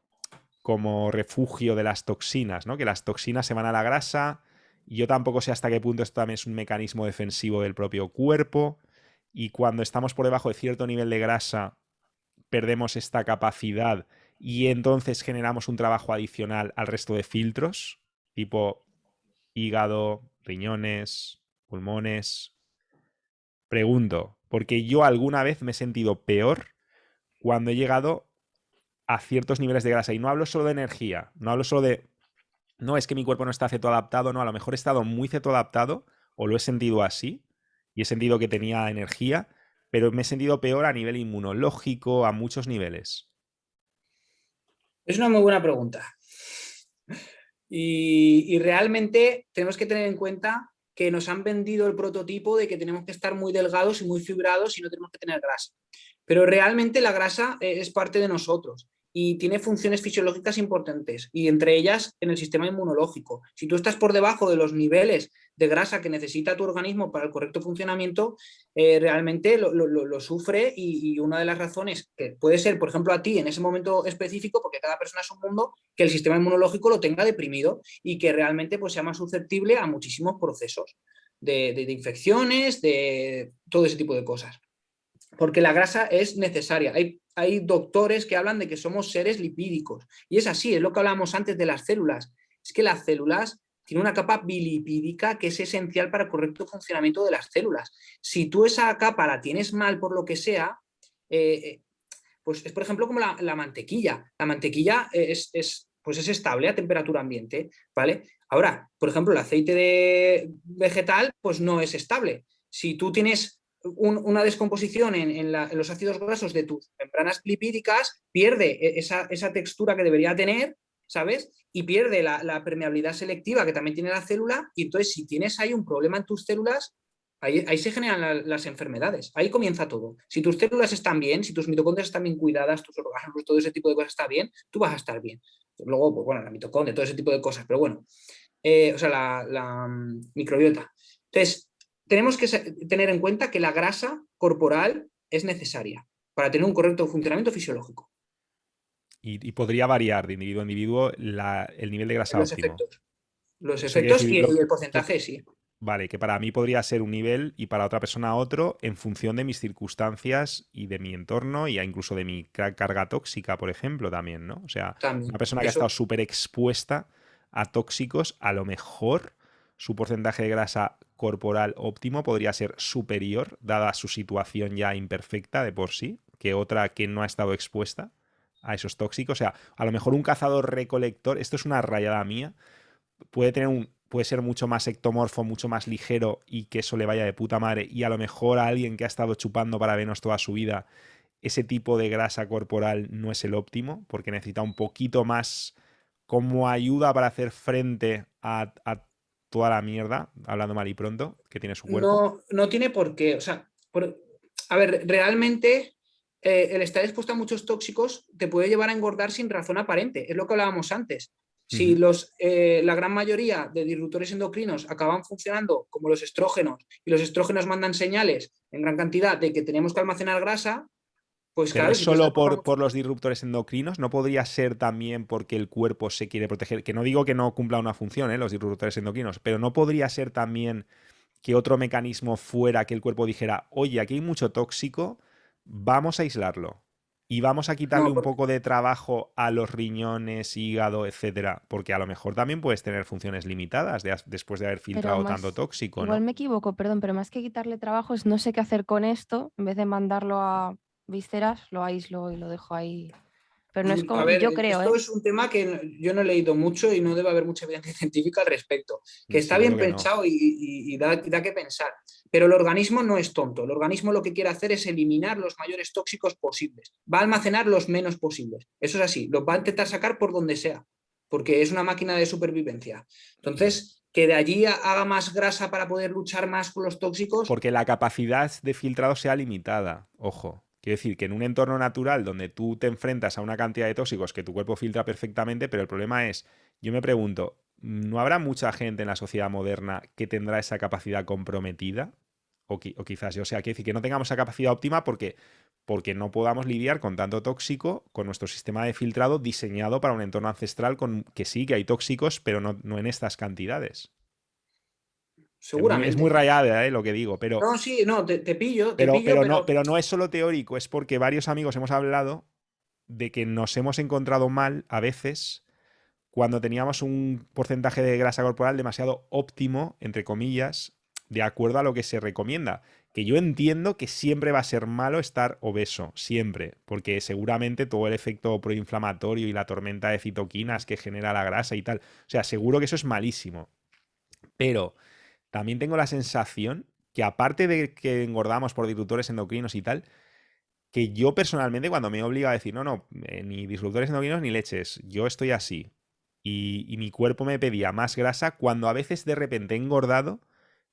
Speaker 2: refugio de las toxinas, ¿no? Que las toxinas se van a la grasa. Y yo tampoco sé hasta qué punto esto también es un mecanismo defensivo del propio cuerpo. Y cuando estamos por debajo de cierto nivel de grasa, perdemos esta capacidad y entonces generamos un trabajo adicional al resto de filtros, tipo hígado, riñones, pulmones. Pregunto, porque yo alguna vez me he sentido peor cuando he llegado a ciertos niveles de grasa. Y no hablo solo de energía, no hablo solo de... No, es que mi cuerpo no está cetoadaptado, no, a lo mejor he estado muy cetoadaptado o lo he sentido así y he sentido que tenía energía, pero me he sentido peor a nivel inmunológico, a muchos niveles.
Speaker 7: Es una muy buena pregunta. Y realmente tenemos que tener en cuenta que nos han vendido el prototipo de que tenemos que estar muy delgados y muy fibrados y no tenemos que tener grasa. Pero realmente la grasa es parte de nosotros y tiene funciones fisiológicas importantes, y entre ellas en el sistema inmunológico. Si tú estás por debajo de los niveles de grasa que necesita tu organismo para el correcto funcionamiento, realmente lo sufre, y una de las razones que puede ser, por ejemplo, a ti en ese momento específico, porque cada persona es un mundo, que el sistema inmunológico lo tenga deprimido y que realmente pues, sea más susceptible a muchísimos procesos de infecciones, de todo ese tipo de cosas. Porque la grasa es necesaria. Hay doctores que hablan de que somos seres lipídicos. Y es así, es lo que hablábamos antes de las células. Es que las células tienen una capa bilipídica que es esencial para el correcto funcionamiento de las células. Si tú esa capa la tienes mal por lo que sea, pues es por ejemplo como la mantequilla. La mantequilla pues es estable a temperatura ambiente, ¿vale? Ahora, por ejemplo, el aceite vegetal pues no es estable. Si tú tienes una descomposición en los ácidos grasos de tus membranas lipídicas, pierde esa textura que debería tener, ¿sabes? Y pierde la permeabilidad selectiva que también tiene la célula, y entonces si tienes ahí un problema en tus células, ahí se generan las enfermedades, ahí comienza todo. Si tus células están bien, si tus mitocondrias están bien cuidadas, tus órganos, todo ese tipo de cosas está bien, tú vas a estar bien. Luego, pues bueno, la mitocondria, todo ese tipo de cosas, pero bueno, o sea, la microbiota. Entonces, tenemos que tener en cuenta que la grasa corporal es necesaria para tener un correcto funcionamiento fisiológico.
Speaker 2: Y podría variar de individuo a individuo el nivel de grasa
Speaker 7: Los
Speaker 2: óptimo.
Speaker 7: efectos. Los
Speaker 2: Eso quiere
Speaker 7: efectos
Speaker 2: decir
Speaker 7: y el porcentaje, sí.
Speaker 2: Vale, que para mí podría ser un nivel y para otra persona otro en función de mis circunstancias y de mi entorno, y incluso de mi carga tóxica, por ejemplo, también, ¿no? O sea,
Speaker 7: También.
Speaker 2: una persona que ha estado súper expuesta a tóxicos, a lo mejor su porcentaje de grasa corporal óptimo podría ser superior, dada su situación ya imperfecta de por sí, que otra que no ha estado expuesta a esos tóxicos. O sea, a lo mejor un cazador-recolector, esto es una rayada mía, puede ser mucho más ectomorfo, mucho más ligero, y que eso le vaya de puta madre, y a lo mejor a alguien que ha estado chupando parabenos toda su vida, ese tipo de grasa corporal no es el óptimo, porque necesita un poquito más como ayuda para hacer frente a toda la mierda, hablando mal y pronto, que tiene su cuerpo.
Speaker 7: No tiene por qué. O sea, a ver, realmente el estar expuesto a muchos tóxicos te puede llevar a engordar sin razón aparente. Es lo que hablábamos antes. Si la gran mayoría de disruptores endocrinos acaban funcionando como los estrógenos, y los estrógenos mandan señales en gran cantidad de que tenemos que almacenar grasa, pues
Speaker 2: Pero
Speaker 7: claro,
Speaker 2: es
Speaker 7: si tú
Speaker 2: solo
Speaker 7: estás
Speaker 2: por los disruptores endocrinos, no podría ser también porque el cuerpo se quiere proteger, que no digo que no cumpla una función, los disruptores endocrinos, pero no podría ser también que otro mecanismo fuera que el cuerpo dijera, oye, aquí hay mucho tóxico, vamos a aislarlo y vamos a quitarle un poco de trabajo a los riñones, hígado, etcétera, porque a lo mejor también puedes tener funciones limitadas después de haber filtrado tanto tóxico,
Speaker 3: igual
Speaker 2: ¿no?
Speaker 3: me equivoco, perdón, pero más que quitarle trabajo es no sé qué hacer con esto, en vez de mandarlo a vísceras, lo aíslo y lo dejo ahí. Pero no es como,
Speaker 7: A ver,
Speaker 3: yo creo,
Speaker 7: esto es un tema que yo no he leído mucho y no debe haber mucha evidencia científica al respecto. Que está bien pensado y da que pensar. Pero el organismo no es tonto. El organismo lo que quiere hacer es eliminar los mayores tóxicos posibles. Va a almacenar los menos posibles. Eso es así. Los va a intentar sacar por donde sea, porque es una máquina de supervivencia. Entonces, que de allí haga más grasa para poder luchar más con los tóxicos.
Speaker 2: Porque la capacidad de filtrado sea limitada, ojo. Quiero decir que en un entorno natural donde tú te enfrentas a una cantidad de tóxicos que tu cuerpo filtra perfectamente, pero el problema es, yo me pregunto, ¿no habrá mucha gente en la sociedad moderna que tendrá esa capacidad comprometida? O quizás, o sea, quiero decir que no tengamos esa capacidad óptima porque no podamos lidiar con tanto tóxico, con nuestro sistema de filtrado diseñado para un entorno ancestral que sí, que hay tóxicos, pero no en estas cantidades.
Speaker 7: Seguramente.
Speaker 2: Es muy rayada, lo que digo, pero...
Speaker 7: No, sí, no, te pillo,
Speaker 2: pero no es solo teórico, es porque varios amigos hemos hablado de que nos hemos encontrado mal a veces cuando teníamos un porcentaje de grasa corporal demasiado óptimo, entre comillas, de acuerdo a lo que se recomienda. Que yo entiendo que siempre va a ser malo estar obeso, siempre, porque seguramente todo el efecto proinflamatorio y la tormenta de citoquinas que genera la grasa y tal, o sea, seguro que eso es malísimo. Pero también tengo la sensación que, aparte de que engordamos por disruptores endocrinos y tal, que yo personalmente, cuando me he obligado a decir, no, ni disruptores endocrinos ni leches, yo estoy así, y mi cuerpo me pedía más grasa cuando a veces de repente he engordado,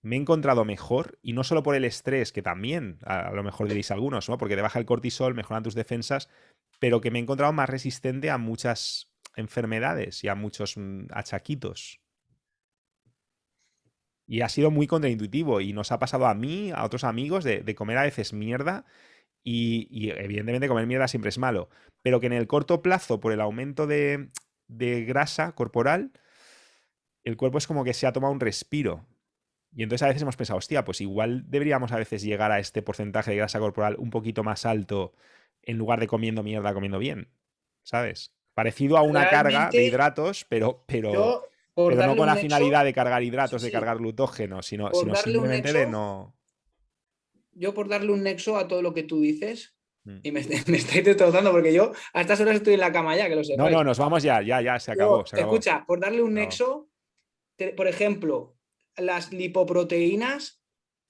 Speaker 2: me he encontrado mejor y no solo por el estrés, que también a lo mejor diréis algunos, ¿no? Porque te baja el cortisol, mejoran tus defensas, pero que me he encontrado más resistente a muchas enfermedades y a muchos achaquitos. Y ha sido muy contraintuitivo y nos ha pasado a mí, a otros amigos, de comer a veces mierda y evidentemente comer mierda siempre es malo, pero que en el corto plazo, por el aumento de grasa corporal, el cuerpo es como que se ha tomado un respiro. Y entonces a veces hemos pensado, hostia, pues igual deberíamos a veces llegar a este porcentaje de grasa corporal un poquito más alto en lugar de comiendo mierda, comiendo bien, ¿sabes? Parecido a una carga de
Speaker 7: Realmente,
Speaker 2: hidratos, pero
Speaker 7: Yo, por
Speaker 2: no
Speaker 7: darle
Speaker 2: con
Speaker 7: un
Speaker 2: la
Speaker 7: nexo,
Speaker 2: finalidad de cargar hidratos,
Speaker 7: sí,
Speaker 2: de
Speaker 7: sí,
Speaker 2: cargar glutógeno, sino
Speaker 7: por darle un
Speaker 2: simplemente de
Speaker 7: nexo,
Speaker 2: no...
Speaker 7: yo por darle un nexo a todo lo que tú dices,
Speaker 2: Mm.
Speaker 7: y me estoy destrozando porque yo a estas horas estoy en la cama ya, que lo
Speaker 2: No,
Speaker 7: sepáis.
Speaker 2: no, nos vamos ya, se acabó, se acabó.
Speaker 7: Escucha, por darle un
Speaker 2: No.
Speaker 7: nexo, por ejemplo, las lipoproteínas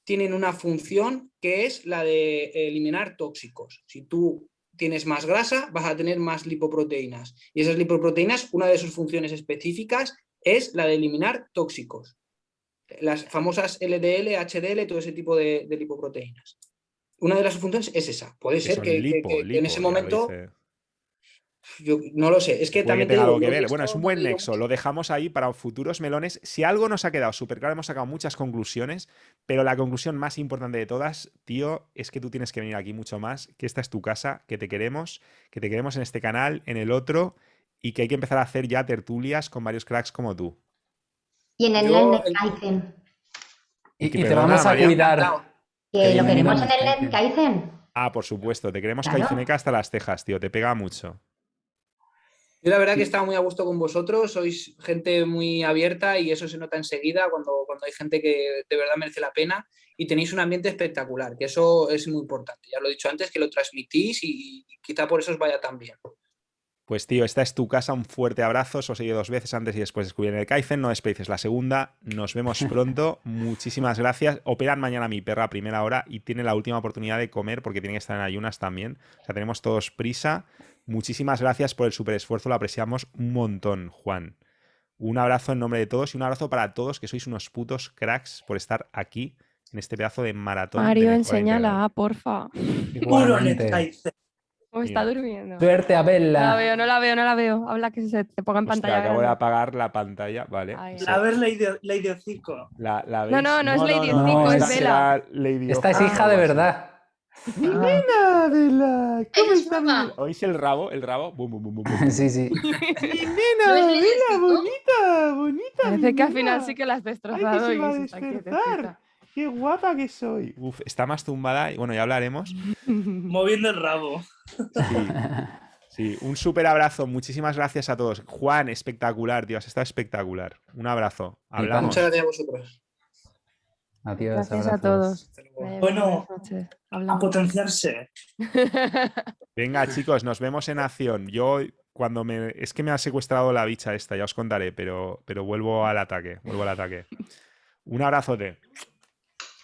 Speaker 7: tienen una función que es la de eliminar tóxicos. Si tú tienes más grasa, vas a tener más lipoproteínas. Y esas lipoproteínas, una de sus funciones específicas es la de eliminar tóxicos. Las famosas LDL, HDL, todo ese tipo de lipoproteínas. Una de las funciones es esa. Puede
Speaker 2: Que
Speaker 7: ser
Speaker 2: son
Speaker 7: que
Speaker 2: lipo,
Speaker 7: en ese
Speaker 2: ya lo
Speaker 7: momento,
Speaker 2: dice.
Speaker 7: yo no lo sé. Es que
Speaker 2: Puede que
Speaker 7: también te
Speaker 2: tenga
Speaker 7: digo,
Speaker 2: algo que
Speaker 7: yo he
Speaker 2: ver.
Speaker 7: visto,
Speaker 2: Bueno, es un
Speaker 7: no he
Speaker 2: buen
Speaker 7: leído
Speaker 2: nexo.
Speaker 7: mucho.
Speaker 2: Lo dejamos ahí para futuros melones. Si algo nos ha quedado súper claro, hemos sacado muchas conclusiones, pero la conclusión más importante de todas, tío, es que tú tienes que venir aquí mucho más, que esta es tu casa, que te queremos en este canal, en el otro, y que hay que empezar a hacer ya tertulias con varios cracks como tú.
Speaker 5: Y en el
Speaker 7: Yo,
Speaker 5: Lending Kaizen,
Speaker 6: Y te
Speaker 2: Perdona,
Speaker 6: vamos a
Speaker 2: María.
Speaker 6: cuidar.
Speaker 7: encantado.
Speaker 6: Que
Speaker 5: que lo
Speaker 6: bienvenido
Speaker 5: queremos
Speaker 6: al
Speaker 5: en el
Speaker 6: Kaizen.
Speaker 5: Lending Kaizen.
Speaker 2: Ah, por supuesto, te queremos
Speaker 5: Claro.
Speaker 2: Kaizeneca hasta las cejas, tío, te pega mucho.
Speaker 7: Yo la verdad que estaba muy a gusto con vosotros, sois gente muy abierta y eso se nota enseguida cuando hay gente que de verdad merece la pena y tenéis un ambiente espectacular, que eso es muy importante. Ya lo he dicho antes, que lo transmitís y quizá por eso os vaya tan bien.
Speaker 2: Pues tío, esta es tu casa, un fuerte abrazo, os he seguido 2 veces antes y después de descubrir el Kaizen, no desperdicies la segunda, nos vemos pronto, muchísimas gracias, operan mañana a mi perra a primera hora y tiene la última oportunidad de comer porque tiene que estar en ayunas también, o sea, tenemos todos prisa, muchísimas gracias por el super esfuerzo, lo apreciamos un montón, Juan. Un abrazo en nombre de todos y un abrazo para todos que sois unos putos cracks por estar aquí en este pedazo de maratón.
Speaker 3: Mario,
Speaker 2: de mejora integral.
Speaker 3: enséñala, porfa.
Speaker 1: Puro
Speaker 6: Igualmente.
Speaker 1: Kaizen.
Speaker 3: ¿Cómo está
Speaker 2: Mira.
Speaker 3: durmiendo?
Speaker 6: Suerte,
Speaker 3: No la
Speaker 6: Abela.
Speaker 3: veo, no la veo, no la veo. Habla que se te ponga en
Speaker 2: Hostia,
Speaker 3: pantalla
Speaker 2: acabo de
Speaker 3: grande.
Speaker 2: apagar la pantalla, vale.
Speaker 3: Ay,
Speaker 2: Sí.
Speaker 1: La ver Lady Hocico.
Speaker 2: ¿La
Speaker 3: No,
Speaker 2: veis?
Speaker 3: no, no es Lady
Speaker 6: Hocico,
Speaker 2: no,
Speaker 6: es
Speaker 2: esta
Speaker 3: Vela.
Speaker 2: será Lady
Speaker 6: Esta es
Speaker 2: Hocico,
Speaker 6: hija de
Speaker 2: algo así.
Speaker 6: verdad.
Speaker 2: Mi nena, Vela, ¿cómo
Speaker 9: es
Speaker 2: está mi
Speaker 9: guapa.
Speaker 2: Vela? ¿Oís el rabo? El rabo. Bum, bum, bum, bum, bum.
Speaker 6: Sí, sí.
Speaker 2: Mi
Speaker 9: ¿No
Speaker 2: nena,
Speaker 9: es Lady
Speaker 2: Vela,
Speaker 9: Hocico?
Speaker 2: bonita, bonita.
Speaker 3: Parece
Speaker 2: mi
Speaker 3: que al final
Speaker 2: nena.
Speaker 3: sí que la has
Speaker 2: Ay,
Speaker 3: destrozado
Speaker 2: que se
Speaker 3: y
Speaker 2: va a
Speaker 3: se está
Speaker 2: despertar.
Speaker 3: quietecita.
Speaker 2: Qué guapa que soy. Uf, está más tumbada y bueno, ya hablaremos.
Speaker 1: Moviendo el rabo.
Speaker 2: Sí, sí. Un súper abrazo. Muchísimas gracias a todos. Juan, espectacular, tío. Has estado espectacular. Un abrazo. Hablamos.
Speaker 7: Muchas gracias a vosotros.
Speaker 6: Adiós,
Speaker 3: Gracias a
Speaker 6: abrazos.
Speaker 3: todos.
Speaker 7: Hasta luego.
Speaker 3: Vaya,
Speaker 1: Bueno,
Speaker 3: buenas noches.
Speaker 1: A
Speaker 3: Hablamos.
Speaker 1: potenciarse.
Speaker 2: Venga, chicos, nos vemos en acción. Yo, cuando es que me ha secuestrado la bicha esta, ya os contaré, pero vuelvo al ataque. Un abrazote.